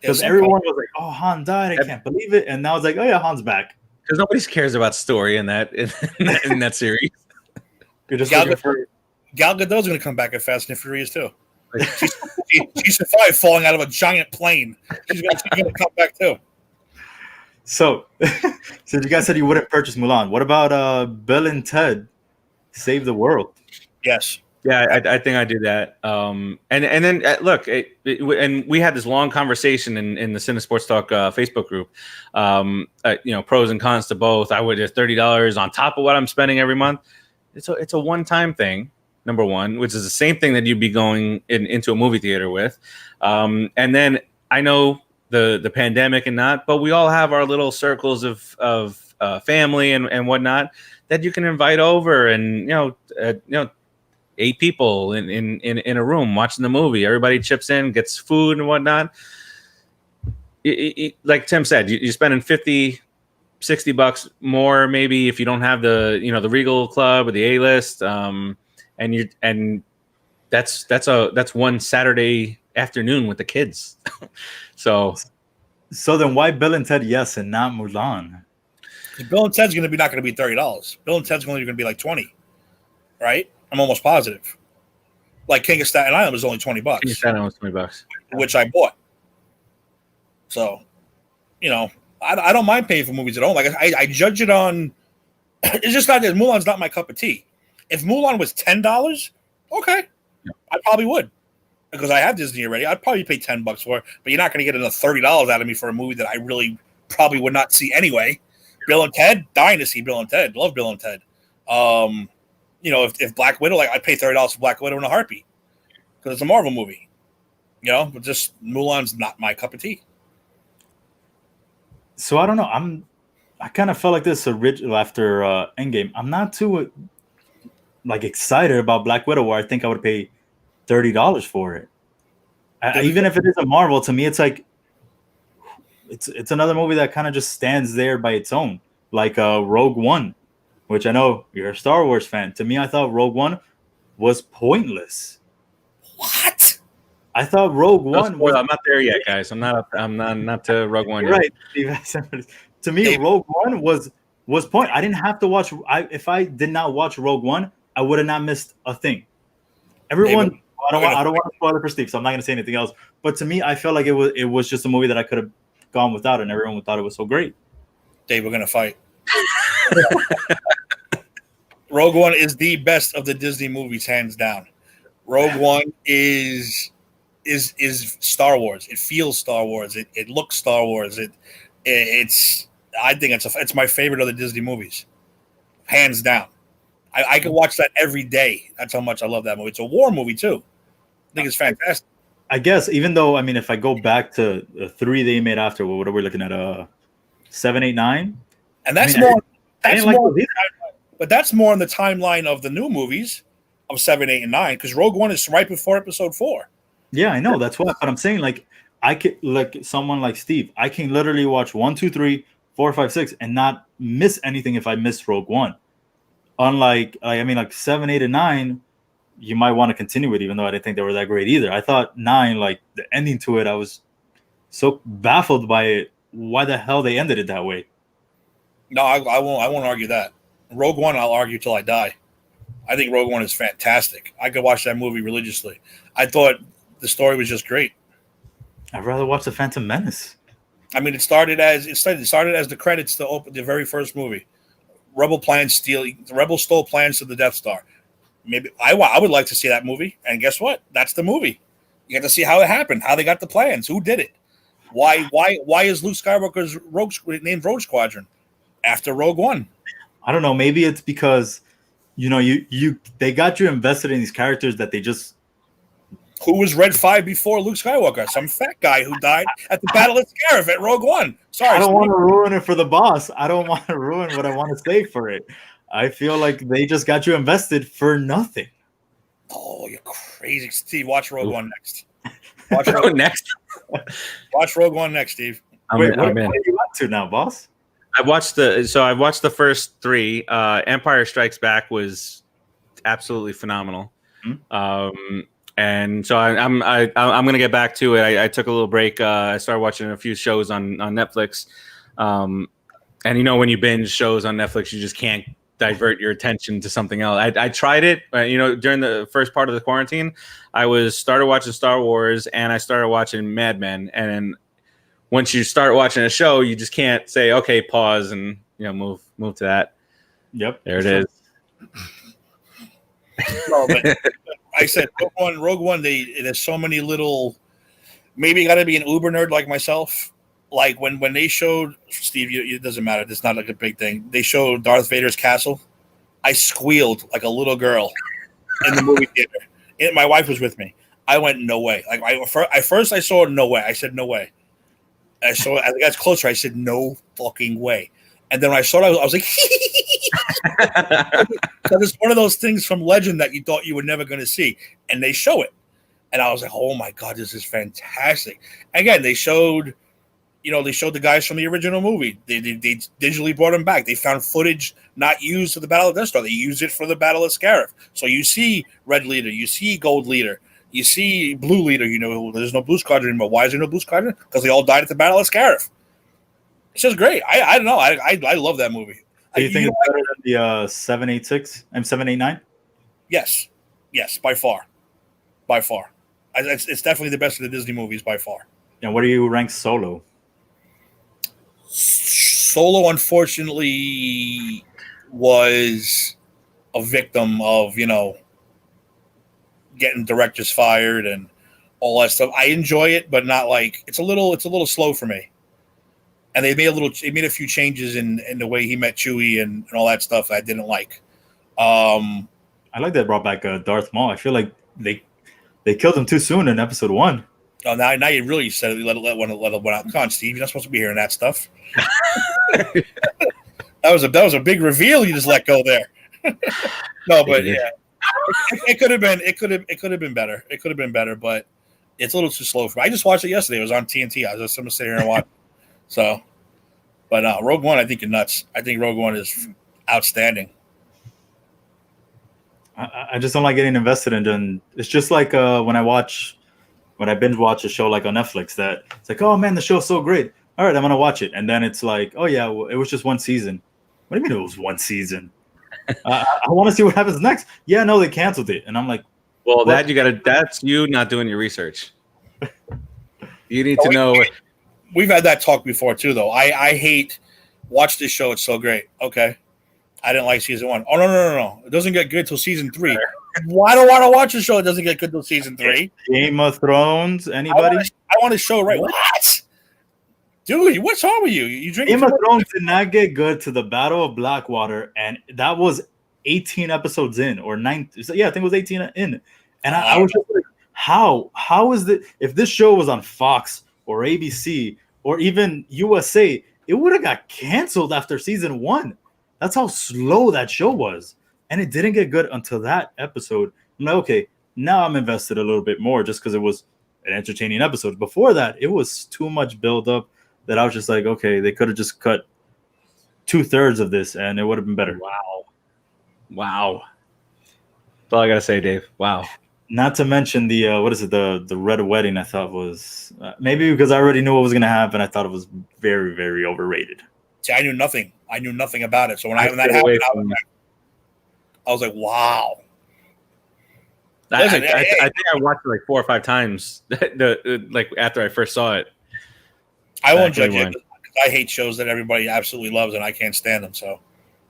Because everyone was like, "Oh, Han died! I can't believe it!" And now it's like, "Oh yeah, Han's back." Because nobody cares about story in that series. You're just Gal Gadot's going to come back at Fast and Furious too. She survived falling out of a giant plane. She's gonna come back too. So, so you guys said you wouldn't purchase Mulan. What about Bill and Ted Save the World? Yes. Yeah, I think I do that. And then look, and we had this long conversation in the Cinesports Talk Facebook group. Pros and cons to both. I would just $30 on top of what I'm spending every month. It's a one-time thing. Number one, which is the same thing that you'd be going into a movie theater with. And then I know the pandemic and not, but we all have our little circles of family and whatnot that you can invite over, and 8 people in a room watching the movie. Everybody chips in, gets food and whatnot. Like Tim said, you're spending $50-$60 more maybe if you don't have the Regal Club or the A-list. And that's one Saturday afternoon with the kids. So then why Bill and Ted yes and not Mulan? Bill and Ted's not going to be $30. Bill and Ted's only going to be like 20, right? I'm almost positive. Like King of Staten Island was only $20. King of Staten Island was $20, which I bought. So, I don't mind paying for movies at home. Like I judge it on. It's just not that Mulan's not my cup of tea. If Mulan was $10, okay, I probably would, because I have Disney already. I'd probably pay $10 for it, but you're not going to get another $30 out of me for a movie that I really probably would not see anyway. Bill and Ted, dying to see Bill and Ted. Love Bill and Ted. If Black Widow, like I'd pay $30 for Black Widow in a heartbeat because it's a Marvel movie. But just Mulan's not my cup of tea. So I don't know. I kind of felt like this original after Endgame. I'm not too excited about Black Widow, where I think I would pay $30 for it. Even if it is a Marvel, to me, it's like it's another movie that kind of just stands there by its own, like Rogue One, which I know you're a Star Wars fan. To me, I thought Rogue One was pointless. What? I thought Rogue One was. I'm not there yet, guys. I'm not to Rogue One yet. Right. To me, Rogue One was point. I didn't have to watch. If I did not watch Rogue One, I would have not missed a thing. Everyone, I don't want to spoil it for Steve, so I'm not going to say anything else. But to me, I felt like it was just a movie that I could have gone without, and everyone thought it was so great. Dave, we're going to fight. Rogue One is the best of the Disney movies, hands down. Rogue One is Star Wars. It feels Star Wars. It looks Star Wars. I think it's my favorite of the Disney movies, hands down. I could watch that every day. That's how much I love that movie. It's a war movie too. I think it's fantastic. I guess even though if I go back to the 3 they made after, what are we looking at? 7, 8, 9, and that's more. But that's more on the timeline of the new movies of 7, 8, and 9, because Rogue One is right before Episode 4. Yeah, I know. That's what. But I'm saying, I could, someone like Steve, I can literally watch 1, 2, 3, 4, 5, 6 and not miss anything if I miss Rogue One. Unlike, 7, 8, and 9, you might want to continue it, even though I didn't think they were that great either. I thought 9, the ending to it, I was so baffled by it. Why the hell they ended it that way? No, I won't argue that. Rogue One, I'll argue till I die. I think Rogue One is fantastic. I could watch that movie religiously. I thought the story was just great. I'd rather watch The Phantom Menace. It started as the credits to open the very first movie. The Rebels stole plans to the Death Star. Maybe I would like to see that movie. And guess what? That's the movie. You get to see how it happened, how they got the plans, who did it. Why is Luke Skywalker's named Rogue Squadron after Rogue One? I don't know. Maybe it's because, they got you invested in these characters that they just. Who was Red 5 before Luke Skywalker? Some fat guy who died at the Battle of Scarif at Rogue One. Sorry. I don't want to ruin it for the boss. I don't want to ruin what I want to say for it. I feel like they just got you invested for nothing. Oh, you're crazy. Steve, watch Rogue One next. Watch Rogue One next. Watch Rogue One next, Steve. Wait, what are you up to now, boss? I watched the first 3. Empire Strikes Back was absolutely phenomenal. Mm-hmm. And so I'm gonna get back to it. I took a little break. I started watching a few shows on Netflix. And when you binge shows on Netflix, you just can't divert your attention to something else. I tried it, during the first part of the quarantine. I started watching Star Wars and I started watching Mad Men. And then once you start watching a show, you just can't say, okay, pause and move to that. Yep, there it is. No, but I said Rogue One. There's so many little. Maybe you got to be an Uber nerd like myself. Like when they showed Steve, it doesn't matter. It's not like a big thing. They showed Darth Vader's castle. I squealed like a little girl in the movie theater. And my wife was with me. I went, no way. Like first I saw no way. I said no way. I saw as I got closer. I said no fucking way. And then when I saw it, I was like, because it's one of those things from Legend that you thought you were never going to see, and they show it, and I was like, oh my god, this is fantastic. Again, they showed the guys from the original movie. They digitally brought them back. They found footage not used for the Battle of Death Star. They used it for the Battle of Scarif. So you see Red Leader, you see Gold Leader, you see Blue Leader. There's no Blue Squadron anymore. Why is there no Blue Squadron? Because they all died at the Battle of Scarif. It's just great. I don't know. I love that movie. Do you think it's better than the 786 and 789? Yes, by far. It's definitely the best of the Disney movies by far. And what do you rank Solo? Solo, unfortunately, was a victim of getting directors fired and all that stuff. I enjoy it, but not like it's a little slow for me. And they made a few changes in the way he met Chewie and all that stuff I didn't like. I like that they brought back Darth Maul. I feel like they killed him too soon in episode 1. Oh, now you really said let one out. Come on, Steve, you're not supposed to be hearing that stuff. that was a big reveal you just let go there. No, but yeah, it could have been better. It could have been better, but it's a little too slow for me. I just watched it yesterday. It was on TNT. I was just going to sit here and watch. So, but Rogue One, I think you're nuts. I think Rogue One is outstanding. I just don't like getting invested in. It's just like when I binge watch a show like on Netflix that it's like, oh man, the show's so great. All right, I'm gonna watch it, and then it's like, oh yeah, well, it was just one season. What do you mean it was one season? I want to see what happens next. Yeah, no, they canceled it, and I'm like, well, that's you not doing your research. You need to know. We've had that talk before too, though. I hate watch this show. It's so great. Okay, I didn't like season 1. Oh no! It doesn't get good till season 3. Why do I want to watch a show that doesn't get good till season 3? Game of Thrones. Anybody? I want a show right. What? Dude, what's wrong with you? You drink Game of Thrones did not get good to the Battle of Blackwater, and that was 18 episodes in, or 9. Yeah, I think it was 18 in. And I was just like, how is it? If this show was on Fox or ABC or even USA, it would have got canceled after season 1. That's how slow that show was. And it didn't get good until that episode. I'm like, okay, now I'm invested a little bit more just because it was an entertaining episode. Before that, it was too much build up that I was just like, okay, they could have just cut 2/3 of this and it would have been better. Wow. That's all I got to say, Dave. Wow. Not to mention the the Red Wedding. I thought was maybe because I already knew what was going to happen. I thought it was very, very overrated. See, I knew nothing. I knew nothing about it. So when that happened, I was like, wow. I think I watched it like 4 or 5 times. Like after I first saw it. I won't judge it. I hate shows that everybody absolutely loves, and I can't stand them. So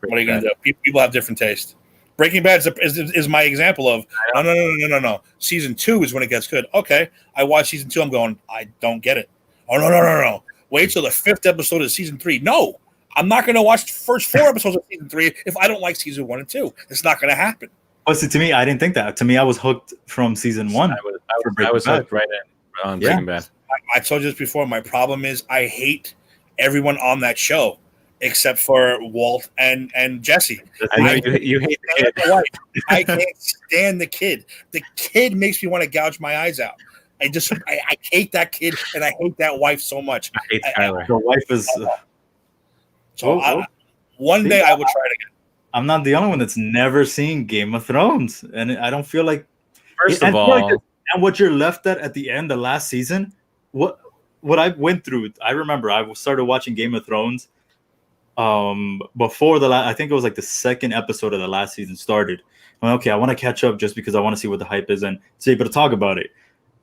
what are you going to do? People have different taste. Breaking Bad is my example of no. Season 2 is when it gets good. Okay, I watched season 2. I'm going, I don't get it. Oh no. Wait till the 5th episode of season 3. No, I'm not going to watch the first 4 episodes of season 3 if I don't like season 1 and 2. It's not going to happen. Oh, see, to me, I didn't think that. To me, I was hooked from season 1. I was hooked right in on Breaking Bad. I told you this before. My problem is I hate everyone on that show except for Walt and Jesse. I know you hate the kid. I can't stand the kid. The kid makes me want to gouge my eyes out. I hate that kid, and I hate that wife so much. I hate Skyler. The wife is. One day I will try it again. I'm not the only one that's never seen Game of Thrones, and I don't feel like. First of all, and what you're left at the end, the last season, what I went through. I remember I started watching Game of Thrones before I think it was like the second episode of the last season started. I'm like, okay, I want to catch up just because I want to see what the hype is and to be able to talk about it.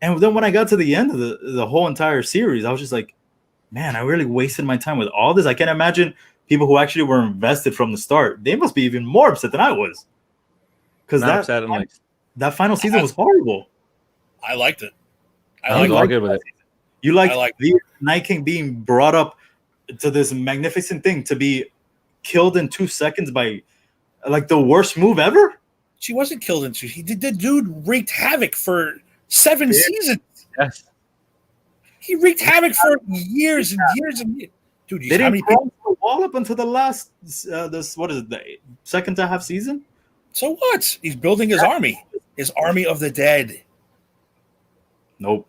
And then when I got to the end of the whole entire series, I was just like, man, I really wasted my time with all this. I can't imagine people who actually were invested from the start. They must be even more upset than I was. Because that final season was horrible. I liked it. I was all good with it. You like the Night King being brought up to this magnificent thing to be killed in 2 seconds by like the worst move ever? She wasn't killed in 2. The dude wreaked havoc for 7 seasons. Yes. He wreaked havoc for years and years and years. Dude, they didn't cross the wall up until the last the second to half season? So what? He's building his army of the dead. Nope.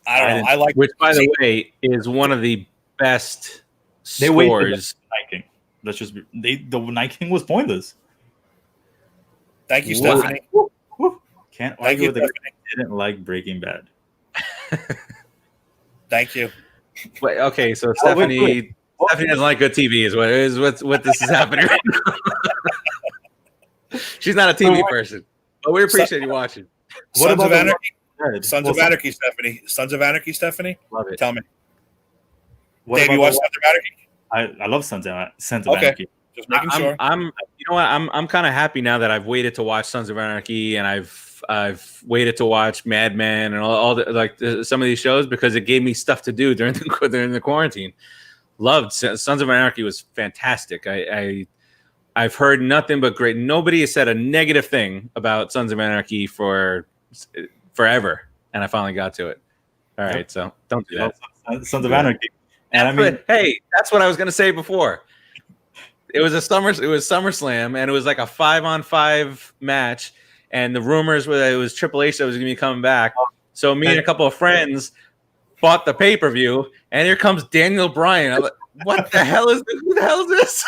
I don't know. I like, which, by the way, is one of the best scores. Night King. Let's just the Night King was pointless. Thank you, Stephanie. Can't argue with the guy who didn't like Breaking Bad. Thank you. Wait, okay, so Stephanie doesn't like good TV is what this is happening right now. She's not a TV person, but we appreciate you watching. Sons of Anarchy? Sons of Anarchy, Stephanie. Sons of Anarchy, Stephanie? Love it. Tell me. Dave, you watch Sons of Anarchy? I love Sons of Anarchy. Just making sure. I'm kind of happy now that I've waited to watch Sons of Anarchy, and I've waited to watch Mad Men and all the some of these shows because it gave me stuff to do during the quarantine. Loved Sons of Anarchy was fantastic. I've heard nothing but great. Nobody has said a negative thing about Sons of Anarchy for forever, and I finally got to it. All right, so don't do that. Sons of Anarchy. And I mean, hey, that's what I was gonna say before. It was SummerSlam, and it was like a 5-on-5 match. And the rumors were that it was Triple H that was going to be coming back. So me and a couple of friends bought the pay-per-view, and here comes Daniel Bryan. I'm like, what the hell is this? Who the hell is this?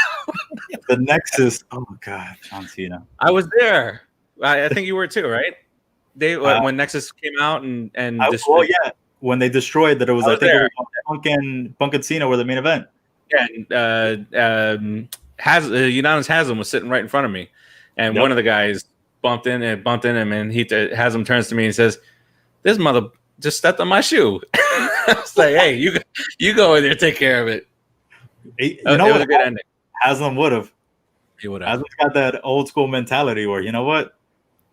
The Nexus. Oh God, John Cena. I was there. I think you were too, right? When Nexus came out and when they destroyed that, it was Punk and Cena were the main event. Yeah, and Udonis Haslam was sitting right in front of me, and one of the guys bumped in him, and Haslam turns to me and says, "This mother just stepped on my shoe." I was like, "Hey, you go in there, take care of it." It was a good ending. Haslam would have. He would have. Haslam's got that old school mentality where, you know what,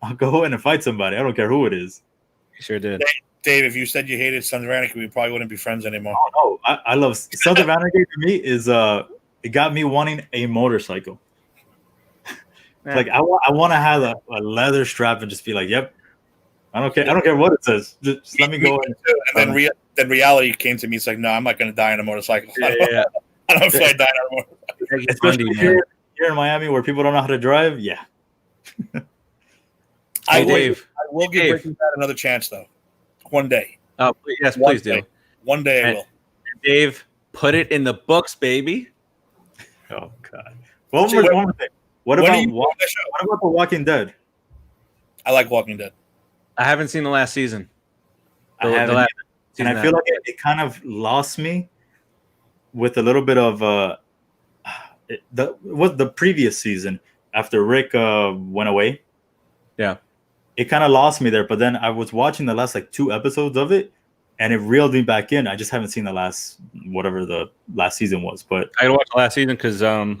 I'll go in and fight somebody. I don't care who it is. He sure did. Dave, if you said you hated Sons of Anarchy, we probably wouldn't be friends anymore. Oh no, I love Sons of Anarchy. For me, is it got me wanting a motorcycle. Like I want to have a leather strap and just be like, "Yep, I don't care what it says. Just let me go." And then reality came to me. It's like, no, I'm not going to die on a motorcycle. Yeah. I don't feel like dying on a motorcycle. Especially here in Miami, where people don't know how to drive. Yeah. I will give Breaking Bad another chance, though. One day. Oh yes, please do. One day I will. Dave, put it in the books, baby. Oh God. One more thing. What about The Walking Dead? I like Walking Dead. I haven't seen the last season. I haven't, and I feel like it kind of lost me with a little bit of the previous season after Rick went away. Yeah, it kind of lost me there. But then I was watching the last 2 episodes of it, and it reeled me back in. I just haven't seen the last whatever the last season was. But I watched the last season because they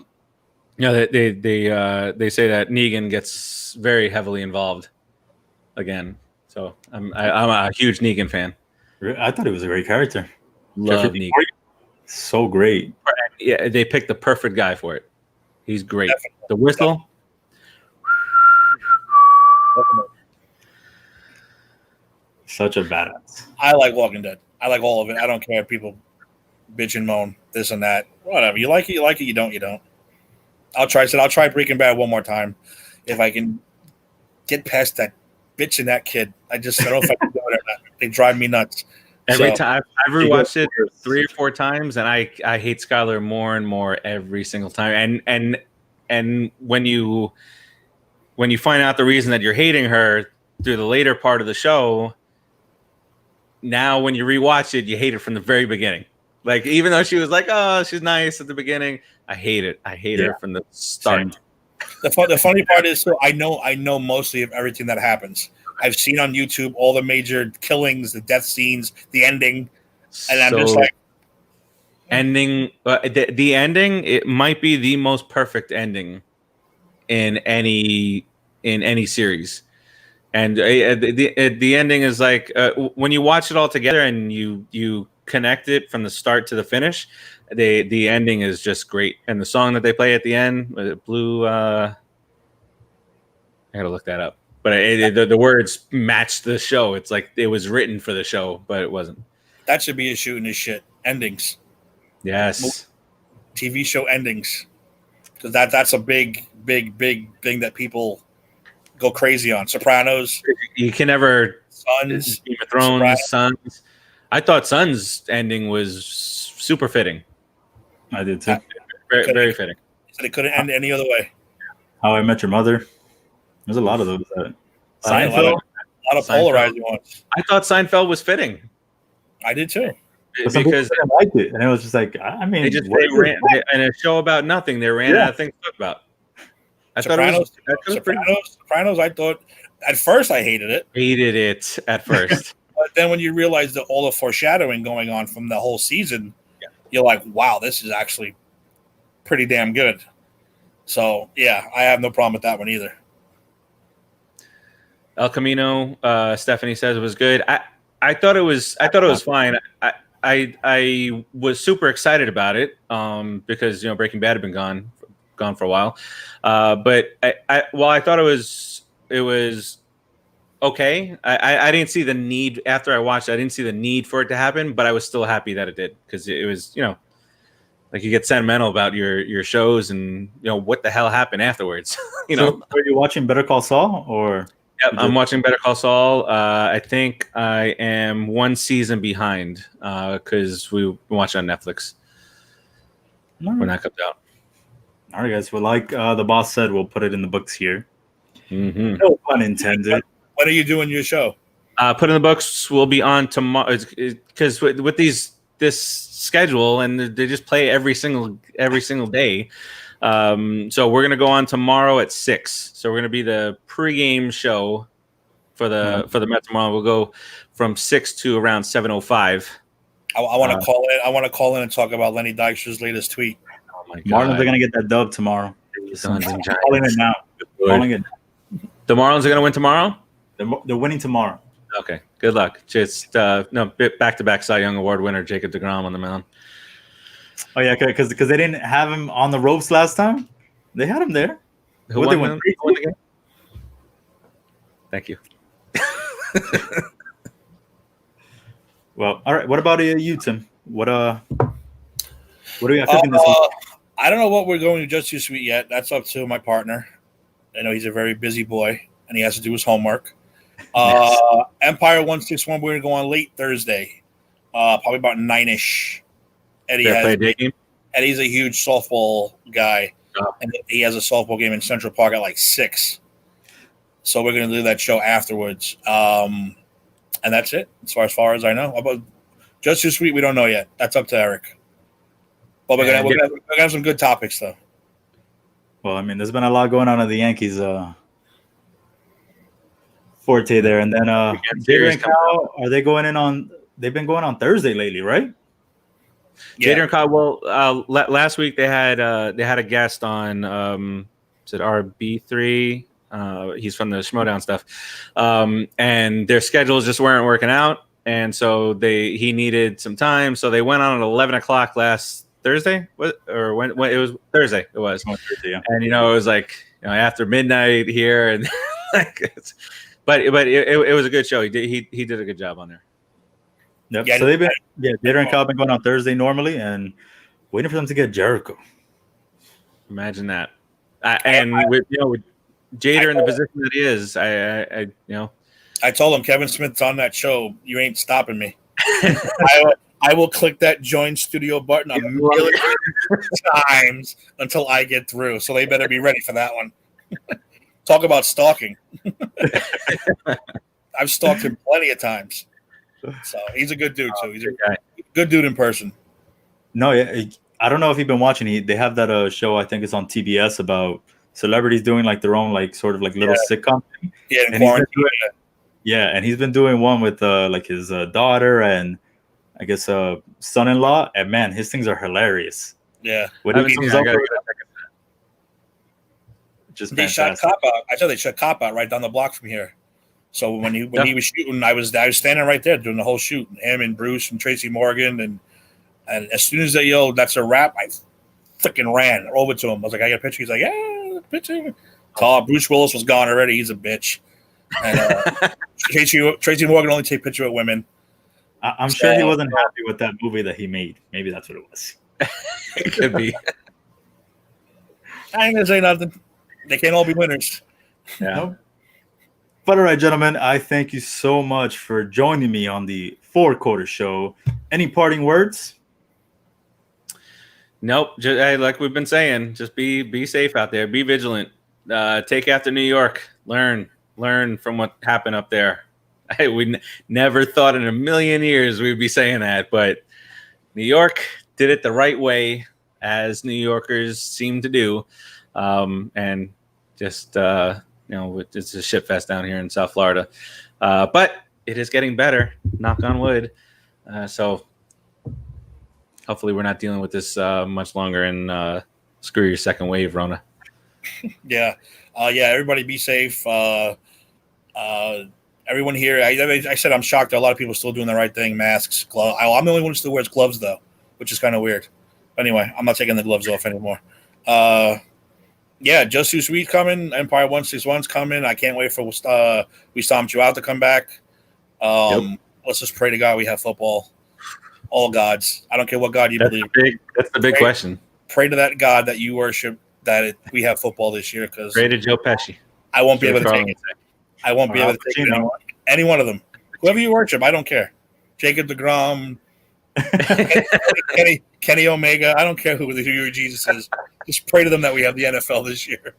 say that Negan gets very heavily involved again. So I'm a huge Negan fan. I thought he was a great character. Love Negan. So great. Yeah, they picked the perfect guy for it. He's great. Definitely. The whistle. Definitely. Such a badass. I like Walking Dead. I like all of it. I don't care if people bitch and moan, this and that. Whatever. You like it, you like it. You don't, you don't. I'll try Breaking Bad one more time if I can get past that bitch and that kid. I don't know if I can do it or not. They drive me nuts. Every time I've rewatched it 3 or 4 times, and I hate Skylar more and more every single time. And when you find out the reason that you're hating her through the later part of the show, now when you rewatch it, you hate it from the very beginning. Like, even though she was like, oh, she's nice at the beginning, I hate it. I hate her from the start. The funny part is, so I know mostly of everything that happens. I've seen on YouTube all the major killings, the death scenes, the ending, and I'm just like, ending. The ending, it might be the most perfect ending in any series. And the ending is like when you watch it all together and you connect it from the start to the finish. The ending is just great, and the song that they play at the end, Blue. I gotta look that up, but the words match the show. It's like it was written for the show, but it wasn't. That should be a shooting his shit endings. Yes, TV show endings, because that's a big thing that people go crazy on. Sopranos. You can never. Sons. Game of Thrones. Sons. I thought Sons ending was super fitting. I did too. Very fitting. So they couldn't end any other way. How I Met Your Mother. There's a lot of those. Seinfeld. A lot of polarizing ones. I thought Seinfeld was fitting. I did too. Because I liked it, and it was just like, I mean, they ran in a show about nothing. They ran out of things to talk about. Sopranos. I thought at first I hated it. Hated it at first. But then when you realize that all the foreshadowing going on from the whole season, you're like, wow, this is actually pretty damn good. So yeah, I have no problem with that one either. El Camino, Stephanie says it was good. I thought it was fine. I was super excited about it because Breaking Bad had been gone for a while. But I thought it was okay. I didn't see the need after I watched it. I didn't see the need for it to happen, but I was still happy that it did because it was, like you get sentimental about your shows and what the hell happened afterwards. So, are you watching Better Call Saul or? Yep, I'm watching Better Call Saul. I think I am one season behind because we watch it on Netflix when that comes out. All right, guys. Well, like the boss said, we'll put it in the books here. Mm-hmm. No pun intended. When are you doing your show? Put in the books. We'll be on tomorrow because with this schedule and they just play every single day. So we're gonna go on tomorrow at 6. So we're gonna be the pregame show for the Mets tomorrow. We'll go from 6 to around 7:05. I want to call in. I want to call in and talk about Lenny Dykstra's latest tweet. Oh my God! Marlins are gonna get that dub tomorrow. Calling it now. Calling it. The Marlins are gonna win tomorrow. They're winning tomorrow. Okay. Good luck. Just back-to-back Cy Young Award winner Jacob deGrom on the mound. Oh yeah, because they didn't have him on the ropes last time. They had him there. Who won the game? Thank you. Well, all right. What about you, Tim? What do we got cooking this week? I don't know what we're going to Just Too Sweet yet. That's up to my partner. I know he's a very busy boy and he has to do his homework. Yes. Empire 161. We're going to go on late Thursday, probably about 9ish. Eddie's a huge softball guy, and he has a softball game in Central Park at like 6. So we're going to do that show afterwards, and that's it as far as I know. About Just Too Sweet, we don't know yet. That's up to Eric. But we're gonna have some good topics though. Well, I mean, there's been a lot going on at the Yankees forte there, and then Jader and Kyle, are they going in on? They've been going on Thursday lately, right? Yeah. Jader and Kyle. Well, last week they had a guest on. Is it RB3? He's from the Schmodown stuff, and their schedules just weren't working out, and so he needed some time, so they went on at 11:00 last Thursday, when it was Thursday. It was, Thursday, yeah. And it was like after midnight here, and but it was a good show. He did a good job on there. Yep. Yeah, so they've been Jader and Kyle been going on Thursday normally, and waiting for them to get Jericho. Imagine that, and with Jader in the position that he is, I told him Kevin Smith's on that show. You ain't stopping me. I will click that join studio button a million times until I get through. So they better be ready for that one. Talk about stalking. I've stalked him plenty of times. So he's a good dude too. He's a good dude in person. No, yeah, I don't know if you've been watching. They have that show. I think it's on TBS about celebrities doing like their own like sort of like little sitcom thing. Yeah, in And he's been quarantine. doing, yeah, and he's been doing one with like his daughter and I guess son-in-law. And man, his things are hilarious. Yeah. When I he haven't seen comes it. I up gotta with get it. just They shot fantastic. Cop Out. I thought they shot Cop Out right down the block from here. So when he was shooting, I was standing right there doing the whole shoot. Him and Bruce and Tracy Morgan, and as soon as they yelled, "That's a wrap!" I freaking ran over to him. I was like, "I got a picture." He's like, "Yeah, picture." Tall Bruce Willis was gone already. He's a bitch. And Tracy Morgan only take picture of women. I'm sure he wasn't happy with that movie that he made. Maybe that's what it was. It could be. I ain't gonna say nothing. They can't all be winners. Yeah. Nope. But all right, gentlemen, I thank you so much for joining me on the 4-Quarter Show. Any parting words? Nope. Just, like we've been saying, just be safe out there. Be vigilant. Take after New York. Learn from what happened up there. We never thought in a million years we'd be saying that, but New York did it the right way, as New Yorkers seem to do, and just it's a shit fest down here in South Florida, but it is getting better. Knock on wood. So hopefully we're not dealing with this much longer, and screw your second wave, Rona. Yeah. Everybody be safe. Everyone here, I said I'm shocked that a lot of people are still doing the right thing. Masks, gloves. I'm the only one who still wears gloves, though, which is kind of weird. Anyway, I'm not taking the gloves off anymore. Just Too Sweet coming. Empire 161's coming. I can't wait for We Stomped You Out to come back. Let's just pray to God we have football. All gods. I don't care what God you believe. That's the big question. Pray to that God that you worship that we have football this year, because Pray to Joe Pesci. I won't be able to take it. I won't be able to take any one of them. Whoever you worship, I don't care. Jacob DeGrom, Kenny Omega, I don't care who your Jesus is. Just pray to them that we have the NFL this year.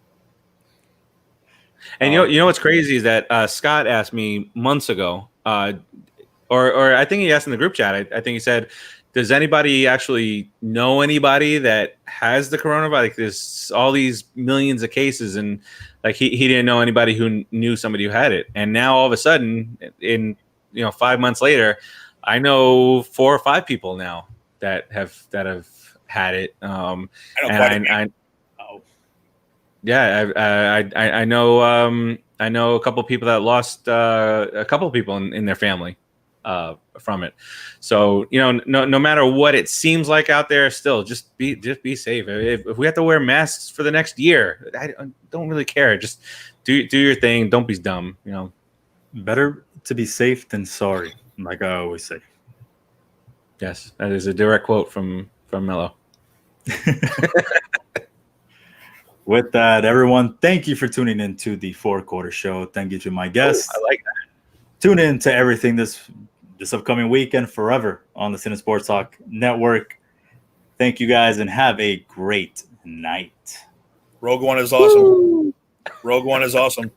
And you know what's crazy is that Scott asked me months ago, or I think he asked in the group chat. I think he said, "Does anybody actually know anybody that has the coronavirus? Like, there's all these millions of cases, and like he didn't know anybody who knew somebody who had it. And now all of a sudden, in 5 months later, I know 4 or 5 people now that have had it. I know a couple of people that lost a couple of people in their family from it. So no matter what it seems like out there, still just be safe. If we have to wear masks for the next year, I don't really care. Just do your thing. Don't be dumb. Better to be safe than sorry, like I always say. Yes, that is a direct quote from Mello. With that, everyone, thank you for tuning in to the 4-Quarter Show. Thank you to my guests. I like that. Tune in to everything this upcoming weekend, forever on the Cine Sports Talk Network. Thank you guys, and have a great night. Rogue One is awesome. Rogue One is awesome.